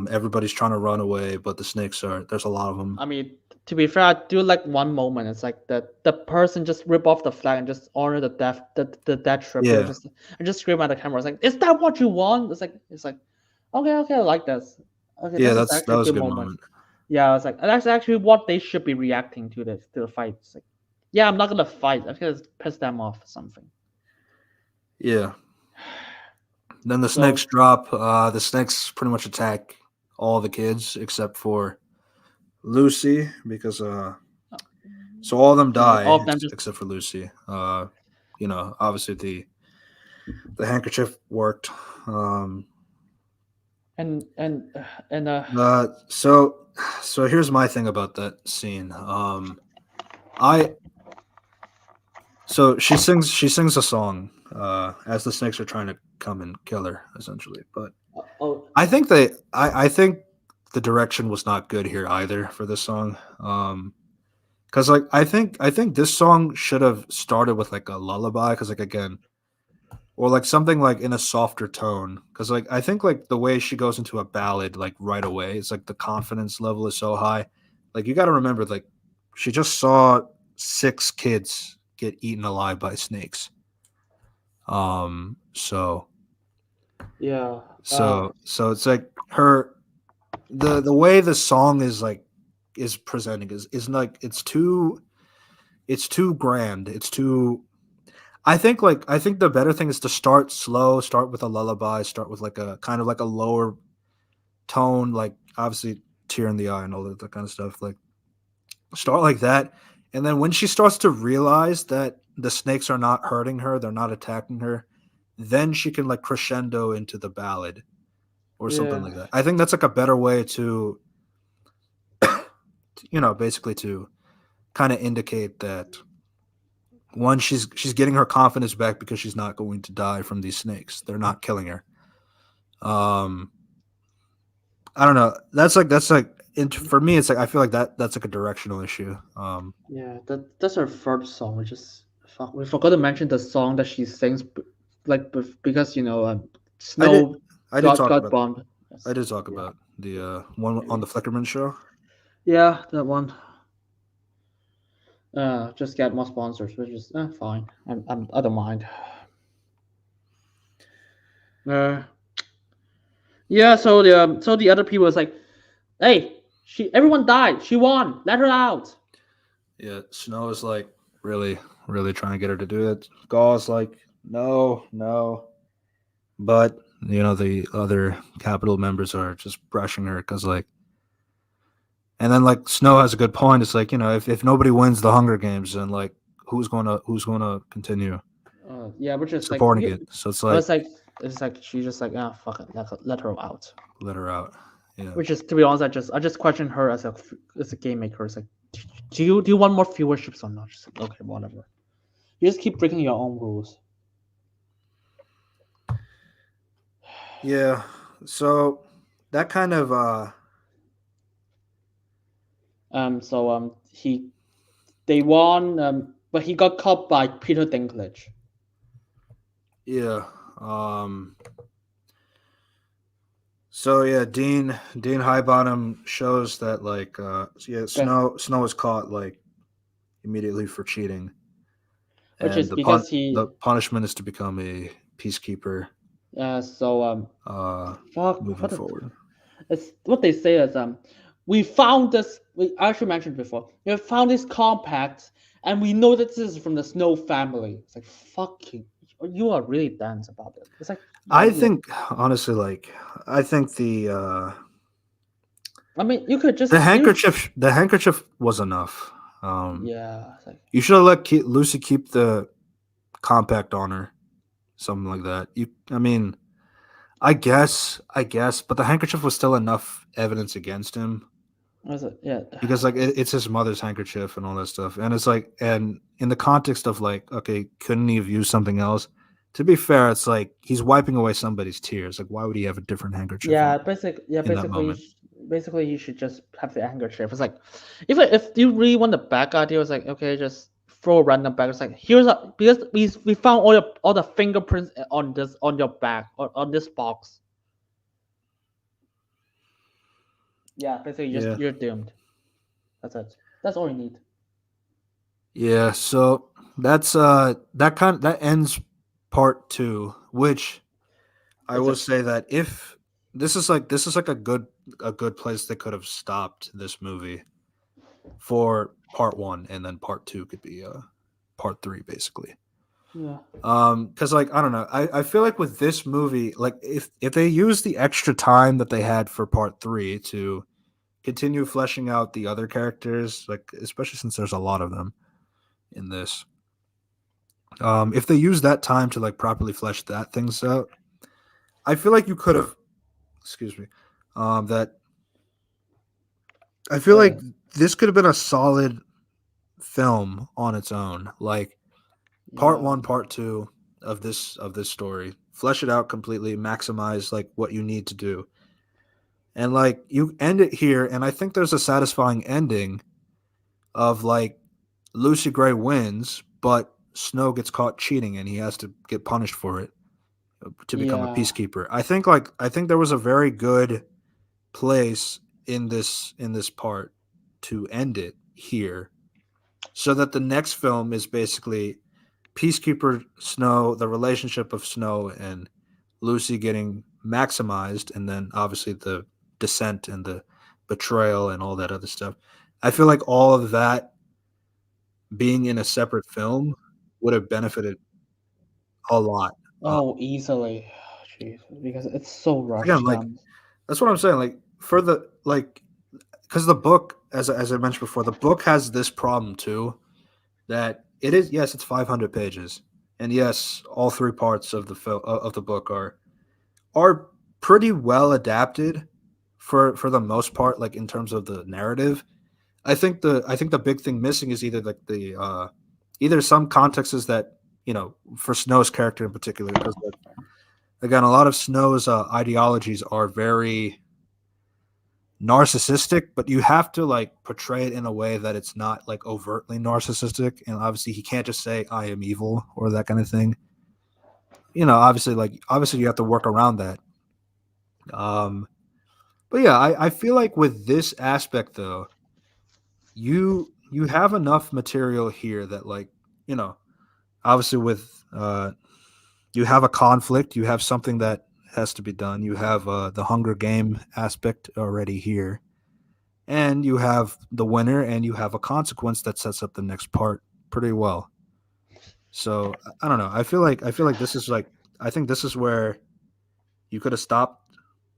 Everybody's trying to run away, but the snakes are there's a lot of them. I mean, to be fair, I do like one moment. It's like the person just rip off the flag and just honor the death tribute, Yeah, and just scream at the camera. It's like, is that what you want? It's like, okay, I like this. Okay, yeah, this is that actually a was a good good moment. moment. Yeah, I was like, that's actually what they should be reacting to the fight. It's like, yeah, I'm not gonna fight. I'm gonna piss them off or something. Yeah. Then the So snakes drop. The snakes pretty much attack all the kids except for Lucy because so all of them yeah, die all of them just except for Lucy. Obviously the handkerchief worked. Um, and and and uh, so so here's my thing about that scene. I so she sings a song as the snakes are trying to come and kill her essentially, but oh I think the direction was not good here either for this song. Because like I think this song should have started with like a lullaby. Because like again, or like something like in a softer tone. Because like I think like the way she goes into a ballad like right away, it's like the confidence level is so high. Like you got to remember, like she just saw 6 kids get eaten alive by snakes. So yeah so it's like her the way the song is like is presenting is like it's too grand. It's too I think the better thing is to start slow, start with a lullaby, start with like a kind of like a lower tone, like obviously tear in the eye and all that kind of stuff. Like start like that. And then when she starts to realize that the snakes are not hurting her, they're not attacking her, then she can like crescendo into the ballad or something yeah like that. I think that's like a better way to basically to kind of indicate that one, she's getting her confidence back because she's not going to die from these snakes. They're not killing her. Um, I don't know. That's like for me. It's like I feel like that's like a directional issue. yeah. That's her third song. Fuck, we forgot to mention the song that she sings, because I did Snow I did got talk got about bombed. I Yes. did talk Yeah. about the one on the Fleckerman show. Yeah, that one. Just get more sponsors, which is fine. I don't mind. Uh, yeah. So the other people was like, hey, everyone died. She won. Let her out. Yeah, Snow is like really really trying to get her to do it. Gauze like no no, but the other Capital members are just brushing her because like. And then like Snow has a good point. It's like if nobody wins the Hunger Games, then like who's gonna continue Yeah, which is like supporting it? So it's I like was like, it's like she just like fuck it, let her out. let her out. Yeah, Which is, to be honest, I just question her as a game maker. It's like, do you want more viewerships or not? Just like, okay, whatever. You just keep breaking your own rules. yeah. So that kind of So they won. But he got caught by Peter Dinklage. yeah. Um. So yeah, Dean Highbottom shows that like yeah, Okay. Snow is caught like immediately for cheating, Which and is because the he punishment is to become a peacekeeper so fuck moving what forward. it's what they say is we found this, we actually mentioned before, we found this compact, and we know that this is from the Snow family. It's like, fucking, you are really dense about it. It's like, I yeah. think honestly, like I think I mean, you could the just handkerchief was enough. yeah, it's like, You should have let Lucy keep the compact on her, something like that. I mean, I guess, but the handkerchief was still enough evidence against him was it? Yeah. because like it's his mother's handkerchief and all that stuff, and it's like, and in the context of like, okay, couldn't he have used something else? To be fair, it's like he's wiping away somebody's tears. Like, why would he have a different handkerchief on in that moment? Basically, you should just have the handkerchief. It's like, if you really want the back idea, it's like, okay, just throw a random back. It's like, because we found all the fingerprints on your back, on this box. Yeah, basically, Yeah, you're doomed. That's it. That's all you need. Yeah, so that ends part 2, which I It's will just say that if this is like a good place they could have stopped this movie for part 1, and then part 2 could be part 3 basically. yeah. Because like I don't know, I feel like with this movie, like if they use the extra time that they had for part 3 to continue fleshing out the other characters, like especially since there's a lot of them in this, if they use that time to like properly flesh that things out, I feel like you could have, excuse me, that I feel Uh, like this could have been a solid film on its own, like part yeah. 1, part 2 of this story, flesh it out completely, maximize like what you need to do, and like you end it here, and I think there's a satisfying ending of like Lucy Gray wins, but Snow gets caught cheating and he has to get punished for it to become a Yeah. peacekeeper. I think there was a very good place in this part to end it here, so that the next film is basically peacekeeper Snow, the relationship of Snow and Lucy getting maximized, and then obviously the descent and the betrayal and all that other stuff. I feel like all of that being in a separate film would have benefited a lot. Oh, easily. Jeez, because it's so Again, rushed. like that's what I'm saying. Like for the like, because the book, as I mentioned before, the book has this problem too. That it is, yes, it's 500 pages, and yes, all 3 parts of of the book are pretty well adapted for the most part. Like in terms of the narrative, I think the big thing missing is either like the either some contexts that, you know, for Snow's character in particular, because again, a lot of Snow's ideologies are very narcissistic, but you have to like portray it in a way that it's not like overtly narcissistic. And obviously, he can't just say "I am evil" or that kind of thing. You know, obviously, you have to work around that. Um, but yeah, I feel like with this aspect though, you have enough material here that like, you know, obviously with you have a conflict, you have something that has to be done. You have the Hunger Game aspect already here, and you have the winner, and you have a consequence that sets up the next part pretty well. So I don't know. I feel like this is like, I think this is where you could have stopped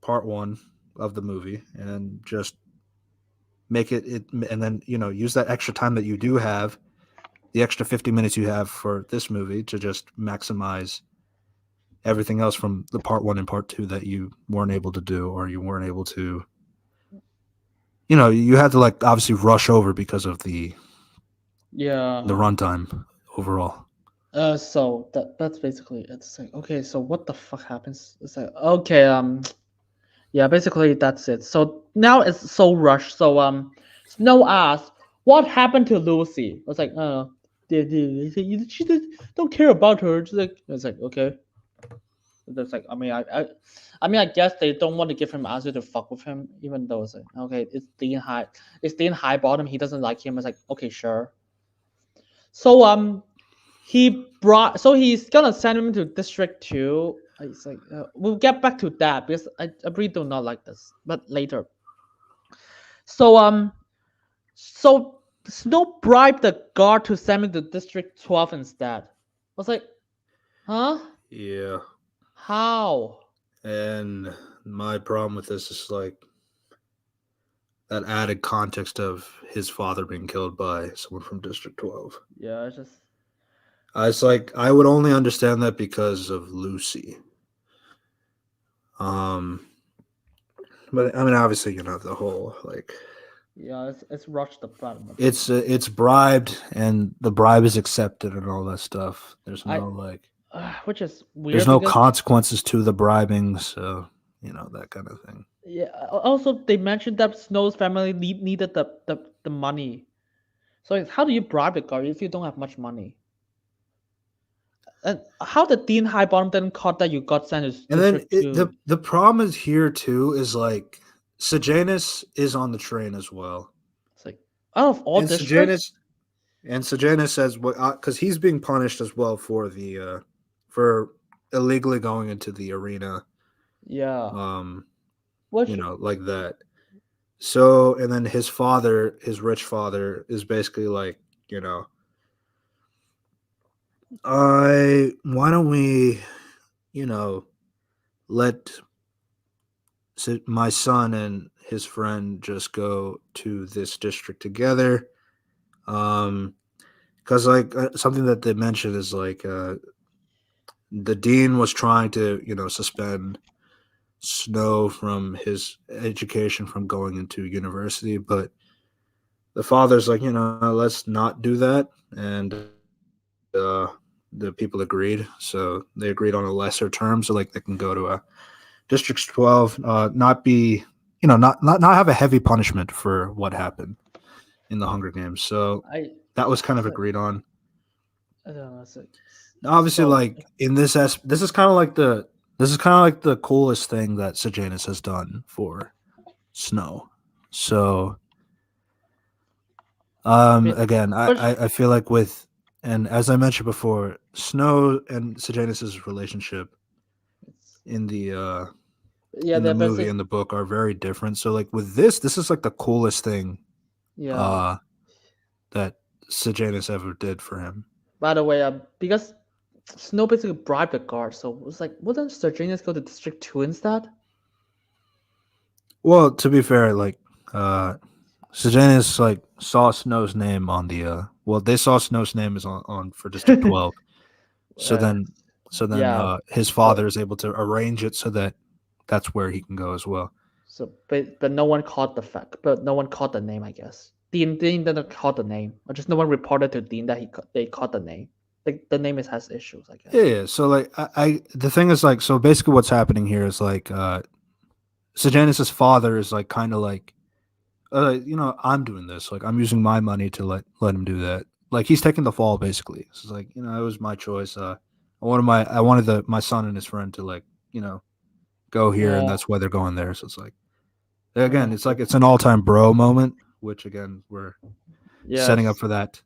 part 1 of the movie and just make it, and then, you know, use that extra time that you do have, the extra 50 minutes you have for this movie, to just maximize everything else from the part 1 and part 2 that you weren't able to do, or you weren't able to, you know, you had to like obviously rush over because of the yeah. runtime overall. So that's basically it. It's like, okay, so what the fuck happens? It's like, okay, yeah, basically that's it. So now it's so rushed. So Snow asks, "What happened to Lucy?" I was like, she don't care about her. It's like, okay. That's like, I mean, I guess they don't want to give him answer to fuck with him, even though it's like, okay, it's Dean High Bottom. He doesn't like him. It's like, okay, sure. So so he's gonna send him to District 2. It's like, we'll get back to that because I really do not like this, but later. So so Snow bribed the guard to send him to District 12 instead. I was like, huh? Yeah. How? And my problem with this is like that added context of his father being killed by someone from District 12. Yeah, it's just It's like I would only understand that because of Lucy. Um, but I mean, obviously, you know, the whole like yeah, it's rushed the plot. it's bribed, and the bribe is accepted and all that stuff. There's I no like, which is there's weird no because consequences to the bribing, so you know, that kind of thing. yeah. Also, they mentioned that Snow's family needed the money. So how do you bribe the guard if you don't have much money? And how did Dean Highbottom then caught that you got sent to And then District 2? the problem is here too is like Sejanus is on the train as well. It's like, Out of all And districts, Sejanus says what because he's being punished as well for the for illegally going into the arena, yeah. um, Which like that. So and then his father, his rich father, is basically like, you know, I why don't we, you know, let my son and his friend just go to this district together. Because like something that they mentioned is like the dean was trying to, you know, suspend Snow from his education from going into university, but the father's like, you know, let's not do that, and the people agreed, so they agreed on a lesser term, so like they can go to a District 12, not be, you know, not have a heavy punishment for what happened in the Hunger Games. So I, that was kind of it's like, agreed on. I don't know. It's like, Obviously, so like in this is kind of like the coolest thing that Sejanus has done for Snow. So I mean, again, but I feel like with, and as I mentioned before, Snow and Sejanus's relationship it's, in yeah, the they're movie basically and the book are very different. So like with this is like the coolest thing yeah. uh that Sejanus ever did for him. By the way, because Snow basically bribed the guard, so it was like, wouldn't Sir Genius go to District 2 instead? Well, to be fair, like Sejanus like saw Snow's name on the well, they saw Snow's name is on for District 12. So uh, then yeah. his So father is able to arrange it so that that's where he can go as well. but no one caught the fact, but no one caught the name. I guess Dean didn't caught the name, or just no one reported to Dean that they caught the name. Like the name has issues, I Yeah, guess. yeah. So like I the thing is like, so basically what's happening here is like Sejanus's father is like kind of like, you know, I'm doing this. Like I'm using my money to let him do that. Like he's taking the fall basically. So it's like, you know, it was my choice. I wanted my son and his friend to like, you know, go here, and Yeah, that's why they're going there. So it's like, yeah, again, it's like it's an all time bro moment, which again we're setting up yes, for that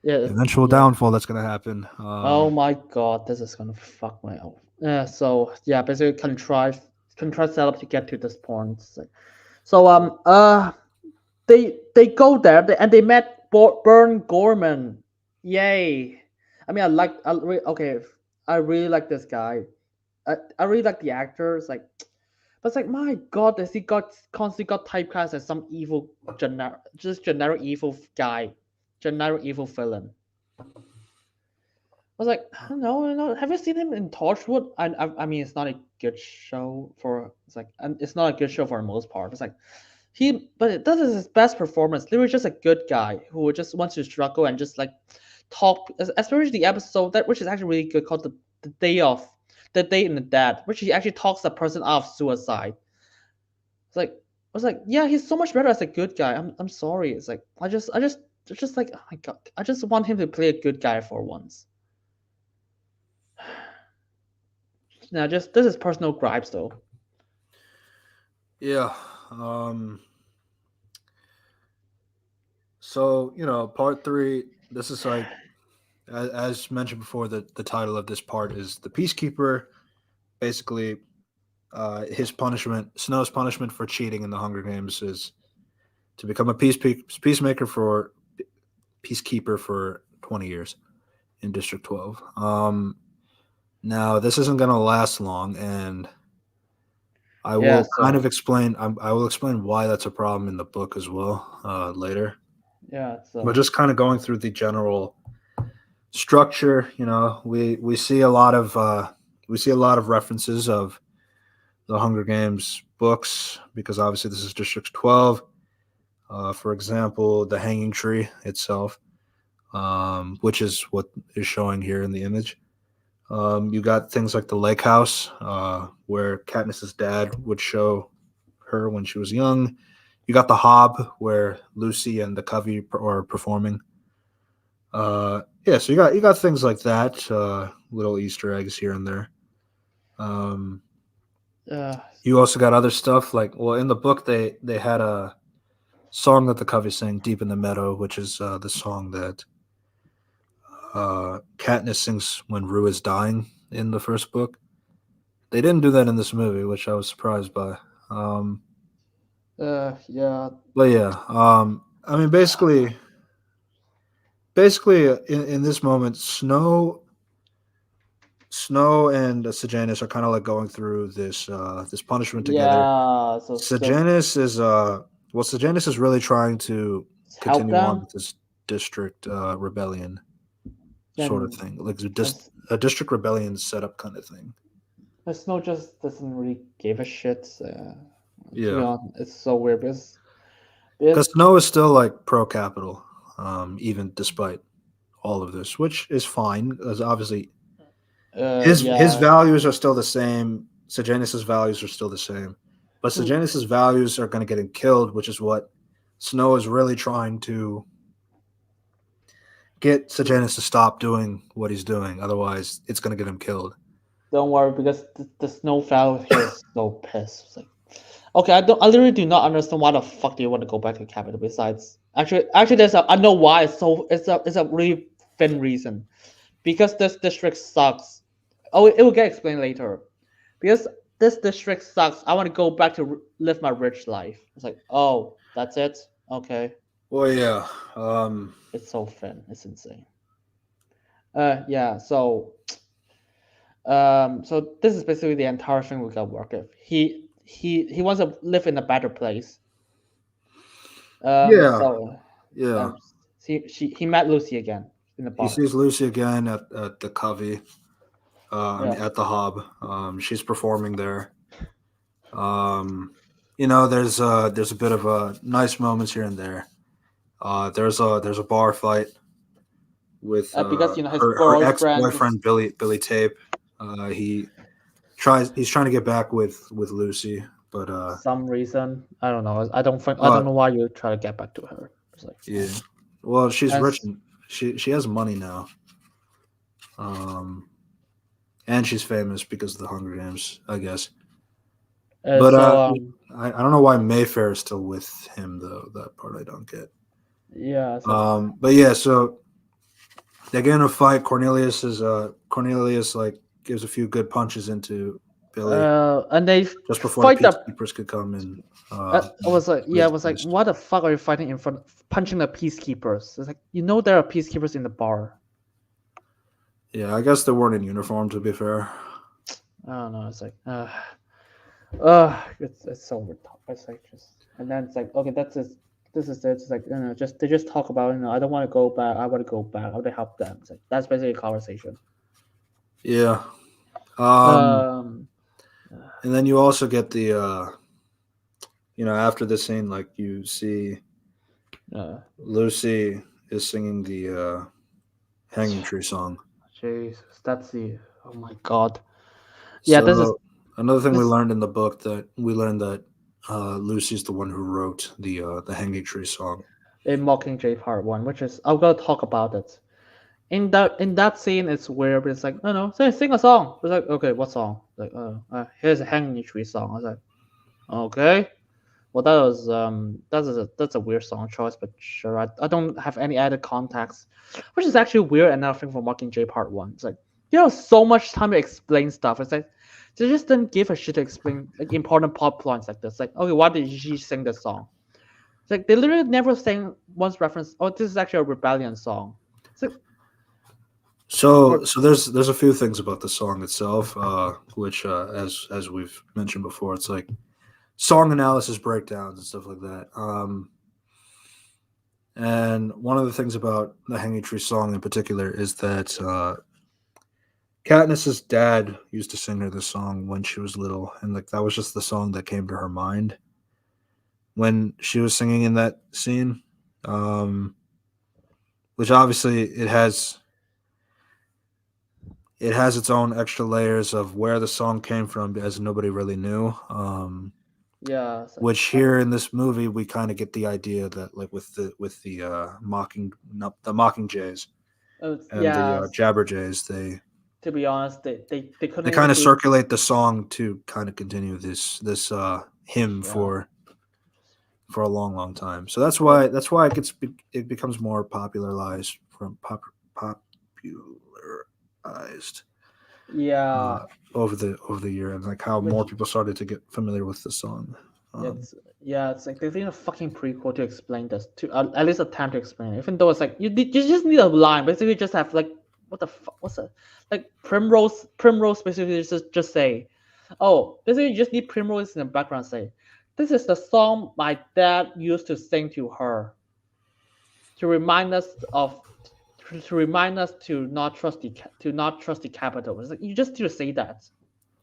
yes, eventual yeah. downfall that's gonna happen. Oh my god, this is gonna fuck my up. Yeah, so yeah, basically contrived setup to get to this point. So they go there and they met Burn Gorman. Yay! I mean, okay, I really like this guy. I really like the actor. It's like, but it's like, my god, does he got constantly got typecast as some evil generic evil guy, generic evil villain. I was like, no, no. Have you seen him in Torchwood? I mean, it's not a good show for. It's like, and it's not a good show for the most part. It's like but this is his best performance. Literally, just a good guy who just wants to struggle and just like talk. Especially the episode that which is actually really good called the day of the day in the dead, which he actually talks the person out of suicide. It's like I was like, yeah, he's so much better as a good guy. I'm sorry. It's like it's just like, oh my god, I just want him to play a good guy for once. Now, just this is personal gripes though. Yeah. Um. So you know, part three. This is like, as mentioned before, the title of this part is the Peacekeeper. Basically, his punishment, Snow's punishment for cheating in the Hunger Games, is to become a peacemaker for peacekeeper for 20 years in District 12. Now this isn't going to last long, and I Yeah. will kind So of explain. I will explain why that's a problem in the book as well later. yeah. But So just kind of going through the general structure, you know, we see a lot of references of the Hunger Games books because obviously this is District 12. For example, the hanging tree itself, which is what is showing here in the image. You got things like the lake house, where Katniss's dad would show her when she was young. You got the hob where Lucy and the Covey are performing. Yeah, so you got things like that, little Easter eggs here and there. uh, You also got other stuff like, well, in the book they had a song that the Covey sing, "Deep in the Meadow," which is the song that Katniss sings when Rue is dying in the first book. They didn't do that in this movie, which I was surprised by. Um, Yeah. but yeah, I mean, basically, in this moment, Snow and Sejanus are kind of like going through this punishment together. Yeah. So Sejanus is Sejanus is really trying to help continue on them. with this district rebellion sort of Then thing, like as a district rebellion setup kind of thing. Snow just doesn't really give a shit. To be Yeah, honest, it's so weird because because Snow is still like pro capital, even despite all of this, which is fine, because obviously his yeah, values are still the same. Sejanus's values are still the same, but mm, Sejanus's values are going to get him killed, which is what Snow is really trying to get Sejanus to stop doing what he's doing. Otherwise, it's going to get him killed. don't worry because the Snow fellow here is so pissed. It's like, okay, I literally do not understand why the fuck do you want to go back to capital. Besides, actually, I know why. It's a really thin reason because this district sucks. Oh, it will get explained later. Because this district sucks. I want to go back to live my rich life. It's like, oh, that's it. Okay, Well, yeah. it's so thin. It's insane. Yeah. So this is basically the entire thing we got work with. He wants to live in a better place. Yeah. So Yeah. um, he met Lucy again in the He bar. sees Lucy again at the Covey. I Yeah. mean, at the Hob. She's performing there. There's a bit of nice moments here and there. There's a bar fight with Because his her ex boyfriend boyfriend Billy Tape. He's trying to get back with Lucy, but some reason I don't know. I don't but know why you try to get back to her. It's like yeah, well, she's and rich. And she has money now. Um, and she's famous because of the Hunger Games, I guess. But so I don't know why Mayfair is still with him though. That part I don't get. yeah. So But yeah, so they get in a fight. Cornelius like gives a few good punches into Billy and they just before the fight the. peacekeepers could come and I was like, yeah, I raise was like, Bruce. what the fuck are you fighting in front, punching the peacekeepers? It's like there are peacekeepers in the bar. Yeah, I guess they weren't in uniform to be fair. I don't know. It's like, it's so over top. It's like and then it's like, okay, that's it. This is it. It's like, they just talk about, I don't want to go back. I want to go back. I want to help them. It's like that's basically a conversation. Yeah. Um, And then you also get the after the scene, like you see Lucy is singing the Hanging Tree song. Jesus, that's the. Oh my god. Yeah, this is So another thing we this learned in the book that Lucy's the one who wrote the Hanging Tree song. in Mockingjay Part One, which is I'm gonna talk about it. In that scene, it's weird, but it's like, no, sing a song. It's like, okay, what song? Like, here's a Hanging Tree song. I was like, okay. Well, that's a weird song choice, but sure. I don't have any added context, which is actually weird. Another thing for Mockingjay Part One. It's like you have so much time to explain stuff. It's like they just didn't give a shit to explain like important plot points like this. Like, okay, why did she sing this song? It's like they literally never sang once reference. Oh, this is actually a rebellion song. It's like, So there's a few things about the song itself, which as we've mentioned before, it's like song analysis breakdowns and stuff like that. And one of the things about the Hanging Tree song in particular is that Katniss's dad used to sing her this song when she was little, and like that was just the song that came to her mind when she was singing in that scene. Which obviously it has its own extra layers of where the song came from, as nobody really knew. yeah, it's like, Which here in this movie we kind of get the idea that like with the Mockingjays and yeah. the Jabberjays, they To be honest, they couldn't they even kind of do. circulate the song to kind of continue this hymn Yeah. for for a long, long time. So that's why it becomes more popularized popularized Yeah, over the year, and like how more which people started to get familiar with the song. it's like they need a fucking prequel to explain this, to at least attempt to explain it. Even though it's like you just need a line, basically just have like what the fuck, what's that? Like Primrose basically just say, oh, basically you just need Primrose in the background say, this is the song my dad used to sing to her to remind us of to remind us to not trust the capital. It's like you just need to say that.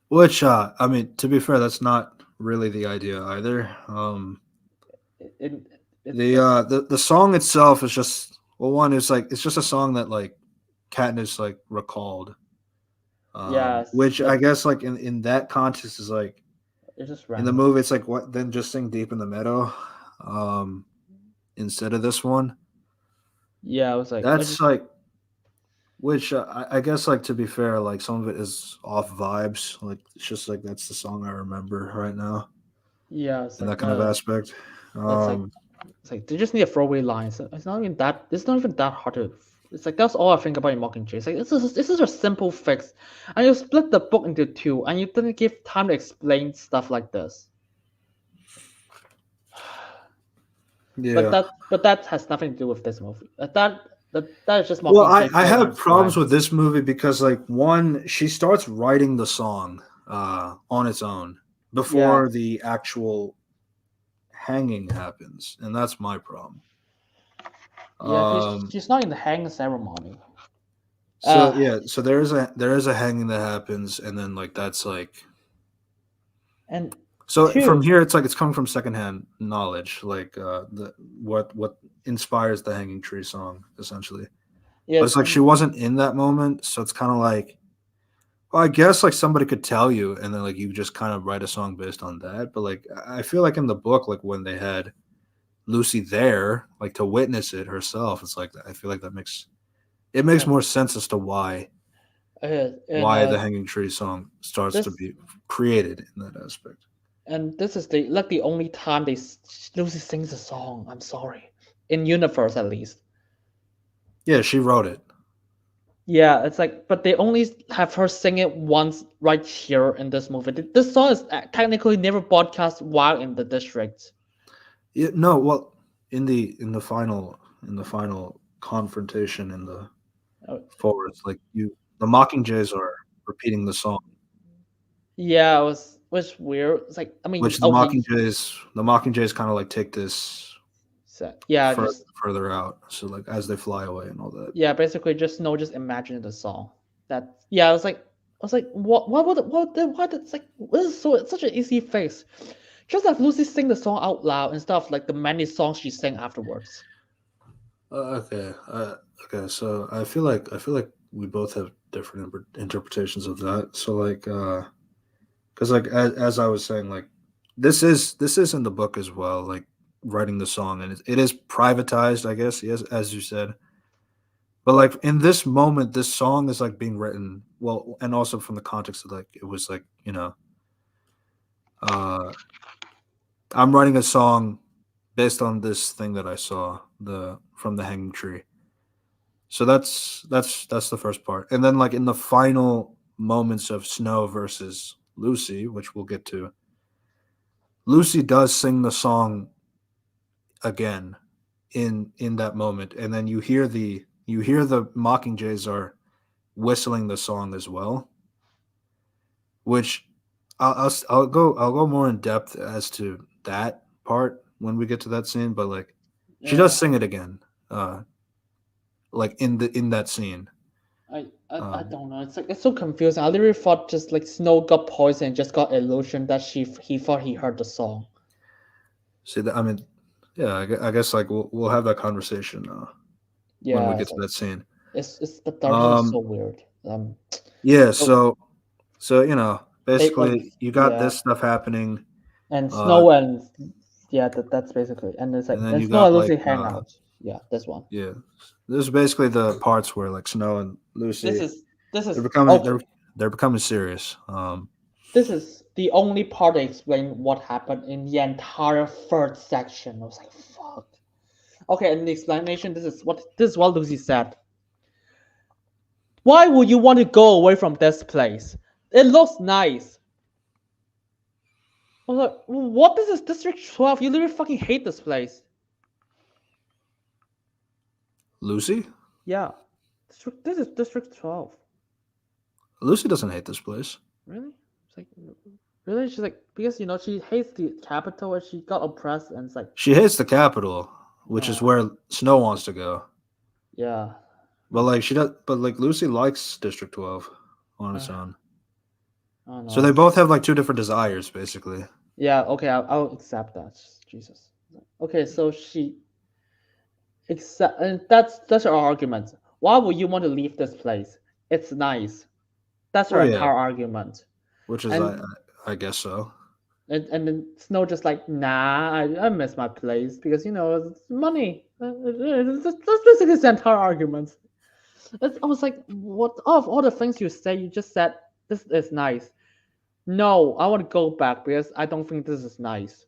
Which I mean, to be fair, that's not really the idea either. It, it's The just the song itself is just, well, one is like it's just a song that like Katniss like recalled, yes, which I guess like in that context is like it's just in the random. movie it's like what then just sing Deep in the Meadow, um, instead of this one. Yeah, I was like, I That's just like, which I guess like to be fair, like some of it is off vibes. Like it's just like that's the song I remember right now yeah, it's in like that kind of aspect. that's like Um, it's like they just need a throwaway line. It's not even that. It's not even that hard to. It's like that's all I think about in Mockingjay. It's like this is a simple fix, and you split the book into two, and you didn't give time to explain stuff like this. But yeah. that has nothing to do with this movie. That is just Well, Mockingjay I filling have its problems time. with this movie because like one, she starts writing the song on its own Yeah, before the actual hanging happens, and that's my problem. yeah, because Um, she's not in the hanging ceremony. so Uh, yeah, so there is a hanging that happens, and then like that's like, and so from two, here it's like it's coming from secondhand knowledge, like the what inspires the Hanging Tree song essentially. But yeah, it's like she wasn't in that moment, so it's kind of like, well, I guess like somebody could tell you, and then like you just kind of write a song based on that. But like I feel like in the book, like when they had Lucy there, like to witness it herself, it's like I feel like it makes and more sense as to why and the Hanging Tree song starts to this be created in that aspect. and this is the only time Lucy sings a song. I'm sorry, in universe at least. Yeah, she wrote it. Yeah, it's like, but they only have her sing it once right here in this movie. This song is technically never broadcast while in the district. Yeah, no, well, in the final confrontation in the Uh, forest, like the Mockingjays are repeating the song. yeah, it was weird. It's like, I mean, Which okay, The Mockingjay's kind of like take this so, yeah, just further out. So like as they fly away and all that. yeah, basically just imagine the song. That yeah, I was like, what? It's like this is so it's such an easy fix. Just have Lucy sing the song out loud instead of like the many songs she sang afterwards. Okay. Okay. So I feel like we both have different interpretations of that. So like, because like as I was saying, like this is in the book as well. Like writing the song, and it is privatized, I guess. Yes, as you said. But like in this moment, this song is like being written well, and also from the context of like it was like uh, I'm writing a song based on this thing that I saw the from the Hanging Tree. So that's the first part, and then like in the final moments of Snow versus Lucy, which we'll get to, Lucy does sing the song again in that moment, and then you hear the Mockingjays are whistling the song as well, which I'll go more in depth as to that part when we get to that scene, but like she does Yeah, sing it again, uh, like in that scene. I Um, don't know. It's like it's so confusing. I literally thought just like Snow got poisoned and just got illusion that he thought he heard the song. See that? I mean, yeah, I guess like we'll have that conversation when we Yeah, get to that scene. it's the direction is so Um, weird. yeah, So so they and basically you got yeah, this stuff happening, and uh, Snow and yeah, that's basically and it's like and then and you Snow got and like Lucy hang out. Yeah, this one. yeah, this is basically the parts where like Snow and This Lucy is this they're is becoming okay. they're becoming serious. this is the only part they explain what happened in the entire third section. I was like, fuck. Okay, and the explanation, this is what Lucy said. Why would you want to go away from this place? It looks nice. I was like, what is this District 12? You literally fucking hate this place. Lucy? Yeah. This is District 12. Lucy doesn't hate this place. Really? It's like, really? She's like, because, she hates the capital and she got oppressed and it's like, She hates the capital, which is where Snow wants to go. yeah. But Lucy likes District 12 on its own. I don't know. So they both have like two different desires, basically. Yeah, okay, I'll accept that. Jesus. Okay, so she accept, and that's her argument. Why would you want to leave this place? It's nice. That's her entire argument. Which is, I guess so. And then Snow just like, nah, I miss my place because it's money. That's basically his entire argument. I was like, what of all the things you say, you just said this is nice. No, I want to go back because I don't think this is nice.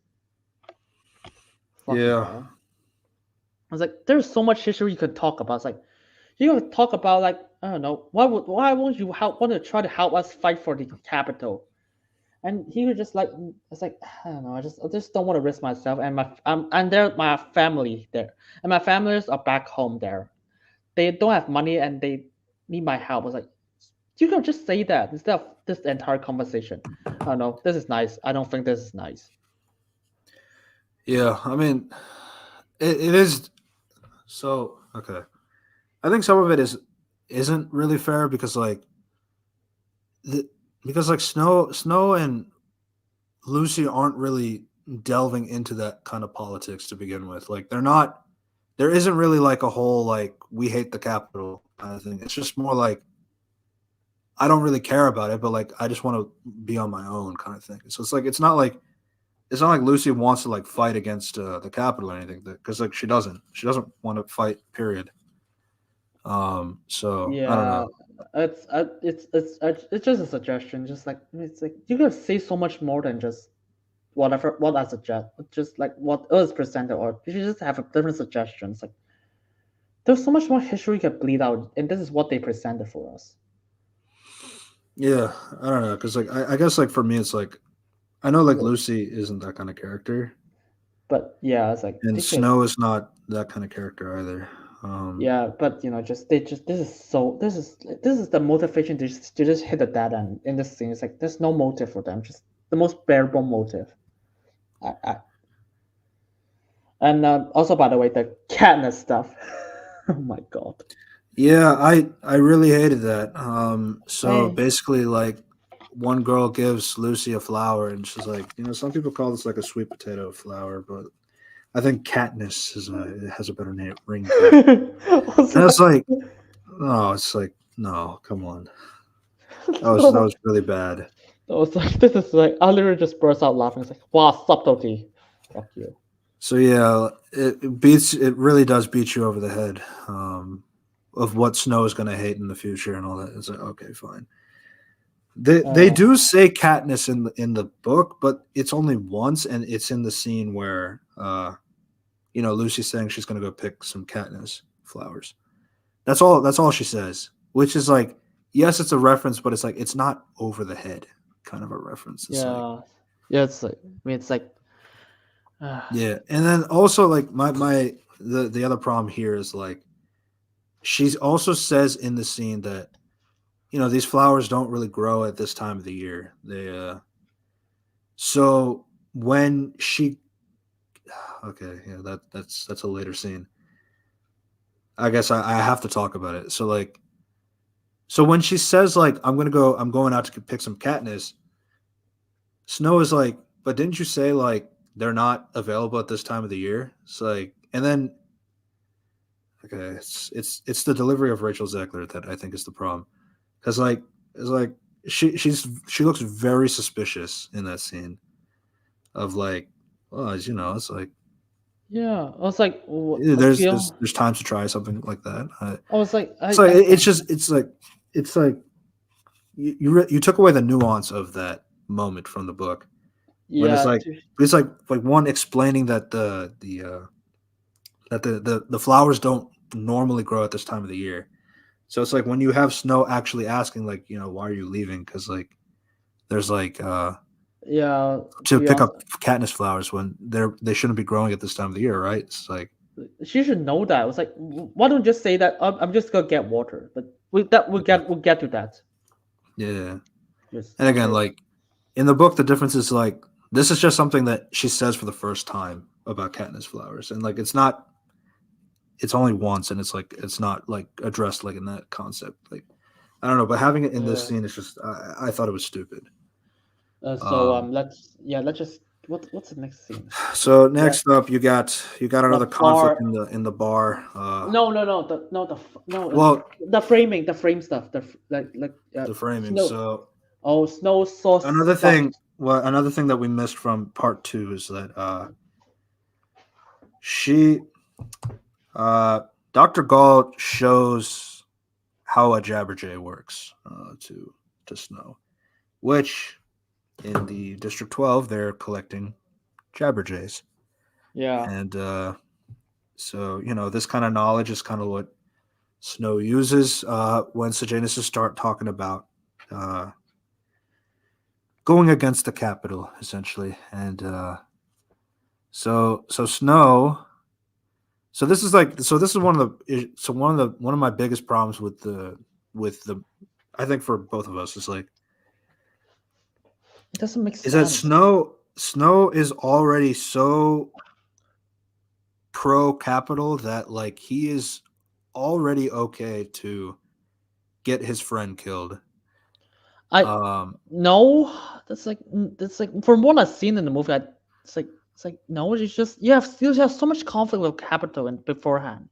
Fucking hell. I was like, there's so much history you could talk about. It's like, you could talk about like, I don't know, why won't you want to try to help us fight for the capital? And he was just like, it's like, I don't know, I just don't want to risk myself and my family there, and my families are back home there. They don't have money and they need my help. I was like, you can just say that instead of this entire conversation. I don't know. This is nice. I don't think this is nice. Yeah, I mean, it is. So okay, I think some of it isn't really fair because Snow and Lucy aren't really delving into that kind of politics to begin with. Like they're not. There isn't really like a whole like we hate the capital kind of thing. It's just more like I don't really care about it, but like I just want to be on my own kind of thing. So it's not like Lucy wants to like fight against the capital or anything because like she doesn't want to fight. Period. So yeah, I don't know. It's just a suggestion. Just like it's like you can say so much more than just what I suggest. Just like what was presented, or you should just have a different suggestions. Like there's so much more history you can bleed out, and this is what they presented for us. Yeah, I don't know because like I guess like for me it's like I know like Lucy isn't that kind of character, but yeah, it's like and Snow is not that kind of character either. Yeah, but this is the motivation to just hit the dead end in this scene. It's like there's no motive for them, just the most bearable motive. And also, by the way, the Katniss stuff. Oh my god. Yeah, I really hated that. So basically, like one girl gives Lucy a flower, and she's like, some people call this like a sweet potato flower, but I think Katniss has a better name ring. And it's like, no, it's like, no, come on. That was really bad. I was like, this is like, I literally just burst out laughing. It's like, wow, subtlety. Fuck you. So yeah, it really does beat you over the head of what Snow is going to hate in the future and all that. It's like, okay, fine. They do say Katniss in the book, but it's only once, and it's in the scene where Lucy's saying she's going to go pick some Katniss flowers. That's all she says, which is like, yes, it's a reference, but it's like it's not over the head kind of a reference. It's it's like, I mean, it's like yeah, and then also like the other problem here is like she also says in the scene that these flowers don't really grow at this time of the year. They so when she okay, yeah, that's a later scene. I guess I have to talk about it. So when she says like I'm going out to pick some Katniss, Snow is like, but didn't you say like they're not available at this time of the year? It's like, and then okay, it's the delivery of Rachel Zegler that I think is the problem. Because like it's like she looks very suspicious in that scene of like, well, as it's like, yeah, I was like, there's times to try something like that. I was like, it's like you took away the nuance of that moment from the book when Yeah, it's like one explaining that the flowers don't normally grow at this time of the year. So it's like when you have Snow actually asking like, why are you leaving? Because like there's like yeah. To to be pick honest, up Katniss flowers when they shouldn't be growing at this time of the year, right? It's like she should know that. It was like, why don't you just say that I'm just gonna get water? But we'll get to that. yeah. Just And again, okay. like in the book, the difference is like this is just something that she says for the first time about Katniss flowers, and like it's only once, and it's not like addressed like in that concept. Like I don't know, but having it in this Yeah. scene is just I thought it was stupid. So Um, let's just what's the next scene? so Yeah, next up, you got the another conflict bar. in the bar. No, no, Well, the frame stuff, the framing. Snow. So Oh, Snow saw another stuff. thing, well, another thing that we missed from part two is that she uh Dr. Galt shows how a Jabberjay works to Snow, which in the District 12 they're collecting Jabberjays, Yeah, and so this kind of knowledge is kind of what Snow uses when Sejanus start talking about uh, going against the capital, essentially, and so Snow. So this is one of my biggest problems with the I think for both of us it doesn't make is that sense. Snow is already so pro capital that like he is already okay to get his friend killed. I Um, No, that's like from what I've seen in the movie. It's like no, it's just you have so much conflict with Capital and beforehand.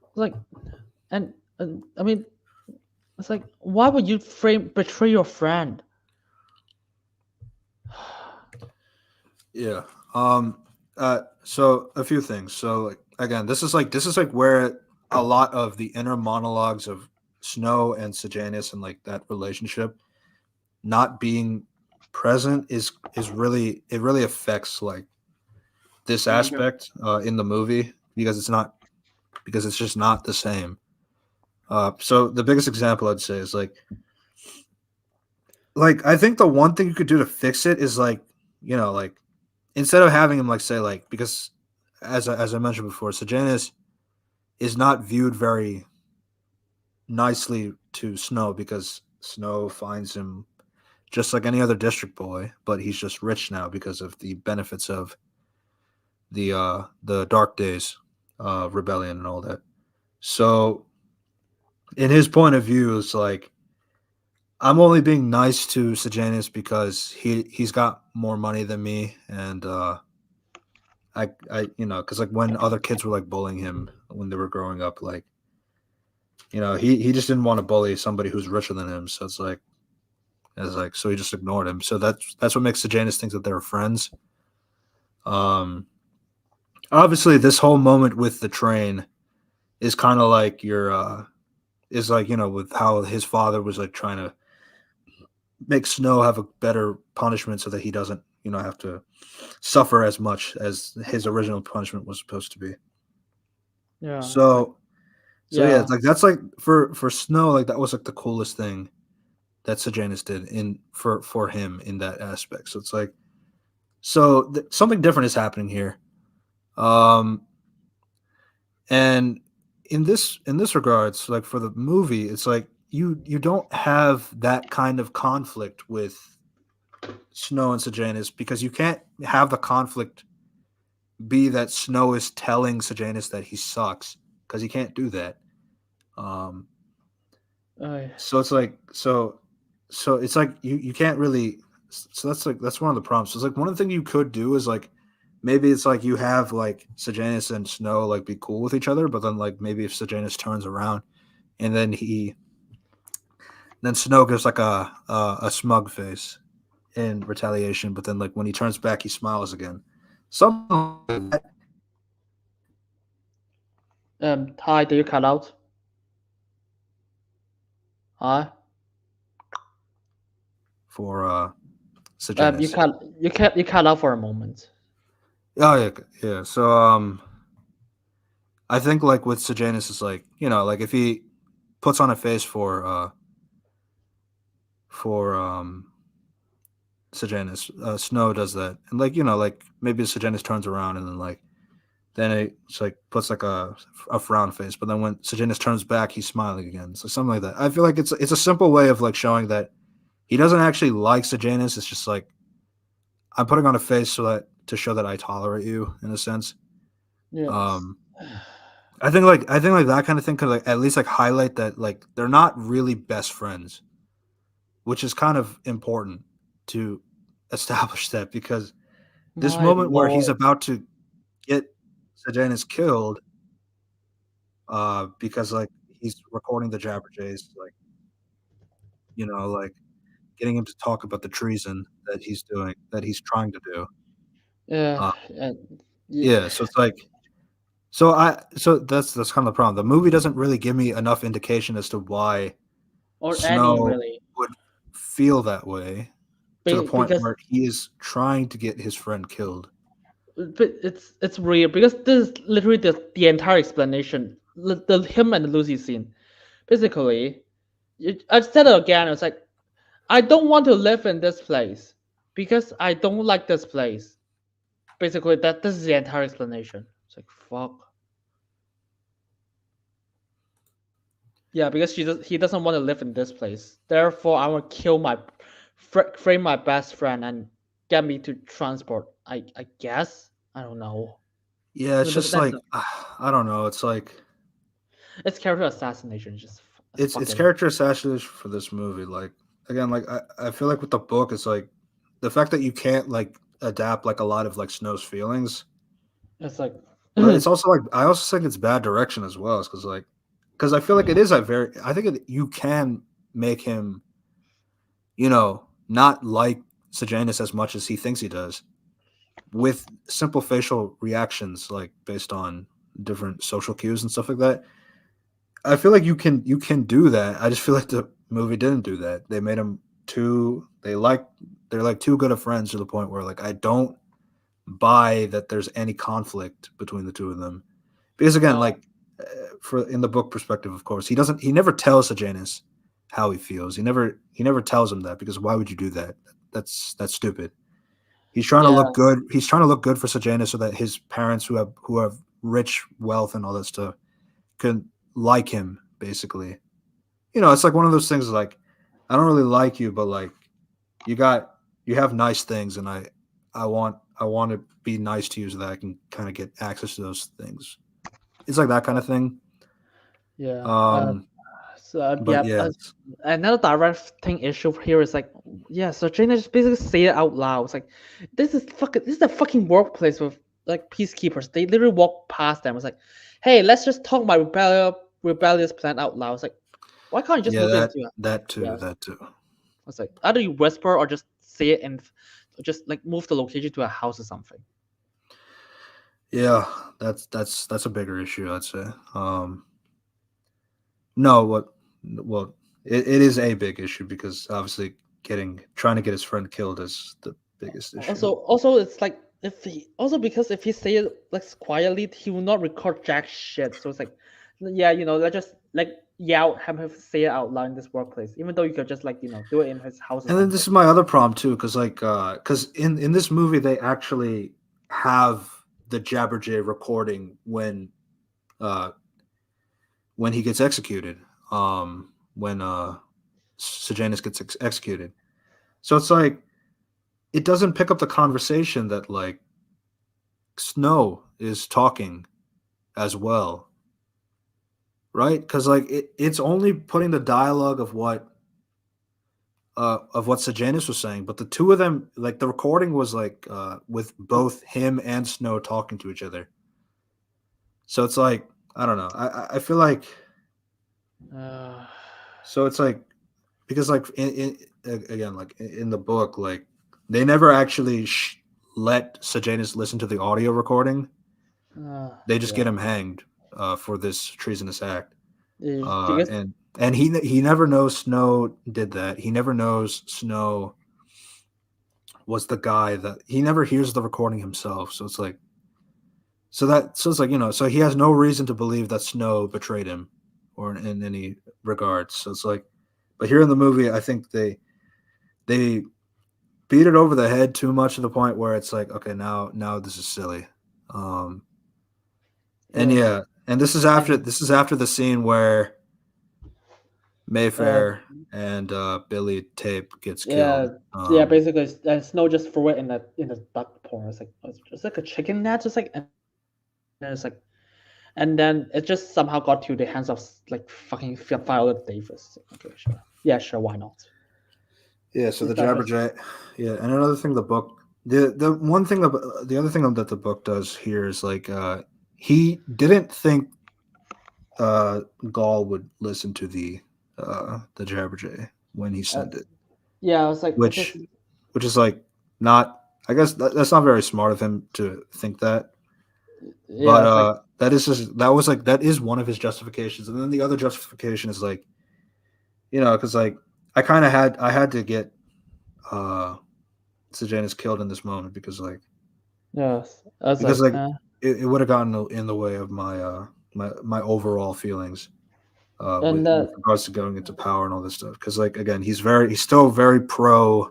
It's like and I mean, it's like why would you betray your friend? yeah. So a few things. So like again, this is like where a lot of the inner monologues of Snow and Sejanus and like that relationship not being present is really it really affects like this Okay. aspect in the movie because it's just not the same. So the biggest example I'd say is like I think the one thing you could do to fix it is like instead of having him like say like because as I mentioned before, Sejanus is not viewed very nicely to Snow because Snow finds him just like any other district boy, but he's just rich now because of the benefits of the Dark Days rebellion and all that. So in his point of view, it's like I'm only being nice to Sejanus because he's got more money than me, and I because like when other kids were like bullying him when they were growing up, like he just didn't want to bully somebody who's richer than him. So it's like so he just ignored him. So that's what makes Sejanus think that they were friends. Um, obviously, this whole moment with the train is kind of like your is like with how his father was like trying to make Snow have a better punishment so that he doesn't have to suffer as much as his original punishment was supposed to be. Yeah, it's like So yeah, yeah. it's like that's like for Snow, like that was like the coolest thing that Sejanus did in for him in that aspect. So it's like something different is happening here. Um and in this regards, like for the movie, it's like you don't have that kind of conflict with Snow and Sejanus because you can't have the conflict be that Snow is telling Sejanus that he sucks because he can't do that. Um, Uh, so it's like so it's like you can't really. So that's one of the problems. So it's like one of the things you could do is like maybe it's like you have like Sejanus and Snow like be cool with each other, but then like maybe if Sejanus turns around and then Snow gives like a smug face in retaliation, but then like when he turns back, he smiles again. Something like that. Hi, do you cut out? Hi. for You Sejanus. cut out for a moment. Oh yeah. So I think like with Sejanus is like, like if he puts on a face for Sejanus, Snow does that, and like like maybe Sejanus turns around and then it's like puts like a frown face, but then when Sejanus turns back, he's smiling again. So something like that. I feel like it's a simple way of like showing that he doesn't actually like Sejanus. It's just like I'm putting on a face to show that I tolerate you in a sense. Yes. I think like that kind of thing could like at least like highlight that like they're not really best friends, which is kind of important to establish that because this My moment where he's lord. about to get Sejanus killed, because like he's recording the Jabberjays, like like getting him to talk about the treason that he's trying to do. Yeah. Uh, And yeah, yeah, so it's like so that's kind of the problem. The movie doesn't really give me enough indication as to why or any Snow really. would feel that way to the point Because where he is trying to get his friend killed. but it's weird because this is literally the entire explanation. The him and the Lucy scene. Basically, I said it again. It's like I don't want to live in this place because I don't like this place. Basically, this is the entire explanation. It's like fuck. Yeah, because he doesn't want to live in this place. Therefore, I will kill frame my best friend and get me to transport. I guess I don't know. Yeah, it's But just that's like I don't know. It's like it's character assassination. It's it's fucking character assassination for this movie. Like again, like I feel like with the book, it's like the fact that you can't like adapt like a lot of like Snow's feelings, it's like but it's also like I also think it's bad direction as well. Because I feel like it is a very I think you can make him not like Sejanus as much as he thinks he does with simple facial reactions like based on different social cues and stuff like that. I feel like you can do that. I just feel like the movie didn't do that. They made him too. They're like too good of friends to the point where like I don't buy that there's any conflict between the two of them. Because again, uh, like for in the book perspective, of course, he never tells Sejanus how he feels. He never tells him that because why would you do that? That's stupid. He's trying to yeah, look good. He's trying to look good for Sejanus so that his parents who have rich wealth and all that stuff can like him basically. It's like one of those things like I don't really like you, but like you got you have nice things and I want to be nice to you so that I can kind of get access to those things. It's like that kind of thing. yeah. Um So but yeah, yeah, another directing issue here is like, yeah. So Jaina just basically say it out loud. It's like, this is a fucking workplace with like peacekeepers. They literally walk past them. It's like, hey, let's just talk my rebellious plan out loud. It's like, why can't you just yeah, move it that into that yeah? too, that too. It's like either you whisper or just say it and or just like move the location to a house or something. Yeah, that's a bigger issue, I'd say. No, well, it is a big issue because obviously getting trying to get his friend killed is the biggest issue. Also, it's like if he also because if he say it like quietly, he will not record jack shit. So it's like, yeah, let's just like yell, have him say it out loud in this workplace, even though you could just like do it in his house or And then this something. is my other problem too, because like because in this movie they actually have the Jabberjay recording uh when he gets executed, when Sejanus gets executed. So it's like it doesn't pick up the conversation that like Snow is talking as well, right? Because like it's only putting the dialogue of what Sejanus was saying, but the two of them, like the recording was like with both him and Snow talking to each other. So it's like I don't know. I feel like Uh, so it's like because like again like in the book like they never actually let Sejanus listen to the audio recording. They just yeah, get him hanged for this treasonous act. because And he never knows Snow did that. He never knows Snow was the guy that he never hears the recording himself. So it's like, so it's like, so he has no reason to believe that Snow betrayed him or in any regards. So it's like, but here in the movie, I think they beat it over the head too much to the point where it's like, okay, now this is silly. And Yes. yeah, and this is after the scene where Mayfair and Billy Tape gets Yeah, killed. yeah. Basically, Snow just threw it in the duck pond. It's like a chicken net, just like, and then it's like, and then it just somehow got to the hands of like fucking Viola Davis. Okay, sure. Yeah, sure. Why not? Yeah, so the Is that just- Jabberjay. Yeah, and another thing, the book. The one thing the other thing that the book does here is like he didn't think Gaul would listen to the Jabberjay when he sent it, Yeah, I was like, which is like not. I guess that's not very smart of him to think that. yeah, But it's like, that is one of his justifications, and then the other justification is like, because like I had to get Sejanus killed in this moment because like yes, I was because like, like it would have gotten in the way of my my overall feelings and with regards to going into power and all this stuff, because like again he's still very pro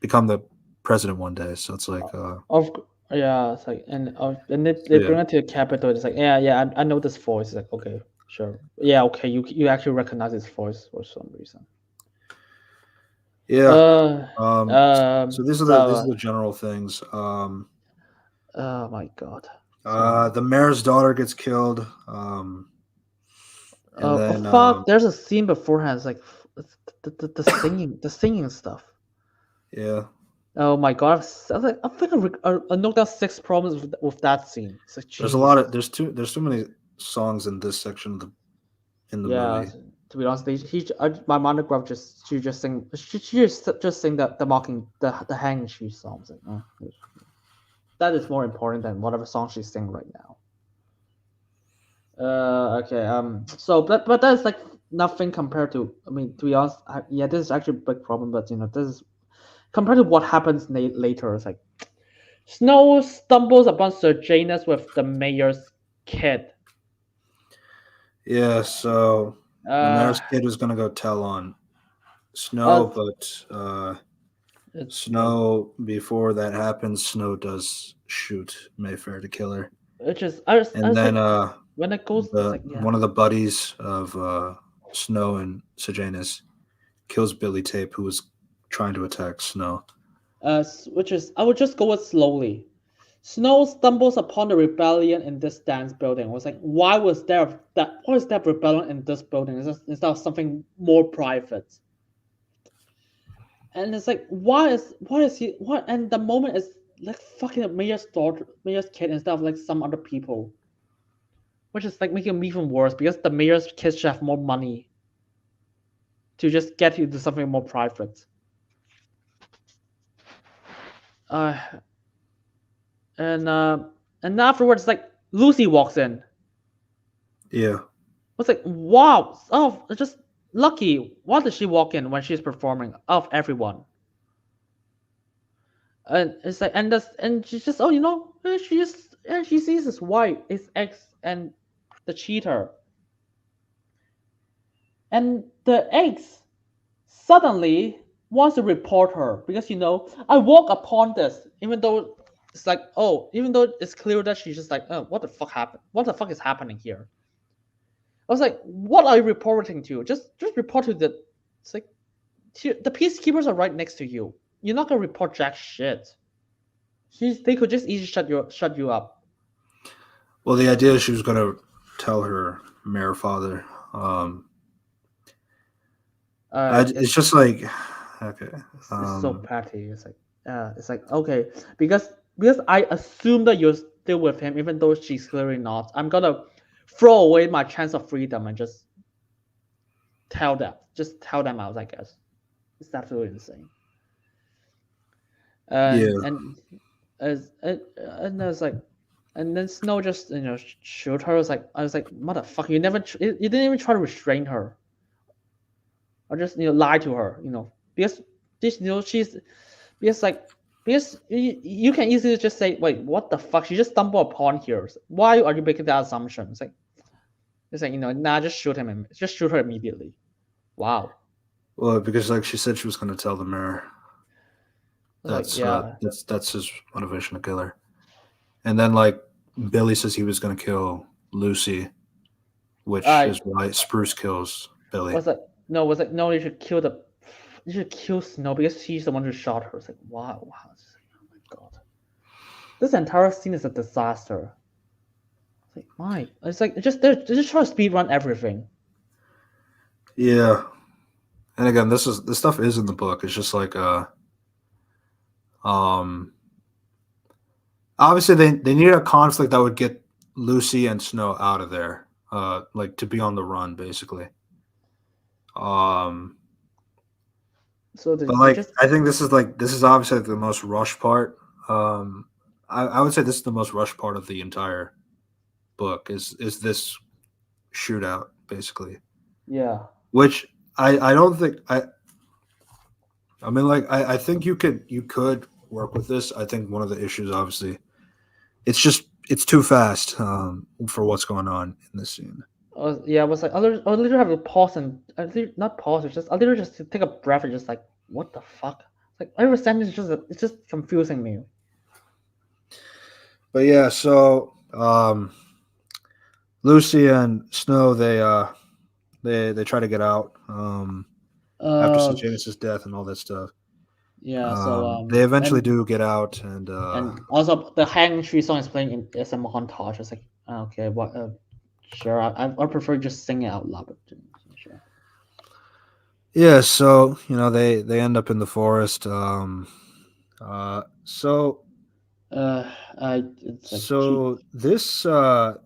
become the president one day, so it's like yeah, it's like, and they bring it to the capital. It's like, yeah, I know this voice. It's like, okay, sure, yeah, okay, you actually recognize his voice for some reason. yeah. So So these are the general things. Oh my god. The mayor's daughter gets killed. And then fuck! There's a scene beforehand. It's like the singing stuff. yeah. Oh my god! I think I knocked out 6 problems with that scene. It's like, There's a lot of there's too many songs in this section of the movie. To be honest, my monograph she just sing the mocking the hanging tree songs. Like, that is more important than whatever song she's singing right now. Okay. So, but that's like nothing compared to. I mean, to be honest, this is actually a big problem. But this is compared to what happens later. It's like Snow stumbles upon Sir Janus with the mayor's kid. Yeah. So the mayor's kid was gonna go tell on Snow, but Snow before that happens, Snow does shoot Mayfair to kill her. When it goes, it's like, one of the buddies of Snow and Sejanus kills Billy Tape, who was trying to attack Snow. Which is, I would just go it slowly. Snow stumbles upon the rebellion in this dance building. I was like, why is that rebellion in this building instead of something more private? And it's like, why is he what? And the moment is like fucking the mayor's kid instead of like some other people, which is like making him even worse because the mayor's kids should have more money to just get you to something more private. And afterwards, like Lucy walks in. Yeah. It's like, wow, oh, it's just lucky. Why does she walk in when she's performing of everyone? And it's like, and she's just, she sees his wife, his ex, and the cheater. And the ex suddenly wants to report her because I walk upon this, even though it's like, even though it's clear that she's just like, oh, what the fuck happened? What the fuck is happening here? I was like, what are you reporting to? Just report to the. It's like, the peacekeepers are right next to you. You're not gonna report jack shit. They could just easily shut you up. Well, the idea is she was gonna tell her mayor father. It's just like, okay. It's so petty. It's like okay, because I assume that you're still with him, even though she's clearly not. I'm gonna throw away my chance of freedom and just tell them out. I guess it's absolutely insane. And it's like, and then Snow just shoot her. I was like, motherfucker, you didn't even try to restrain her, or just lie to her, because this she's because like because you can easily just say, wait, what the fuck? She just stumbled upon here. Why are you making that assumption? It's like nah, just shoot him. Just shoot her immediately. Wow. Well, because like she said, she was going to tell the mayor. It's like yeah. That's his motivation to kill her. And then like Billy says he was going to kill Lucy, which I is why Spruce kills Billy. was like no, you should kill Snow because she's the one who shot her. It's like wow. It's like, oh my god. This entire scene is a disaster. It's like my it's like they're just trying to speed run everything. Yeah. And again, this stuff is in the book. It's just like um obviously they needed a conflict that would get Lucy and Snow out of there. Like to be on the run basically. So But like I think this is obviously like the most rushed part. I would say this is the most rushed part of the entire book is this shootout basically. yeah. Which I don't think I mean like I think you could work with this. I think one of the issues obviously it's too fast for what's going on in this scene. Yeah, I was like, I'll literally have to pause and not pause, I'll literally just take a breath and just like, what the fuck? Like every sentence is it's just confusing me. But yeah, so Lucy and Snow they try to get out after Sejanus's death and all that stuff. Yeah, so they eventually do get out and also the Hang Tree song is playing as a montage. It's like okay, what sure, I prefer just sing it out loud. But sure. Yeah, so they end up in the forest.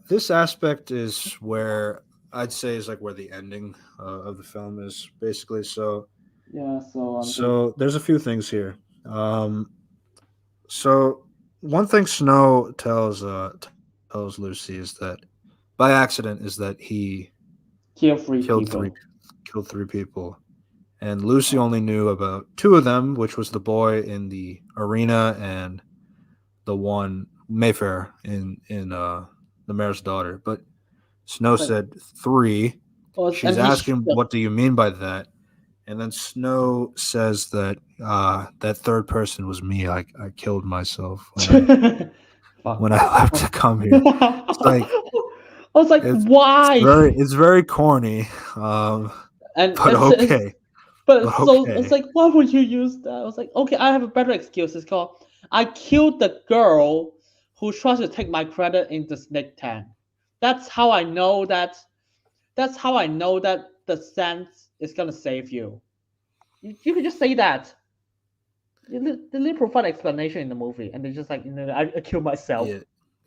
This aspect is where I'd say is like where the ending of the film is basically. So yeah, so there's a few things here. So one thing Snow tells Lucy is that by accident is that he killed three people. And Lucy only knew about two of them, which was the boy in the arena and the one Mayfair in the mayor's daughter. But Snow said three. She's asking, "What do you mean by that?" And then Snow says that that third person was me. I killed myself when I left to come here. It's like I was like, why? It's very corny. But okay. But it's like, why would you use that? I was like, okay, I have a better excuse. It's called, I killed the girl who tries to take my credit in the snake tank. That's how I know that. That's how I know that the sense is gonna save you. You can just say that. They didn't provide explanation in the movie, and they're just like, I killed myself.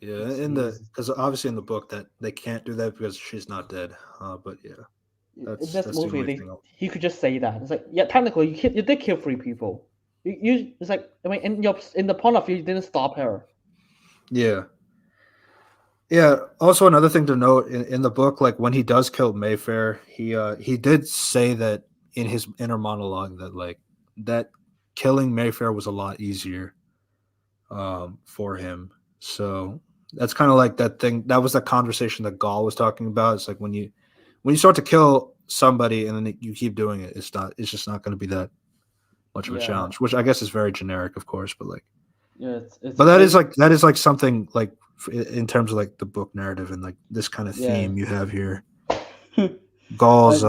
Yeah, because obviously in the book that they can't do that because she's not dead. But yeah. In this movie, he could just say that. It's like, yeah, technically, you did kill three people. It's like, I mean, in the point of view, you didn't stop her. Yeah. Yeah. Also, another thing to note in the book, like when he does kill Mayfair, he did say that in his inner monologue that like that killing Mayfair was a lot easier for him. So that's kind of like that thing. That was the conversation that Gall was talking about. It's like when you start to kill somebody and then you keep doing it, it's just not going to be that much of a challenge, which I guess is very generic, of course, but like, but that is like something like in terms of like the book narrative and like this kind of theme you have here. Gall's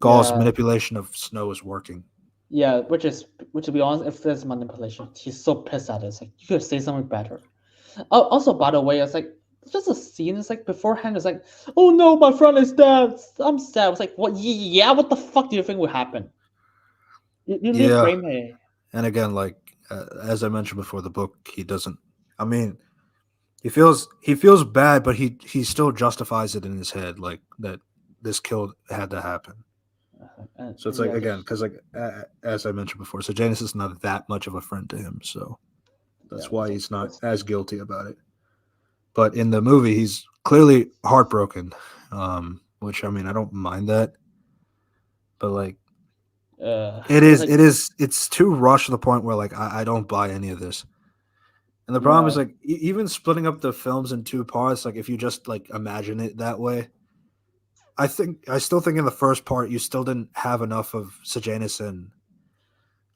manipulation of Snow is working. Yeah, which to be honest, if there's manipulation, he's so pissed at it. It's like, you could say something better. Also, by the way, it's like, it's just a scene. It's like beforehand, it's like, oh no, my friend is dead. I'm sad. It's like, what? Yeah, what the fuck do you think would happen? You blame me. And again, like as I mentioned before, the book he doesn't. I mean, he feels bad, but he still justifies it in his head, like that this kill had to happen. So it's like again, because like as I mentioned before, so Janus is not that much of a friend to him, so that's why he's not as guilty about it. But in the movie, he's clearly heartbroken, which I mean, I don't mind that. But like, It it's is. like It is. It's too rushed to the point where like I don't buy any of this. And the problem is right. like even splitting up the films in two parts. Like if you just like imagine it that way, I still think in the first part you still didn't have enough of Sejanus and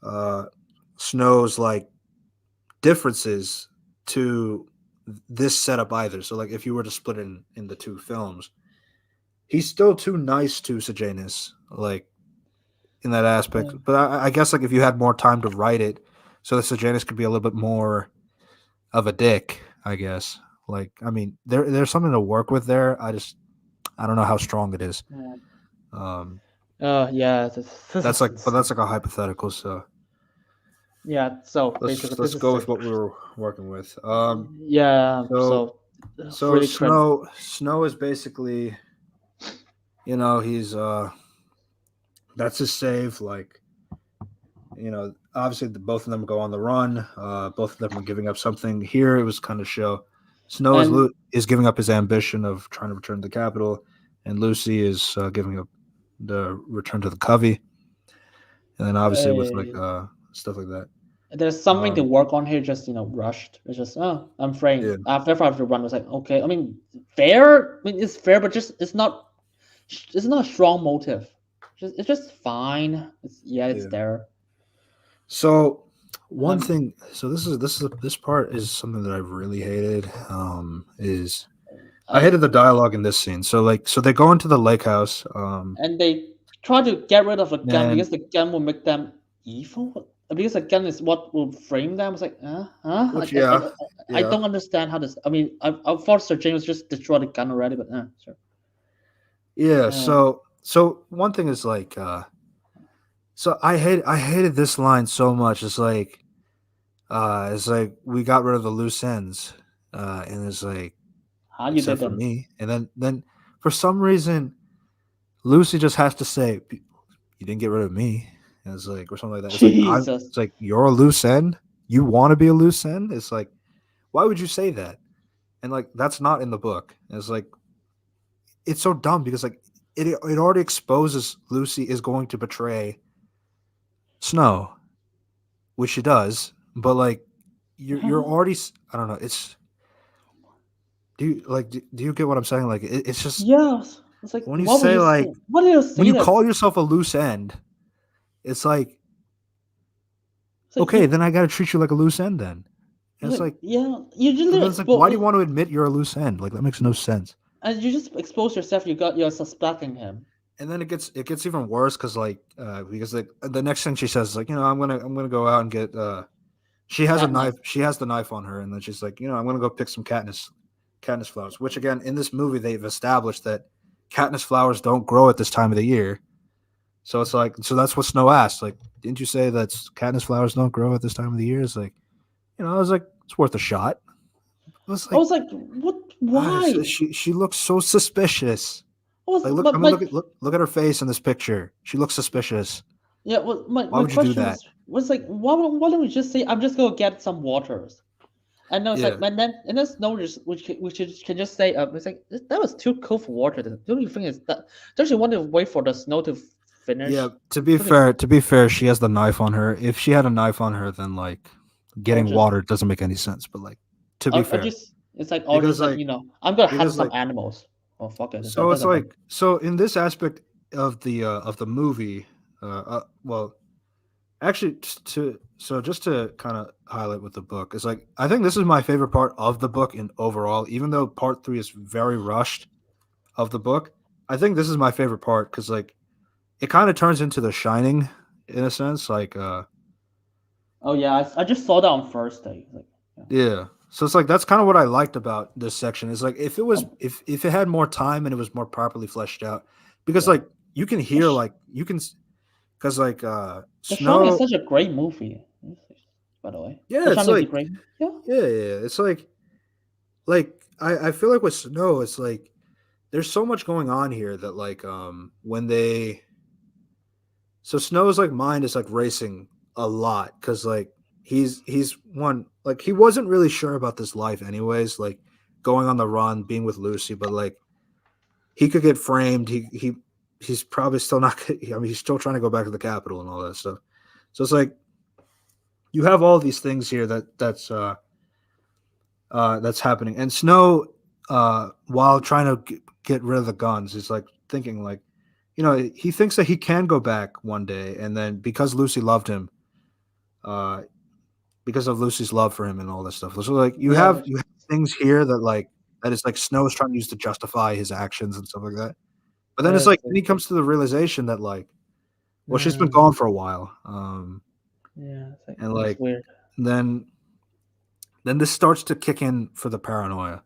uh, Snow's like differences to this setup either. So like if you were to split it in the two films, he's still too nice to Sejanus, like in that aspect. Uh, But I guess like if you had more time to write it, so that Sejanus could be a little bit more of a dick, I guess. Like I mean, there's something to work with there. I don't know how strong it is. uh, Um, yeah, that's like, but that's like a hypothetical. So yeah. So let's basically, let's this is go like with what we were working with. yeah. So So so really credit. Snow is basically, he's that's his save. Like obviously both of them go on the run. Both of them are giving up something. Here it was kind of show Snow And is giving up his ambition of trying to return to the capital, and Lucy is giving up the return to the Covey, and then obviously with like uh, stuff like that. there's something to Um, work on here. Just rushed. It's just I'm afraid yeah, after I have to run. I was like okay. I mean fair. I mean it's fair, but just it's not a strong motive. It's just fine. It's yeah. there. So one Um, thing, so this part is something that I really hated. Is I I hated the dialogue in this scene. So like, so they go into the lake house. and they try to get rid of the gun And because the gun will make them evil. Because the gun is what will frame them. It's like, huh? which yeah, I yeah, don't understand how this. I mean, I thought Sir James just destroyed the gun already, but sure. yeah. Uh, So one thing is like, so I hated this line so much. It's like we got rid of the loose ends, and it's like how you except for didn't? me. And then for some reason Lucy just has to say, "You didn't get rid of me." And it's like or something like that. Jesus. It's like you're a loose end. You want to be a loose end. It's like why would you say that? And like that's not in the book. And it's like it's so dumb because like it already exposes Lucy is going to betray Snow, which she does. But like you're already I don't know. It's do you get what I'm saying? Like it's just Yes. It's like, when you what would say you say? like What do you when say you that? call yourself a loose end, it's like It's like okay, then I got to treat you like a loose end then. And it's like yeah, you but just then it's like why do you expose want to admit you're a loose end? Like that makes no sense. and you just expose yourself. You're suspecting him. And then it gets even worse because like the next thing she says is like I'm gonna go out and get she has a knife Katniss. she has the knife on her and then she's like I'm gonna go pick some Katniss flowers, which again in this movie they've established that Katniss flowers don't grow at this time of the year. So it's like so that's what Snow asked. Like, didn't you say that Katniss flowers don't grow at this time of the year? It's like, I was like, it's worth a shot. It was I like, was like, what? gosh, Why? she looks so suspicious. I was Like, look, but I mean, look at her face in this picture. She looks suspicious. yeah. Well, my, Why my would you do question that? was like, why don't we just say I'm just gonna get some waters? And then it's like, Yeah, and then Snow just can just say, it's like that was too cold for water. Don't you think it's that? Don't you want to wait for the snow to yeah. finish? Don't you, To be fair, she has the knife on her. If she had a knife on her, then like or getting just water doesn't make any sense. But like, to be or fair, just it's like or because just like like I'm gonna hunt because some like animals. Oh fuck it, that so it's doesn't make. like so in this aspect of the movie, well, actually, just to kind of highlight with the book is like I think this is my favorite part of the book in overall. Even though part three is very rushed of the book, I think this is my favorite part because like it kind of turns into The Shining in a sense. Like, Oh yeah, I just saw that on Thursday. Like, yeah. yeah. So it's like that's kind of what I liked about this section. Is like if it was Um, if it had more time and it was more properly fleshed out, because yeah. like you can The, hear Sh- like you can because like the Shining is Snow. such a great movie. By the way, The Yeah, it's Shining is a like great. Yeah. yeah. It's like I feel like with Snow, it's like there's so much going on here that like when they so Snow's like mind is like racing a lot because like he's one like he wasn't really sure about this life anyways, like going on the run, being with Lucy, but like he could get framed. he's probably still not. I mean, he's still trying to go back to the capital and all that stuff. So it's like you have all these things here that's happening, and Snow, while trying to get rid of the guns, is like thinking like, he thinks that he can go back one day, and then because Lucy loved him, uh, because of Lucy's love for him and all this stuff. So like Yeah, you have things here that is like Snow is trying to use to justify his actions and stuff like that. But then it's like then he comes to the realization that like, well, she's been gone for a while, yeah, it's and it's like weird. then this starts to kick in for the paranoia,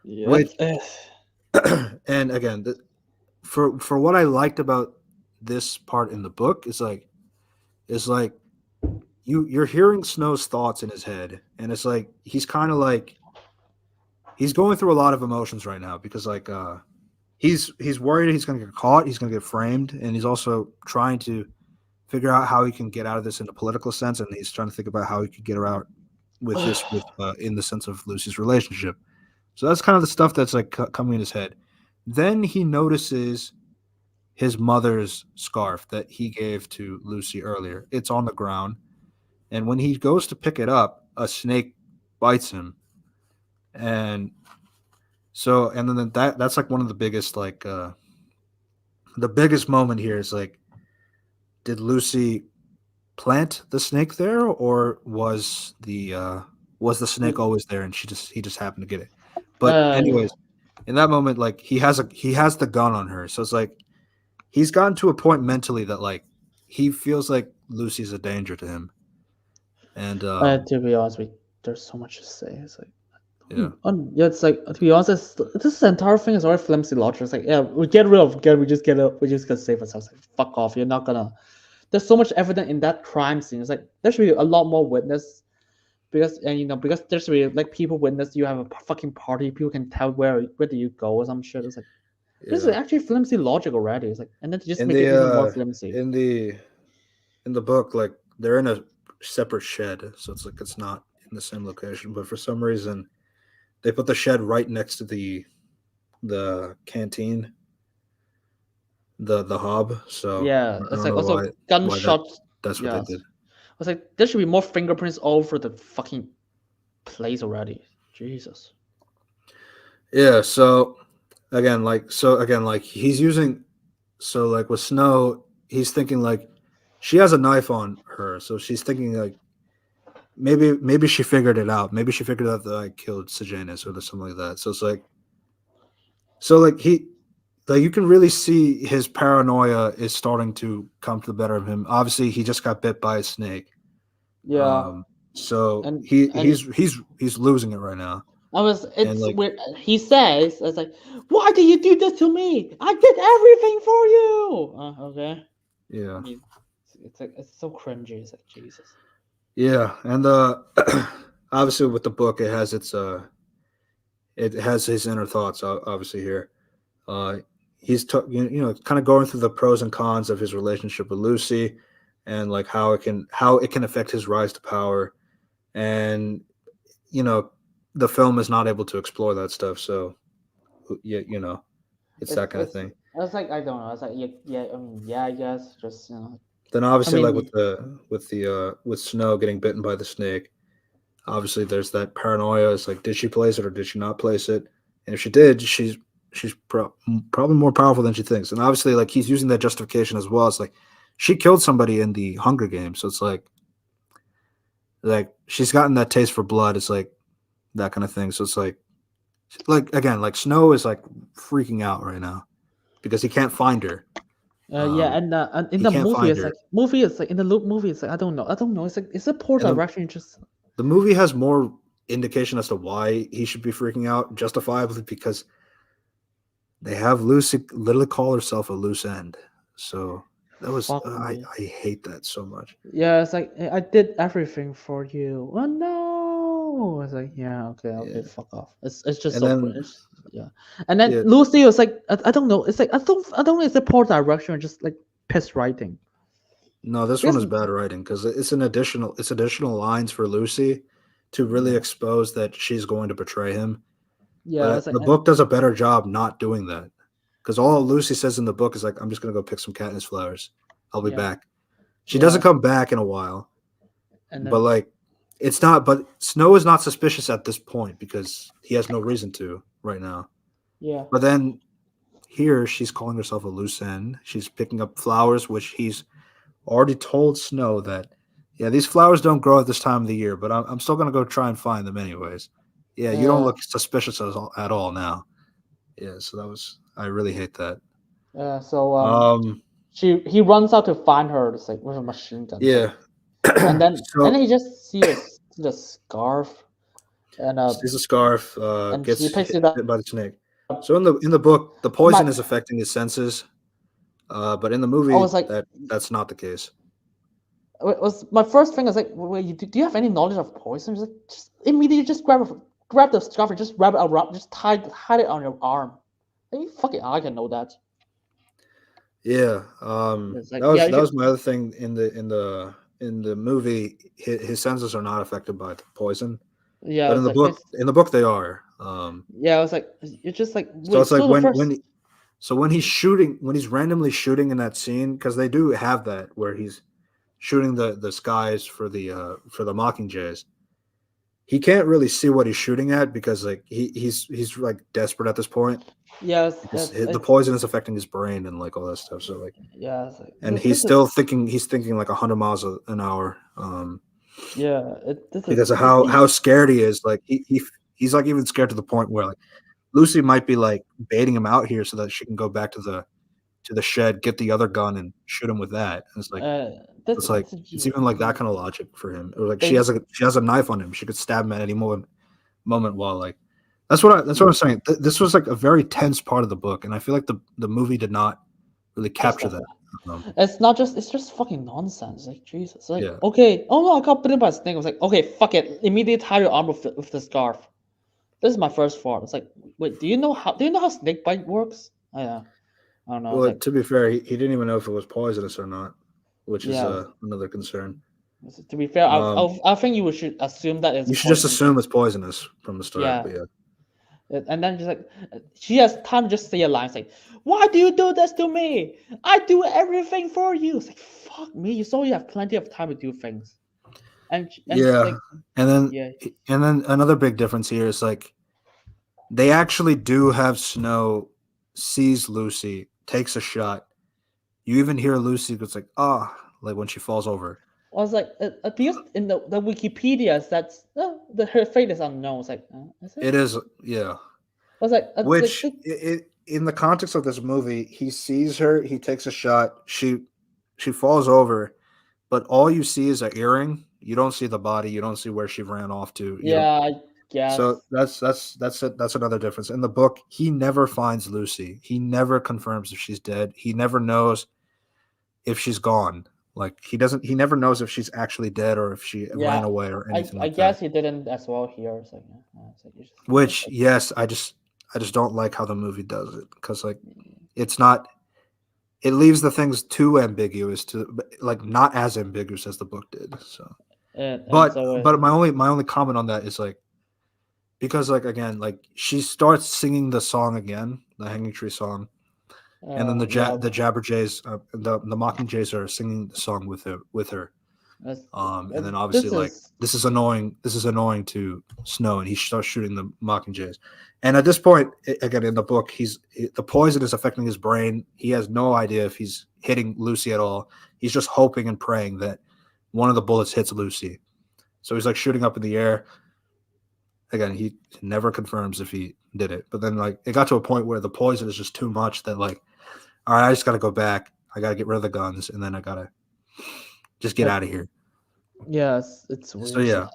Yeah, which and again, for what I liked about this part in the book is like you're hearing Snow's thoughts in his head, and it's like he's kind of like he's going through a lot of emotions right now because like he's worried he's going to get caught, he's going to get framed, and he's also trying to figure out how he can get out of this in a political sense, and he's trying to think about how he could get out with this with in the sense of Lucy's relationship. So that's kind of the stuff that's like coming in his head. Then he notices his mother's scarf that he gave to Lucy earlier. It's on the ground, and when he goes to pick it up, a snake bites him, and so and then that's like one of the biggest like the biggest moment here is like, did Lucy plant the snake there, or was the snake always there and he just happened to get it? But anyways, in that moment, like he has the gun on her, so it's like he's gotten to a point mentally that like he feels like Lucy's a danger to him, and to be honest with you, there's so much to say. It's like, yeah, yeah, it's like to be honest, this entire thing is already flimsy logic. It's like, yeah, we get rid of, we just gonna save ourselves. Like, fuck off, you're not gonna. There's so much evidence in that crime scene. It's like there should be a lot more witness, because because there should be like people witness. You have a fucking party, people can tell where do you go or some shit. It's like this is actually flimsy logic already. It's like, and then to just in make it even more flimsy. in the book, like they're in a separate shed, so it's like it's not in the same location, but for some reason they put the shed right next to the canteen, the hob. So Yeah, I it's don't like know also why gunshots. that's what Yeah, they did. I was like, there should be more fingerprints all over the fucking place already. Jesus. Yeah, so again, like he's using so like with Snow, he's thinking like she has a knife on her, so she's thinking like maybe she figured it out. Maybe she figured out that I killed Sejanus or something like that. So it's like you can really see his paranoia is starting to come to the better of him. Obviously, he just got bit by a snake. Yeah, So and he's losing it right now. And it's like weird. He says, "It's like, why did you do this to me? I did everything for you." Okay. yeah. I mean, it's like it's so cringy. It's like Jesus. Yeah, and obviously with the book it has it has his inner thoughts obviously here. He's kind of going through the pros and cons of his relationship with Lucy, and like how it can affect his rise to power, and the film is not able to explore that stuff. So yeah, it's that kind of thing. I was like, I don't know. I was like, yeah. I mean, yeah. I guess just Then obviously like mean, with Snow getting bitten by the snake, obviously there's that paranoia. It's like, did she place it or did she not place it? And if she did, she's probably more powerful than she thinks. And obviously, like he's using that justification as well. It's like she killed somebody in the Hunger Games, so it's like she's gotten that taste for blood. It's like that kind of thing. So it's like again, like Snow is like freaking out right now because he can't find her. yeah, and in he the can't movie, find it's her. like in the movie, it's like I don't know. It's like it's a poor And direction. Just the movie has more indication as to why he should be freaking out, justifiably, because they have Lucy literally call herself a loose end. So that was fuck I me. hate that so much. Yeah, it's like I did everything for you. Oh no! It's like, yeah, okay, Yeah. fuck off. It's just And so then cringe. Yeah, and then yeah, Lucy was like, I don't know. It's like I don't know. It's a poor direction or just like piss writing. no, this one Because is bad writing because it's additional lines for Lucy to really yeah, expose that she's going to betray him. yeah, But it's like the book does a better job not doing that because all Lucy says in the book is like, "I'm just gonna go pick some Katniss flowers. I'll be Yeah. back." She doesn't Yeah. come back in a while, And but then like, it's not. But Snow is not suspicious at this point because he has no reason to right now. yeah. But then here she's calling herself a loose end. She's picking up flowers, which he's already told Snow that, yeah, these flowers don't grow at this time of the year, but I'm still gonna go try and find them anyways. Yeah, you don't Uh, look suspicious at all now. Yeah, so I really hate that. so Um, he runs out to find her, it's like with a machine gun. It's like, yeah. and then So he just sees the scarf, and sees a scarf, he gets picks it up. hit by the snake. So in the book, the My, poison is affecting his senses, but in the I movie, was like, that's not the case. it was my first thing. I was like, wait, do you have any knowledge of poison? He's like, just immediately just grab the scarf and just wrap it around, just hide it on your arm. Like, fucking, I can know that. Yeah, It's like, that yeah, was my other thing in the movie. His senses are not affected by the poison, yeah, but it's like this. in the book they are. Yeah, I was like, it's just like, So wait, it's like so the first, when he's shooting, when he's randomly shooting in that scene, because they do have that where he's shooting the skies for the Mockingjays. He can't really see what he's shooting at because like he's like desperate at this point yeah, because the poison is affecting his brain and like all that stuff. So like, yeah, it's like, and this he's is, still thinking like 100 miles an hour yeah, this because is, of this is, how scared he is. Like he's like even scared to the point where like Lucy might be like baiting him out here so that she can go back to the shed, get the other gun, and shoot him with that. And this, it's like it's even like that kind of logic for him. Or like she they, has a knife on him. She could stab him at any moment while like that's what I'm saying. This was like a very tense part of the book, and I feel like the movie did not really capture discuss that. that. It's not just, it's just fucking nonsense. Like, Jesus, like, Yeah. okay, oh no, I got bitten by a snake. I was like, okay, fuck it, immediately tie your arm with the scarf. This is my first thought. It's like, wait, do you know how snake bite works? Oh, yeah, I don't know. It's Well, like, to be fair, he didn't even know if it was poisonous or not, which is yeah. another concern. To be fair, Um, I think you should assume that it's you should just poison. assume it's poisonous from the start. Yeah. But yeah. And then just like, she has time to just say a line. It's like, why do you do this to me? I do everything for you. It's like, fuck me. You saw you have plenty of time to do things. And Yeah, like, and yeah, then another big difference here is like they actually do have Snow sees Lucy, takes a shot. You even hear Lucy goes like, ah, like when she falls over. I was like, because in the Wikipedia, that's her fate is unknown. It's like, is it? It is, yeah. I was like, Which in the context of this movie, he sees her, he takes a shot, she falls over, but all you see is an earring. You don't see the body. You don't see where she ran off to. You don't. yeah, I guess. So that's another difference. In the book, he never finds Lucy. He never confirms if she's dead. He never knows if she's gone. Like he never knows if she's actually dead or if she ran away or anything I like guess that. he didn't as well here. It's like, it's like, Which, yes, I just don't like how the movie does it because like it's not. It leaves the things too ambiguous to like not as ambiguous as the book did. So, but my only comment on that is like because like again like she starts singing the song again, the Hanging Tree song, and then the Jabberjays, the Mockingjays are singing the song with her. And then obviously like this is annoying to Snow, and he starts shooting the Mockingjays. And at this point, again in the book, the poison is affecting his brain. He has no idea if he's hitting Lucy at all. He's just hoping and praying that one of the bullets hits Lucy. So he's like shooting up in the air. Again, he never confirms if he did it. But then like it got to a point where the poison is just too much that like, all right, I just got to go back. I got to get rid of the guns, and then I got to just get out of here. Yes, it's weird. So yeah,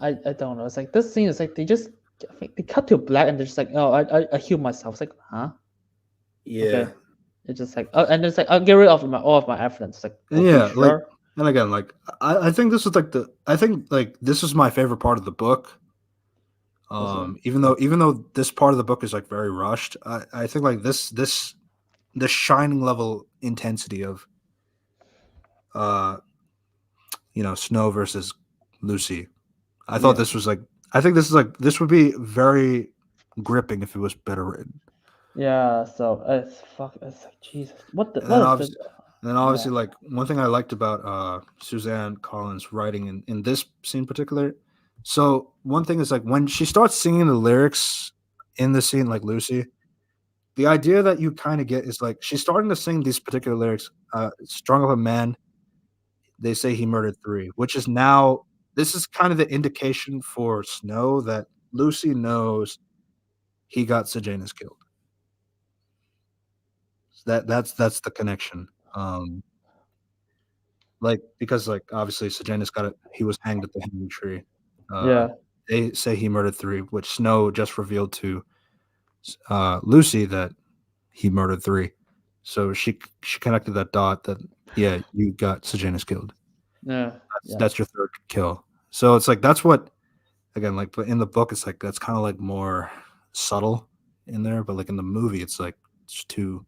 I don't know. It's like this scene is like they cut to black and they're just like, oh, I healed myself. It's like, huh? Yeah. Okay. It's just like, and it's like I'll get rid of all of my evidence. It's like, yeah, sure? like, and again, like I think this is like this is my favorite part of the book. Even though this part of the book is like very rushed, I think like this shining level intensity of Snow versus Lucy. I think this would be very gripping if it was better written. Yeah, so it's fuck. It's like Jesus. What the? And then What is the? obviously, Yeah. like one thing I liked about Suzanne Collins' writing in this scene in particular. So one thing is like when she starts singing the lyrics in the scene, like Lucy, the idea that you kind of get is like she's starting to sing these particular lyrics. Strong of a man, they say he murdered three, which is now this is kind of the indication for Snow that Lucy knows he got Sejanus killed. That's the connection. Like because like obviously Sejanus got it. He was hanged at the hanging tree. Uh, Yeah. they say he murdered three, which Snow just revealed to Lucy that he murdered three. So she connected that dot that yeah you got Sejanus killed. Yeah. Yeah. That's your third kill. So it's like that's what again like but in the book it's like that's kind of like more subtle in there, but like in the movie it's like it's too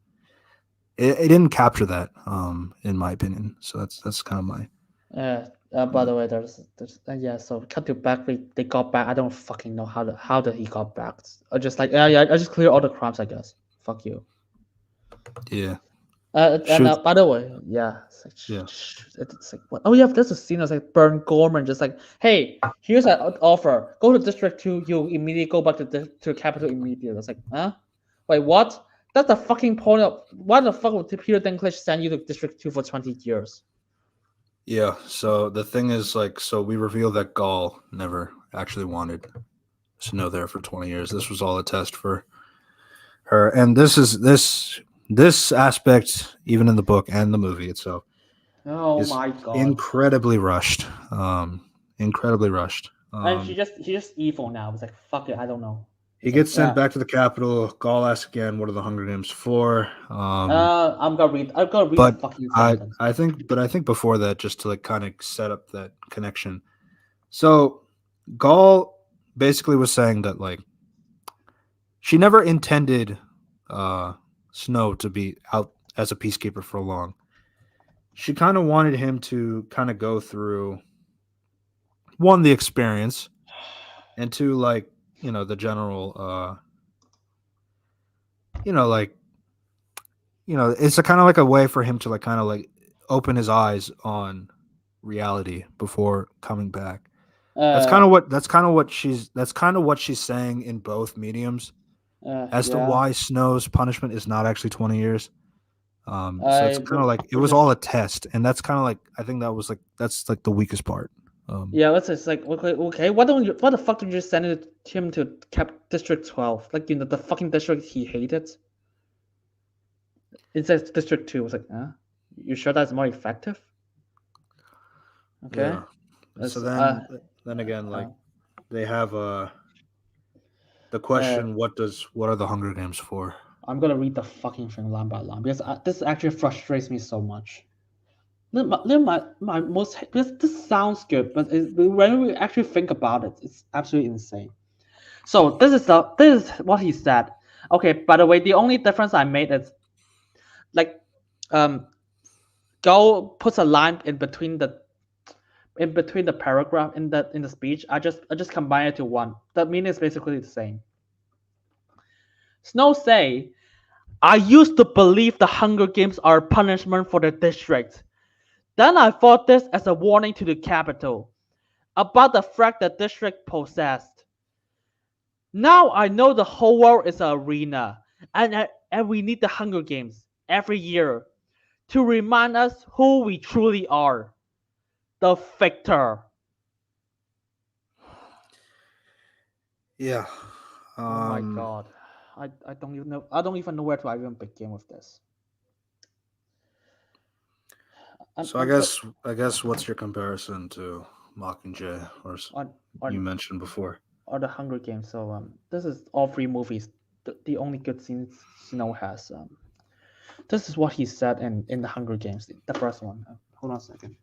it didn't capture that in my opinion. So that's kind of my Yeah. By the way, there's yeah. So cut to back. They got back. I don't fucking know how did he got back. I just like yeah. I just clear all the crimes. I guess. Fuck you. yeah And shoot by the way, yeah, it's like, yeah it's like what? Oh yeah, there's a scene that's like Burn Gorman just like, hey, here's an offer. Go to District 2. You immediately go back to the capital immediately. It's like, huh? Wait, what? That's the fucking point of why the fuck would Peter Dinklage send you to District 2 for 20 years? yeah. So the thing is like so we revealed that Gaul never actually wanted Snow there for 20 years. This was all a test for her, and this aspect even in the book and the movie itself Oh is my god. incredibly rushed. Incredibly rushed. And she's just evil now. It's like fuck it, I don't know. He It's gets like, sent yeah. back to the capital. Gaul asks again, "What are the Hunger Games for?" I'm gonna read But the fucking I sentence. I think before that, just to like kind of set up that connection. So Gaul basically was saying that like she never intended Snow to be out as a peacekeeper for long. She kind of wanted him to kind of go through one the experience and two like the general like it's a kind of like a way for him to like kind of like open his eyes on reality before coming back. That's kind Uh of what she's saying in both mediums as to yeah. why Snow's punishment is not actually 20 years. So it's I kind of like it which was is all a test, and that's kind of like I think that's like the weakest part. yeah, it's like okay, why the fuck did you just send him to District 12? Like the fucking district he hated. It says District 2. It's like, huh? You sure that's more effective? Okay. Yeah. So It's then again, like they have the question, what are the Hunger Games for? I'm gonna read the fucking thing line by line because this actually frustrates me so much. My most this sounds good, but when we actually think about it, it's absolutely insane. So this is what he said. Okay, by the way, the only difference I made is like um Go puts a line in between the paragraph in the speech. I just combine it to one. The meaning is basically the same. Snow say, I used to believe the Hunger Games are a punishment for the district. Then I thought this as a warning to the capital about the threat the district possessed. Now I know the whole world is an arena, and we need the Hunger Games every year to remind us who we truly are. The victor. Yeah. Oh my god. I don't even know where to even begin with this. So I guess what's your comparison to Mockingjay on you on mentioned before? on the Hunger Games. So this is all three movies. The only good scenes Snow has. This is what he said in the Hunger Games, the first one. Hold on a second.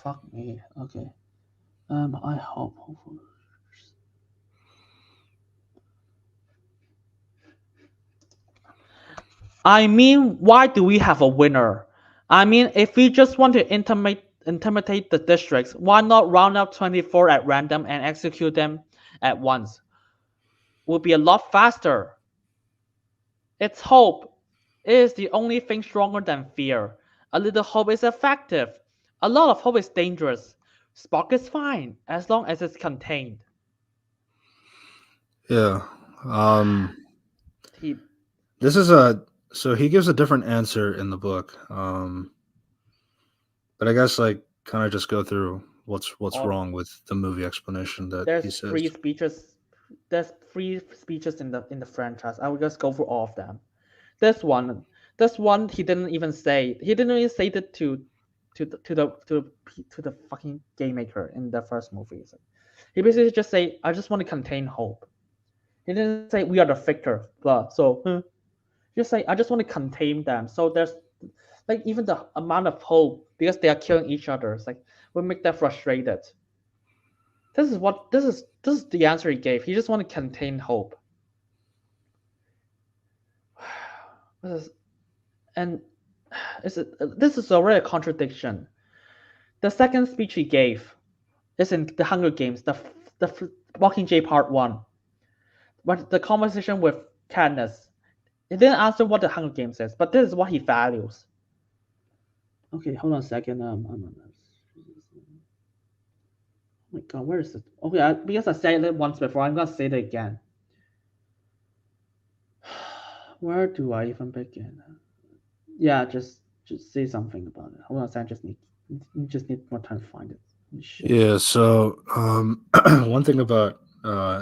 Fuck me. Okay. I hope. I mean, why do we have a winner? I mean, if we just want to intimidate the districts, why not round up 24 at random and execute them at once? Would be a lot faster. It's hope. It is the only thing stronger than fear. A little hope is effective. A lot of hope is dangerous. Spark is fine as long as it's contained. Yeah. Um, He this is a so he gives a different answer in the book. But I guess like kind of just go through what's all wrong with the movie explanation that he there's says. three speeches. There's three speeches in the franchise. I will just go through all of them. This one, this one he didn't even say. He didn't even say it to the fucking game maker in the first movie. He basically just say, "I just want to contain hope." He didn't say we are the victor, blah. So just say I just want to contain them. So there's like even the amount of hope because they are killing each other. It's like will make them frustrated. This is the answer he gave. He just want to contain hope. This is, and this is already a contradiction. The second speech he gave is in the Hunger Games, the Mockingjay Part One, but the conversation with Katniss. He didn't answer what the Hunger Games is, but this is what he values. Okay, hold on a second. Oh my god, where is it? Okay, because I said it once before, I'm gonna say it again. Where do I even begin? Yeah, just say something about it. Hold on a second, just need more time to find it. Shit. Yeah. So one thing about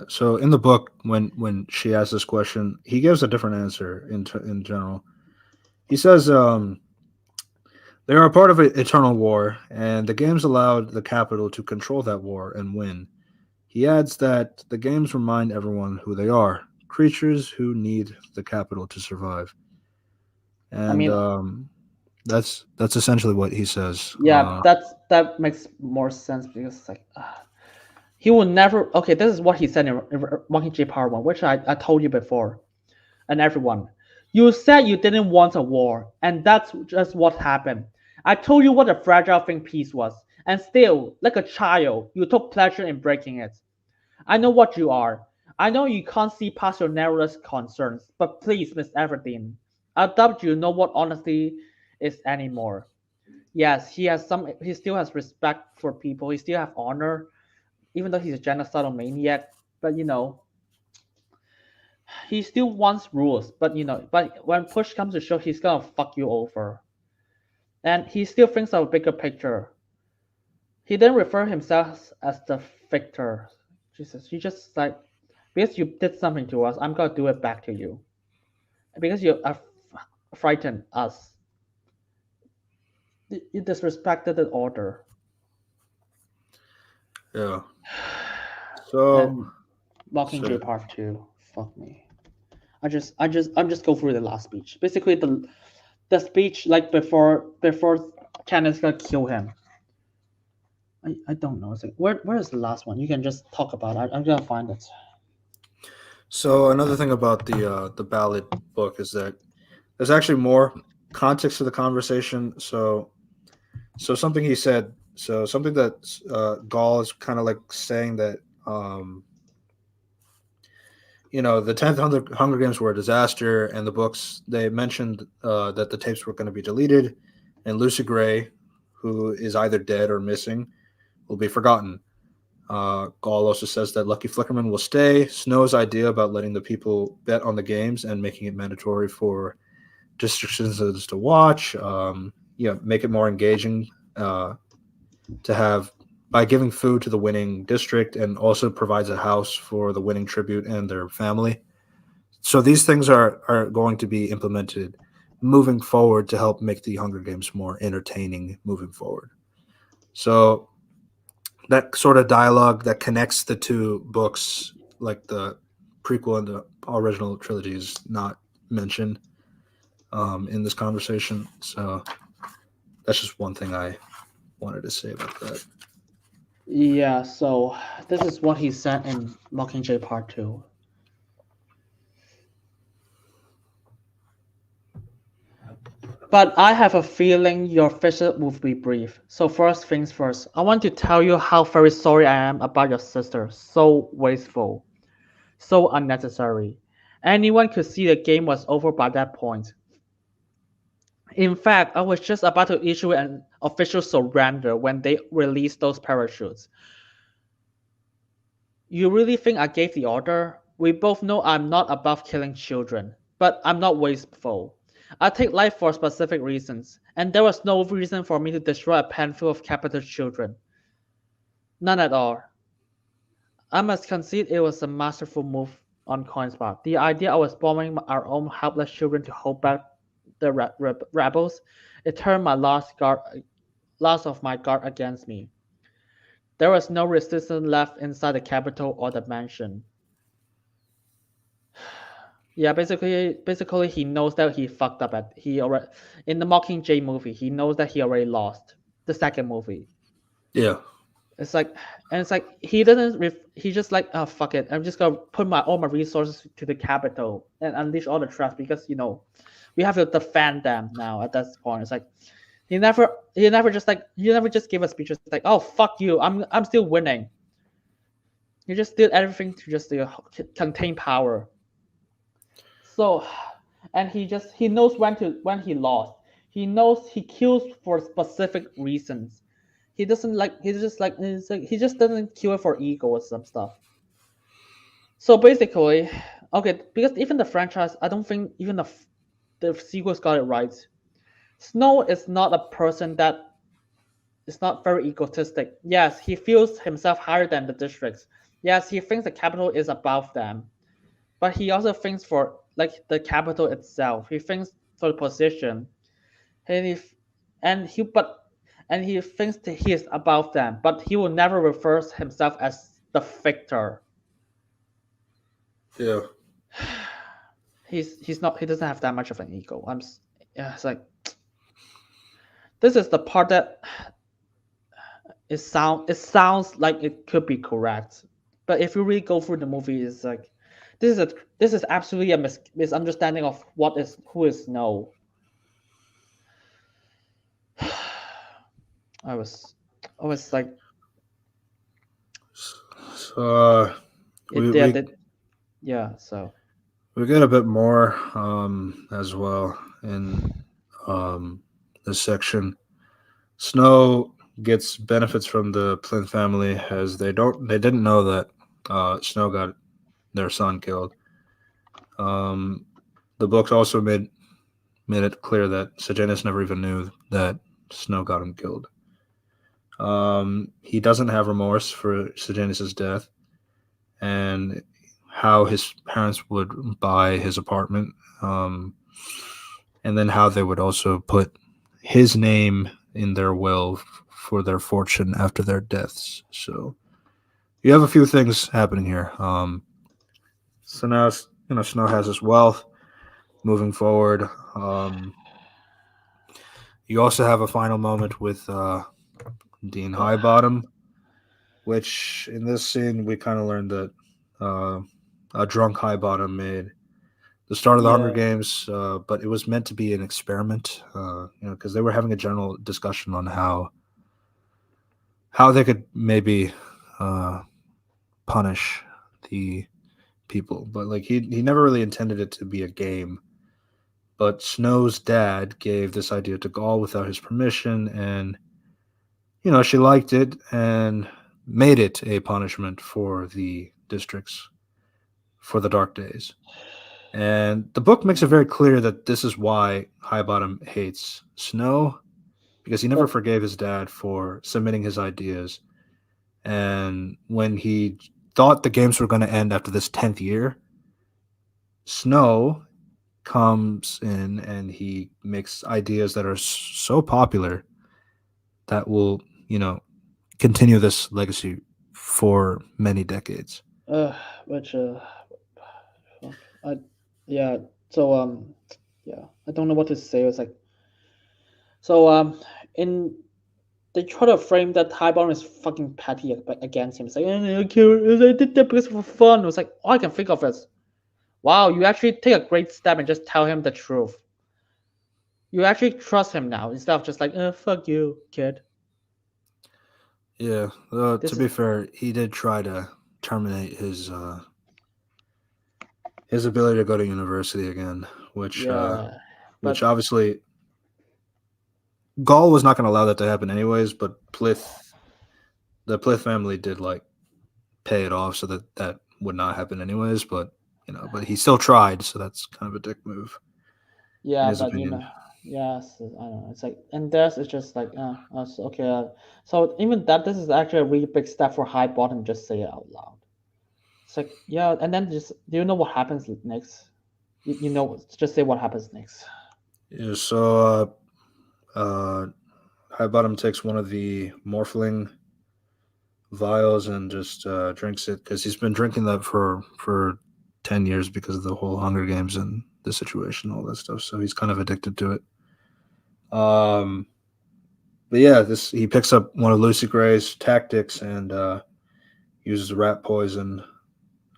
so in the book when she asks this question, he gives a different answer in general. He says they are a part of an eternal war, and the games allowed the capital to control that war and win. He adds that the games remind everyone who they are, creatures who need the capital to survive. I And mean, that's essentially what he says. yeah, that makes more sense because it's like he will never. Okay, this is what he said in Mockingjay Part One, which I told you before, and everyone. You said you didn't want a war, and that's just what happened. I told you what a fragile thing peace was, and still, like a child, you took pleasure in breaking it. I know what you are. I know you can't see past your narrowest concerns, but please, Miss Everdeen, I doubt you know what honesty is anymore. Yes, he has some. He still has respect for people. He still have honor, even though he's a genocidal maniac. But he still wants rules. But when push comes to shove, he's gonna fuck you over. And he still thinks of a bigger picture. He didn't refer himself as the victor. Jesus, he just like because you did something to us, I'm gonna do it back to you. Because you are frightened us. You disrespected the order. yeah. So And Mockingjay so Part Two. Fuck me. I'm just go through the last speech. Basically the speech like before Candace gonna kill him. I don't know. It's like where is the last one? You can just talk about it. I'm gonna find it. so another thing about the ballad book is that there's actually more context to the conversation. So something he said. So something that Gall is kind of like saying that the 10th Hunger Games were a disaster, and the books they mentioned that the tapes were going to be deleted, and Lucy Gray, who is either dead or missing, will be forgotten. Gall also says that Lucky Flickerman will stay. Snow's idea about letting the people bet on the games and making it mandatory for district citizens to watch, make it more engaging to have by giving food to the winning district and also provides a house for the winning tribute and their family. So these things are going to be implemented moving forward to help make the Hunger Games more entertaining moving forward. So that sort of dialogue that connects the two books, like the prequel and the original trilogy, is not mentioned in this conversation. So that's just one thing I wanted to say about that. Yeah, so this is what he said in Mockingjay Part 2. But I have a feeling your visit will be brief. So first things first, I want to tell you how very sorry I am about your sister. So wasteful, so unnecessary. Anyone could see the game was over by that point. In fact, I was just about to issue an official surrender when they released those parachutes. You really think I gave the order? We both know I'm not above killing children, but I'm not wasteful. I take life for specific reasons, and there was no reason for me to destroy a pen full of capital children. None at all. I must concede it was a masterful move on Coin's part. The idea I was bombing our own helpless children to hold back the rebels, it turned my loss of my guard against me. There was no resistance left inside the capital or the mansion. Yeah, basically, he knows that he fucked up at he already in the Mockingjay movie. He knows that he already lost the second movie. Yeah. It's like, and it's like he doesn't. He just like, oh fuck it. I'm just gonna put all my resources to the capital and unleash all the trust because we have to defend them now. At this point, it's like he never just gave a speech. It's like, oh fuck you. I'm still winning. He just did everything to just contain power. So, and he knows when he lost. He knows he kills for specific reasons. He doesn't like he just doesn't kill it for ego or some stuff. So basically, okay, because even the franchise, I don't think even the sequels got it right. Snow is not a person that is not very egotistic. Yes, he feels himself higher than the districts. Yes, he thinks the capital is above them. But he also thinks for like the capital itself. He thinks for the position. And if and he but and he thinks that he is above them, but he will never refer himself as the victor. Yeah. He's not he doesn't have that much of an ego. Yeah, it's like this is the part that it sounds like it could be correct. But if you really go through the movie, it's like this is absolutely a misunderstanding of who is Snow. I was like So yeah. So we get a bit more as well in this section. Snow gets benefits from the Plinth family as they didn't know that Snow got their son killed. The books also made it clear that Sejanus never even knew that Snow got him killed. He doesn't have remorse for Sejanus' death and how his parents would buy his apartment, and then how they would also put his name in their will for their fortune after their deaths. So you have a few things happening here. So now Snow has his wealth moving forward. You also have a final moment with Dean Highbottom, which in this scene we kind of learned that a drunk Highbottom made the start of the Hunger Games, but it was meant to be an experiment, because they were having a general discussion on how they could maybe punish the people, but like he never really intended it to be a game. But Snow's dad gave this idea to Gaul without his permission, and she liked it and made it a punishment for the districts for the Dark Days. And the book makes it very clear that this is why Highbottom hates Snow, because he never forgave his dad for submitting his ideas. And when he thought the games were going to end after this 10th year, Snow comes in and he makes ideas that are so popular that will, continue this legacy for many decades. which I yeah. So yeah, I don't know what to say. It's like so in they try to frame that Highborn is fucking petty against him. It's like, I did that because for fun. It was like, all I can think of is, wow, you actually take a great step and just tell him the truth. You actually trust him now instead of just like, fuck you, kid. Yeah, to be fair, he did try to terminate his his ability to go to university again, Yeah, which but obviously Gaul was not going to allow that to happen anyways. But the Plith family did like pay it off so that that would not happen anyways. But but he still tried, so that's kind of a dick move in yeah, his but opinion. yes, I don't know. It's like, and this is just like, okay. So even that, this is actually a really big step for High Bottom. Just say it out loud. It's like, yeah, and then just, do you know what happens next? You know, just say what happens next. Yeah, so High Bottom takes one of the Morphling vials and just drinks it because he's been drinking that for 10 years because of the whole Hunger Games and the situation, all that stuff. So he's kind of addicted to it. But yeah, this he picks up one of Lucy Gray's tactics and uses rat poison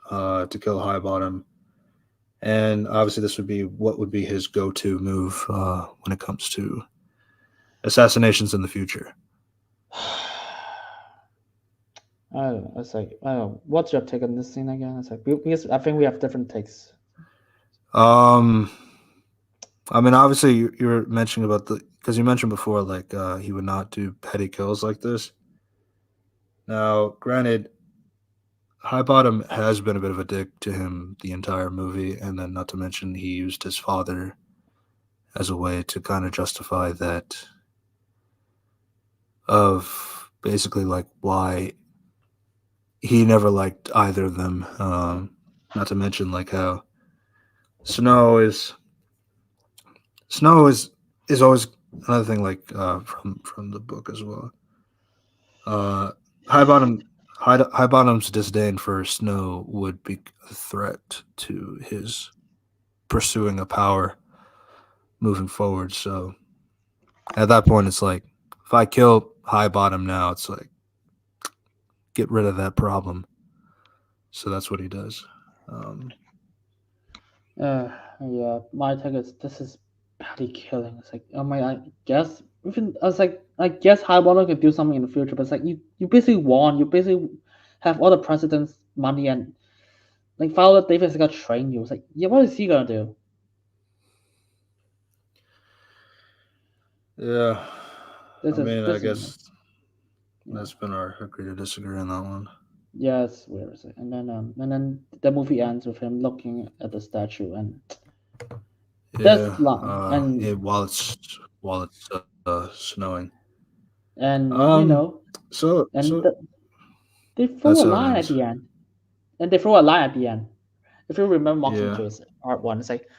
to kill High Bottom. And obviously, this would be what would be his go-to move when it comes to assassinations in the future. I don't know. It's like, I don't know. What's your take on this scene again? It's like, because I think we have different takes. Um, I mean, obviously, you were mentioning about because you mentioned before, like he would not do petty kills like this. Now, granted, High Bottom has been a bit of a dick to him the entire movie, and then not to mention he used his father as a way to kind of justify that of basically like why he never liked either of them. Not to mention like how Snow is Snow is always another thing like from the book as well. Uh, High Bottom High Bottom's disdain for Snow would be a threat to his pursuing a power moving forward. So at that point, it's like if I kill High Bottom now, it's like get rid of that problem. So that's what he does. Um, Yeah, my take is this is petty killing. It's like, oh my, I guess even I was like, I guess High Water could do something in the future, but it's like you basically won. You basically have all the president's money and like Viola Davis is gonna train you. It's like, yeah, what is he gonna do? yeah, I mean, I This is guess yeah. that's been our agree to disagree on that one. Yeah, it's weird. It's like, and then the movie ends with him looking at the statue and Yeah, this line while it's snowing. and So and they throw that's a how it line at ends. the end. And they throw a line at the end. If you remember Yeah, Mockingjays part one, it's like,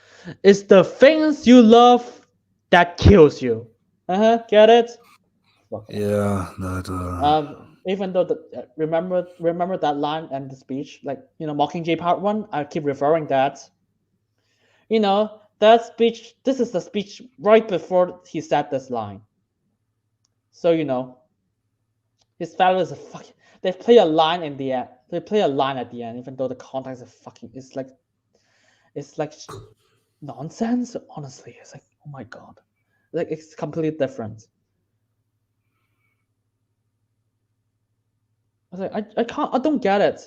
it's the things you love that kills you. Get it? Fuck off. yeah, that Even though remember that line and the speech, like Mockingjay part one, I keep referring that. That speech. This is the speech right before he said this line. So his fellow is a fucking. They play a line in the end. They play a line at the end, even though the context is fucking. It's like nonsense. Honestly, it's like, oh my god, like it's completely different. I was like, I can't, I don't get it.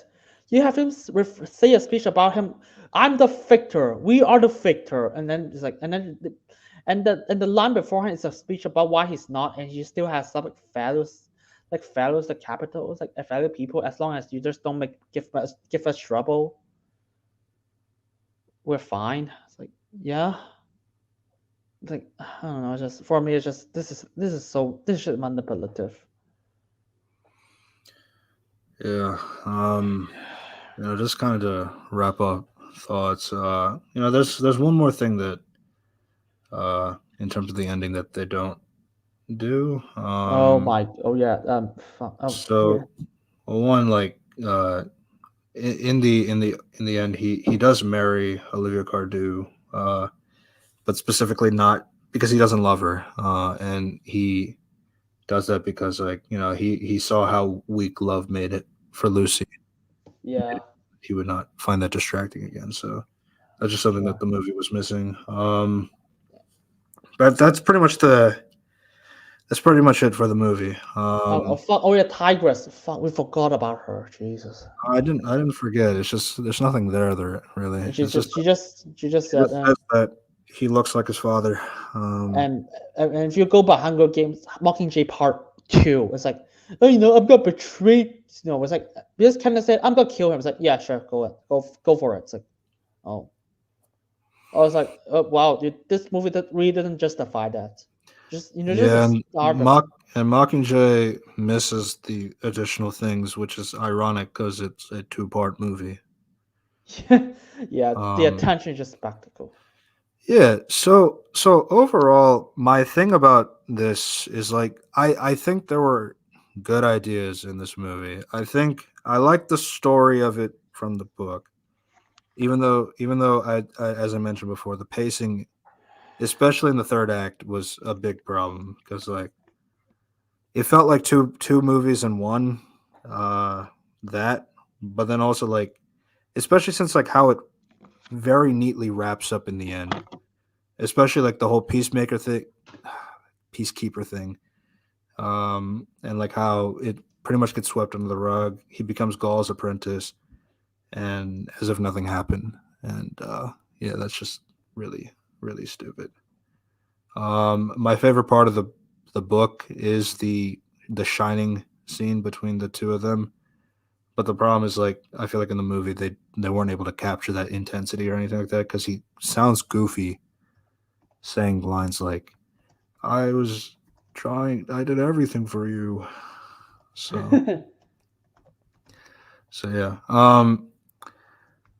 You have him say a speech about him. I'm the victor. We are the victor, and then it's like, and the line beforehand is a speech about why he's not, and he still has some like values the capitals, like value people. As long as you just don't give us trouble, we're fine. It's like, yeah. Like, I don't know, just for me it's just this is manipulative. yeah. Just kind of to wrap up thoughts. There's one more thing that in terms of the ending that they don't do. Oh yeah, yeah. So well, one like in the end he does marry Olivia Cardew, but specifically not because he doesn't love her, and he does that because like he saw how weak love made it for Lucy. Yeah, He would not find that distracting again. So that's just something that sure. the movie was missing. But that's pretty much that's pretty much it for the movie. Oh, fuck! Oh yeah, Tigress. Fuck, we forgot about her. Jesus. I didn't forget. It's just there's nothing there really. And It's just she just she said, just says that he looks like his father. and if you go by Hunger Games, Mockingjay Part 2, it's like, oh, I'm gonna betray. It's like we just kind of said, I'm gonna kill him. It's like, yeah, sure, go for it. It's like, oh, I was like, oh, wow, dude, this movie that really doesn't justify that. Just a Yeah, stardom. and Mockingjay misses the additional things, which is ironic because it's a two-part movie. Yeah, the Um, attention is just spectacle. yeah, so overall, my thing about this is like I think there were good ideas in this movie. I think I like the story of it from the book, even though I as I mentioned before, the pacing, especially in the third act, was a big problem because like it felt like two movies in one. Uh, that, but then also like, especially since like how it very neatly wraps up in the end, especially like the whole peacemaker thing, peacekeeper thing, and like how it pretty much gets swept under the rug. He becomes Gaul's apprentice, and as if nothing happened. And yeah, that's just really stupid. My favorite part of the book is the shining scene between the two of them. But the problem is like I feel like in the movie they weren't able to capture that intensity or anything like that because he sounds goofy saying lines like I was trying I did everything for you. So yeah.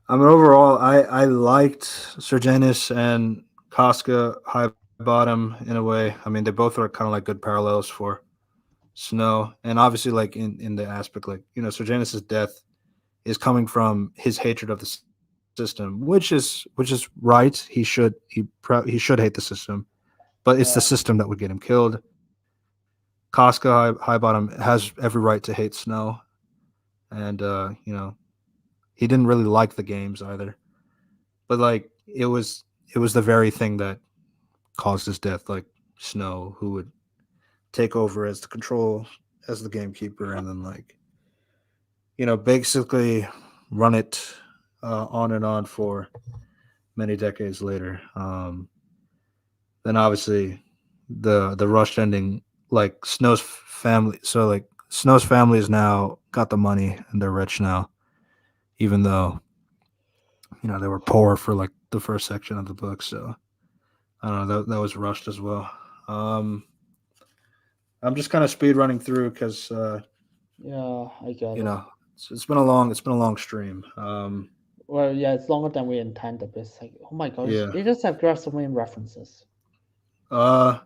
I mean overall I liked Sergenis and Casca High Bottom in a way. I mean they both are kind of like good parallels for Snow. And obviously like in the aspect like, Sergenis's death is coming from his hatred of the system, which is right. He should hate the system, but it's the Yeah, system that would get him killed. Casca Highbottom has every right to hate Snow, and he didn't really like the games either. But like it was the very thing that caused his death. Like Snow, who would take over as the control as the gamekeeper, and then like basically run it on and on for many decades later. Then obviously the rushed ending, like Snow's family. So like Snow's family is now got the money and they're rich now, even though they were poor for like the first section of the book. So I don't know that was rushed as well. Um, I'm just kind of speed running through because yeah, I get you it. know it's been a long stream. Well, yeah, it's longer than we intended, but it's like, oh my god, Yeah. they just have grabbed so many references. Uh,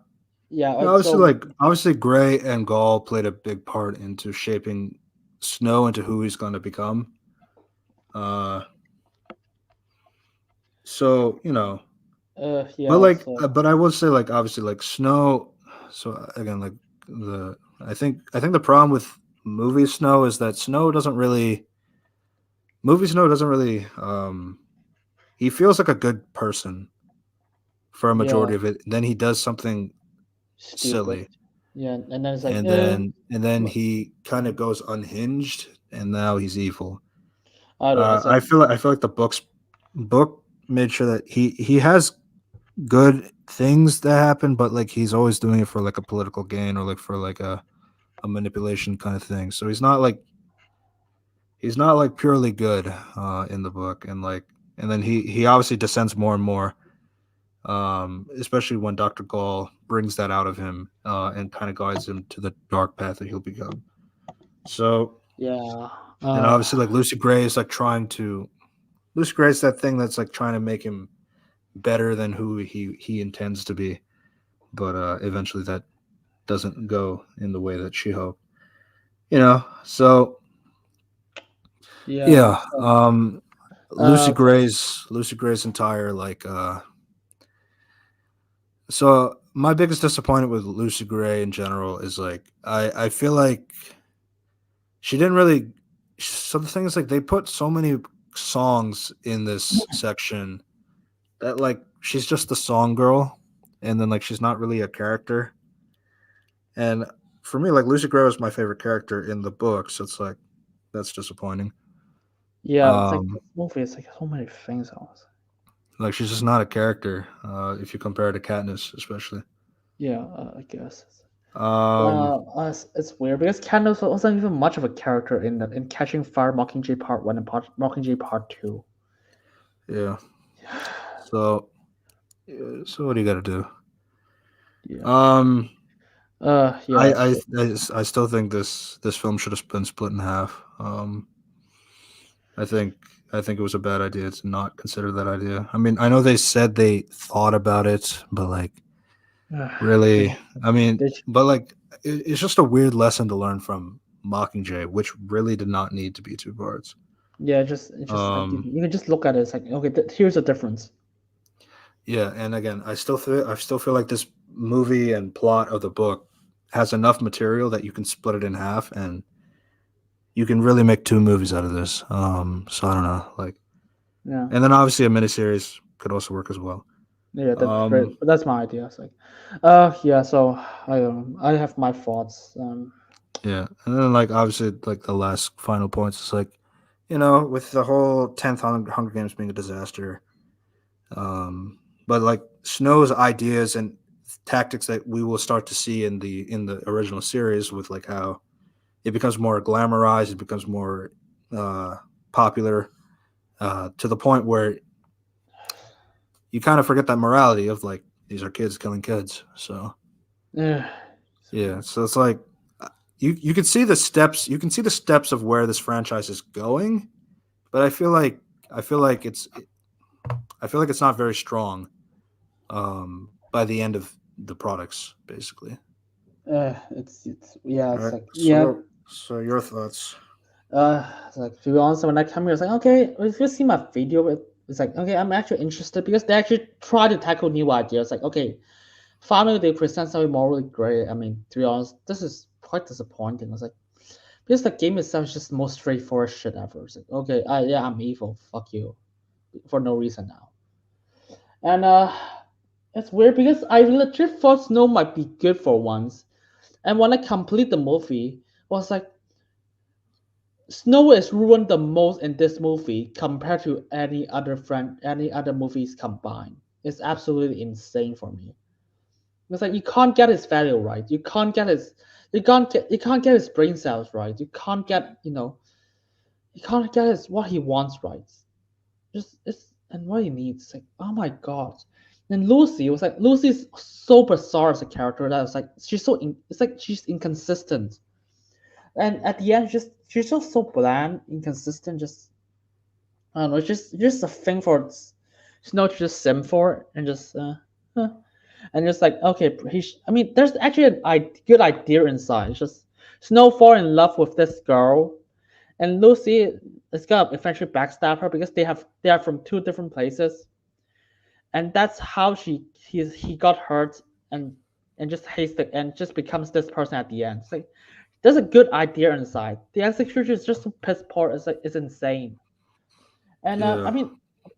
Yeah, obviously, so like obviously, Gray and Gall played a big part into shaping Snow into who he's going to become. Uh, so but yeah, like, so but I will say, like, obviously, like Snow. So again, like I think the problem with movie Snow is that Snow doesn't really he feels like a good person for a yeah, majority of it. Then he does something stupid. silly, Yeah, and then it's like, and then he kind of goes unhinged, and now he's evil. I don't know. It's like, I feel like the book made sure that he has good things that happen, but like he's always doing it for like a political gain or like for like a manipulation kind of thing. So he's not like purely good in the book, and then he obviously descends more and more, especially when Dr. Gall brings that out of him and kind of guides him to the dark path that he'll become. So yeah, and obviously like Lucy Gray's that thing that's like trying to make him better than who he intends to be, but eventually that doesn't go in the way that she hoped. So yeah, yeah, uh, Lucy Gray's entire like so my biggest disappointment with Lucy Gray in general is like I feel like she didn't really. So the thing is like they put so many songs in this section that like she's just the song girl, and then like she's not really a character. And for me, like Lucy Gray was my favorite character in the book, so it's like that's disappointing. Yeah, it's like Um, this movie is like so many things. like she's just not a character if you compare her to Katniss, especially. Yeah, I guess. Um, It's weird because Candace wasn't even much of a character in Catching Fire, Mockingjay Part One, and Mockingjay Part Two. yeah. So, so what do you got to do? Yeah. Um, Yeah. I still think this film should have been split in half. I think I think it was a bad idea to not consider that idea. I mean, I know they said they thought about it, but like really, They, I mean, they, but like it's just a weird lesson to learn from Mockingjay, which really did not need to be two parts. yeah, just like Um, you can just look at it. It's like okay, here's the difference. yeah, and again, I still feel like this movie and plot of the book has enough material that you can split it in half and you can really make two movies out of this. So I don't know, like, Yeah. and then obviously a miniseries could also work as well. Yeah, Um, that's my idea. It's like, yeah. So I have my thoughts. yeah, and then like obviously like the last final points is like, with the whole Hunger Games being a disaster, um, but like Snow's ideas and tactics that we will start to see in the original series with like how it becomes more glamorized, it becomes more uh, popular to the point where you kind of forget that morality of like these are kids killing kids. So Yeah. yeah, so it's like you can see the steps. You can see the steps of where this franchise is going, but I feel like it's I feel like it's not very strong by the end of the products, basically. It's yeah. All It's right. like yeah. So your thoughts? It's like to be honest, when I come here, it's like okay, if you see my video, it's like okay, I'm actually interested because they actually try to tackle new ideas. Like okay, finally they present something morally great. I mean, to be honest, this is quite disappointing. It's like because the game itself is just the most straightforward shit ever. It's like okay, yeah, I'm evil. Fuck you, for no reason now. And it's weird because I legit thought Snow might be good for once. And when I complete the movie, I was like, Snow is ruined the most in this movie compared to any other movies combined. It's absolutely insane for me. It's like you can't get his value right. You can't get his brain cells right. You can't get his what he wants right. Just it's and what he needs. It's like, oh my god. And Lucy was like Lucy's so bizarre as a character that it's like it's like she's inconsistent. And at the end she's just so bland, inconsistent, just I don't know, it's just a thing for Snow to just sim for and just huh. And just like okay, I mean there's actually good idea inside. It's just Snow fall in love with this girl and Lucy is gonna eventually backstab her because they are from two different places, and that's how he got hurt and just hates the and just becomes this person at the end. It's like there's a good idea inside. The execution is just so piss poor. It's insane. And I Yeah, mean,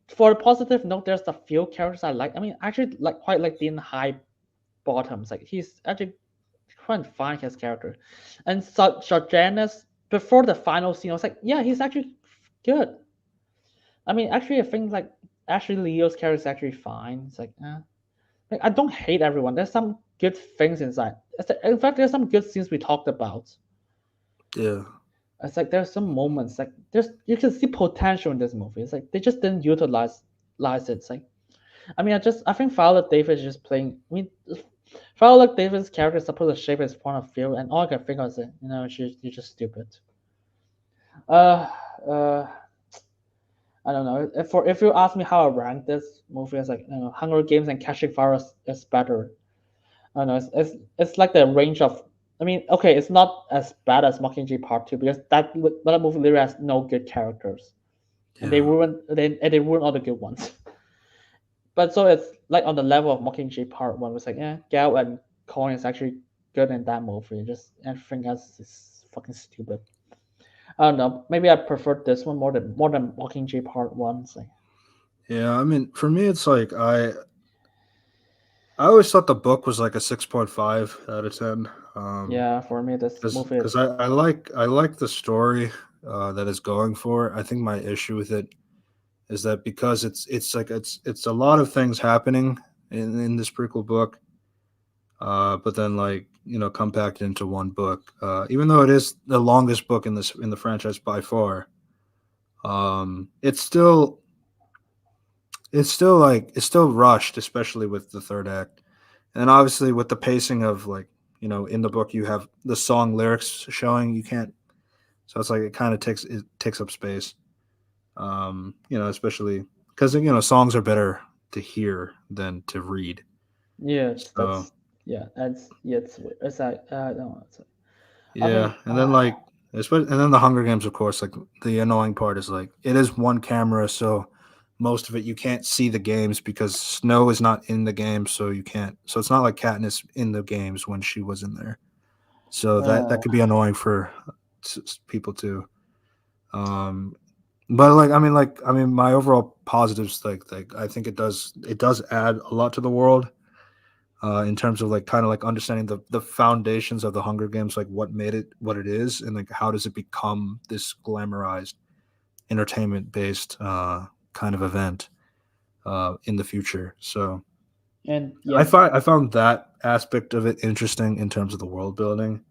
for a positive note, there's a few characters I like. I mean, actually like quite like Dean High Bottoms. Like he's actually quite fine his character, and Janice before the final scene, I was like, yeah, he's actually good. I mean, actually, I think like actually Leo's character is actually fine. It's like I don't hate everyone. There's some good things inside. In fact, there's some good scenes we talked about. yeah, It's like there's some moments like there's you can see potential in this movie. It's like they just didn't utilize it. It's like I mean, I think Viola Davis is just playing. I mean, Viola Davis' character is supposed to shape his point of view, and all I can think of is, she's just stupid. Uh, uh, I don't know. If you ask me how I rank this movie, it's like Hunger Games and Catching Fire is better. I don't know. It's like the range of. I mean, okay, it's not as bad as Mockingjay Part Two because that movie literally has no good characters, and yeah, they ruin all the good ones. But so it's like on the level of Mockingjay Part One. It's like yeah, Gal and Colin is actually good in that movie. Just everything else is fucking stupid. I don't know. Maybe I prefer this one more than Mockingjay Part One. It's like yeah. I mean, for me, it's like I always thought the book was like a 6.5 out of 10. Yeah, for me, this movie Because is I like the story that it's going for. I think my issue with it is that because it's a lot of things happening in this prequel book, but then like compacted into one book. Even though it is the longest book in the franchise by far, it's still rushed, especially with the third act, and obviously with the pacing of like in the book you have the song lyrics showing you can't, so it's like it kind of takes up space, especially because songs are better to hear than to read. yeah, So it's like no, I yeah, think and then like and then the Hunger Games, of course, like the annoying part is like it is one camera, so most of it you can't see the games because Snow is not in the game, so you can't. So it's not like Katniss in the games when she was in there. So that uh, could be annoying for people too. Um, but like I mean, my overall positives like I think it does add a lot to the world. In terms of like kind of like understanding the foundations of the Hunger Games, like what made it what it is, and like how does it become this glamorized entertainment based kind of event in the future. So and I yeah, find I found that aspect of it interesting in terms of the world building.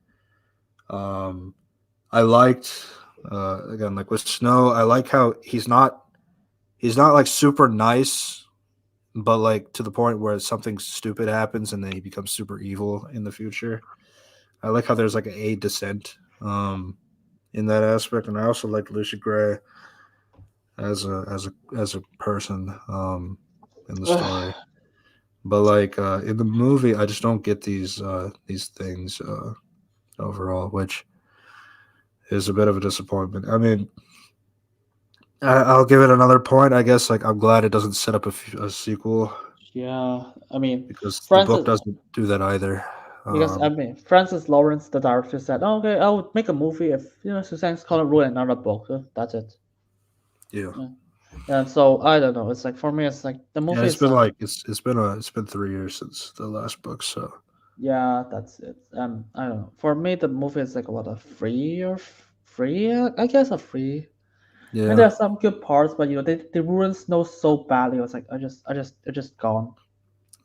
Um, I liked again like with Snow. I like how he's not like super nice, but like to the point where something stupid happens and then he becomes super evil in the future. I like how there's like a descent in that aspect, and I also like Lucy Gray as a person in the story. But like in the movie, I just don't get these things overall, which is a bit of a disappointment. I mean, I'll give it another point. I guess like I'm glad it doesn't set up a sequel yeah. I mean, because the book Francis, doesn't do that either. because I mean, Francis Lawrence, the director, said, "Oh, okay, I would make a movie if Suzanne Collins wrote another book. That's it." Yeah, Yeah. And so I don't know. It's like for me, it's like the yeah. movie It's is been like it's been 3 years since the last book, so yeah, that's it. I don't know. For me, the movie is like what a free or free, I guess a free. And yeah. there are some good parts, but they ruin Snow so badly. It was like it's just gone.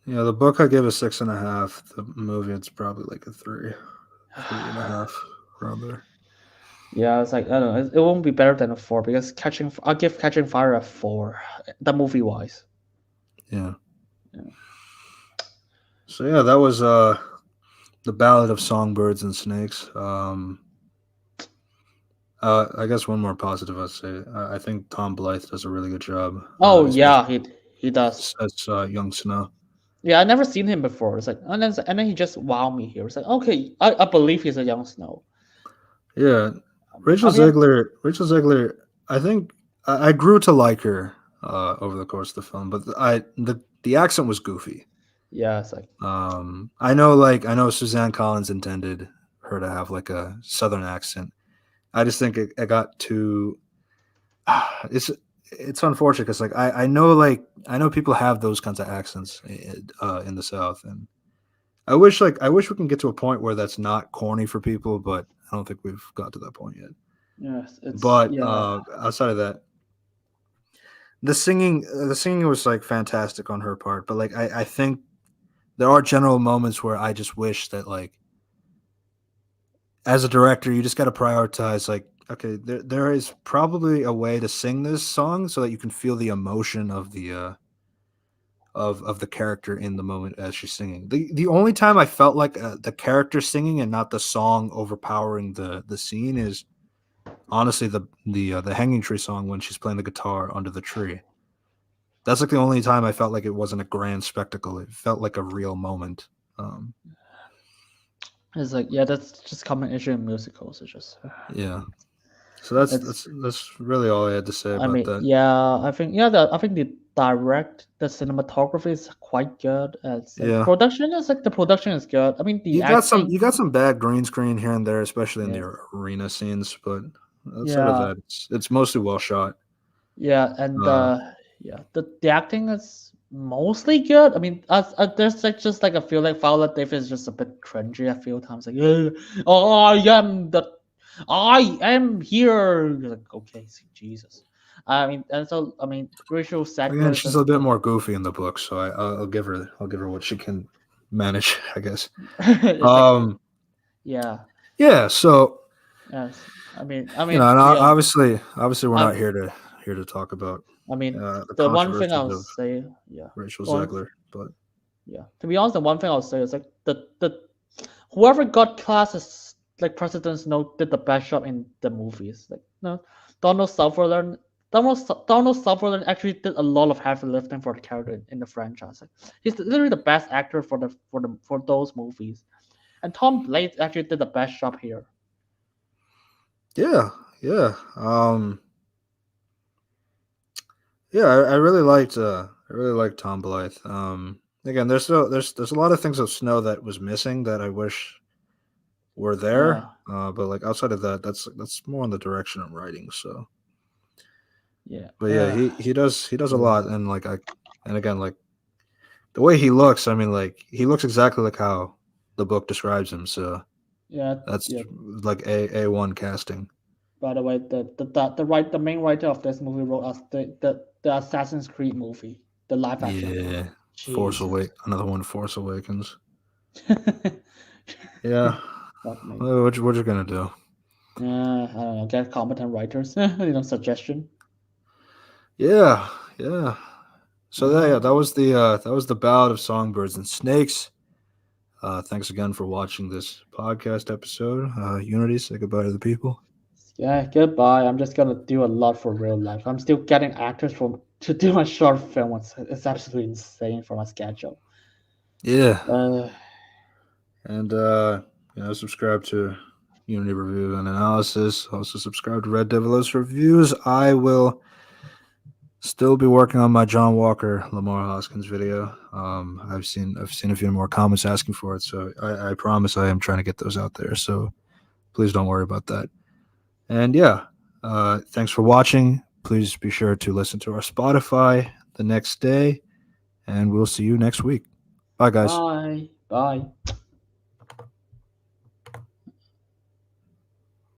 Yeah, the book I give a 6.5. The movie it's probably like a 3.5 around there. Yeah, it's like I don't know. It won't be better than a four because I'll give Catching Fire a four. The movie wise. Yeah. Yeah. So yeah, that was the Ballad of Songbirds and Snakes. I guess one more positive I'd say. I think Tom Blythe does a really good job, Oh yeah, especially he does. as young Snow. Yeah, I never seen him before. It's like and then he just wow me here. It's like okay, I believe he's a young Snow. Yeah, I Rachel mean, Zegler. Rachel Zegler. I think I grew to like her over the course of the film, but the accent was goofy. yeah, it's like I know Suzanne Collins intended her to have like a southern accent. I just think it got too. It's unfortunate because I know people have those kinds of accents in the South, and I wish we can get to a point where that's not corny for people, but I don't think we've got to that point yet. yes, it's But yeah. outside of that, the singing was like fantastic on her part, but like I think there are general moments where I just wish that like as a director you just got to prioritize like okay there is probably a way to sing this song so that you can feel the emotion of the character in the moment as she's singing. The only time I felt like the character singing and not the song overpowering the scene is honestly the hanging tree song when she's playing the guitar under the tree. That's like the only time I felt like it wasn't a grand spectacle. It felt like a real moment. Um, It's like yeah, that's just common issue in musicals. It's just yeah. So that's it's. that's that's really all I had to say I about mean, that. yeah, I think the cinematography is quite good. It's like Yeah. the production is good. I mean, the You got some acting, you got some bad green screen here and there, especially in yes, the arena scenes, but outside of yeah, that, it's mostly well shot. yeah, and Uh, yeah, the acting is. mostly good. I mean, there's like just like a feel like Viola Davis is just a bit cringy a few times. Like, oh, I am here. You're like, okay, Jesus. I mean, and so I mean, Rachel Again, Zegler is she's an a bit more goofy in the book, so I'll give her what she can manage, I guess. it's like yeah, Yeah. So yes. and To be honest, obviously, we're not I'm, here to talk about I mean, the the one thing controversies I'll of say, yeah, Rachel one, Zegler, but yeah. To be honest, the one thing I'll say is like the whoever got class as like President's Note did the best job in the movies. Like no, Donald Sutherland. Donald Sutherland actually did a lot of heavy lifting for the character in the franchise. Like, he's literally the best actor for those movies, and Tom Blades actually did the best job here. yeah, yeah, yeah. I really liked Tom Blythe. Again, there's a lot of things of Snow that was missing that I wish were there. Uh, But like outside of that, that's more in the direction of writing. So, yeah. but yeah, he does a Yeah. lot, and and again, like the way he looks, I mean, like he looks exactly like how the book describes him. So Yeah. that's Yeah. like A1 casting. By the way, the main writer of this movie wrote us the Assassin's Creed movie, the live action one. Yeah, Jesus. Another one, Force Awakens. Fuck Yeah, me. what you gonna do? I don't know. Get competent writers. Suggestion. Yeah, yeah. So that Uh, was the Ballad of Songbirds and Snakes. Thanks again for watching this podcast episode. Unity, say goodbye to the people. yeah. Goodbye. I'm just gonna do a lot for real life. I'm still getting actors from to do my short film. It's absolutely insane for my schedule. Yeah, Uh, and subscribe to Unity Review and Analysis. Also subscribe to Red Devilos Reviews. I will still be working on my John Walker Lamar Hoskins video. I've seen a few more comments asking for it, so I promise I am trying to get those out there. So please don't worry about that. And yeah, thanks for watching. Please be sure to listen to our Spotify the next day, and we'll see you next week. Bye, guys. bye. Bye.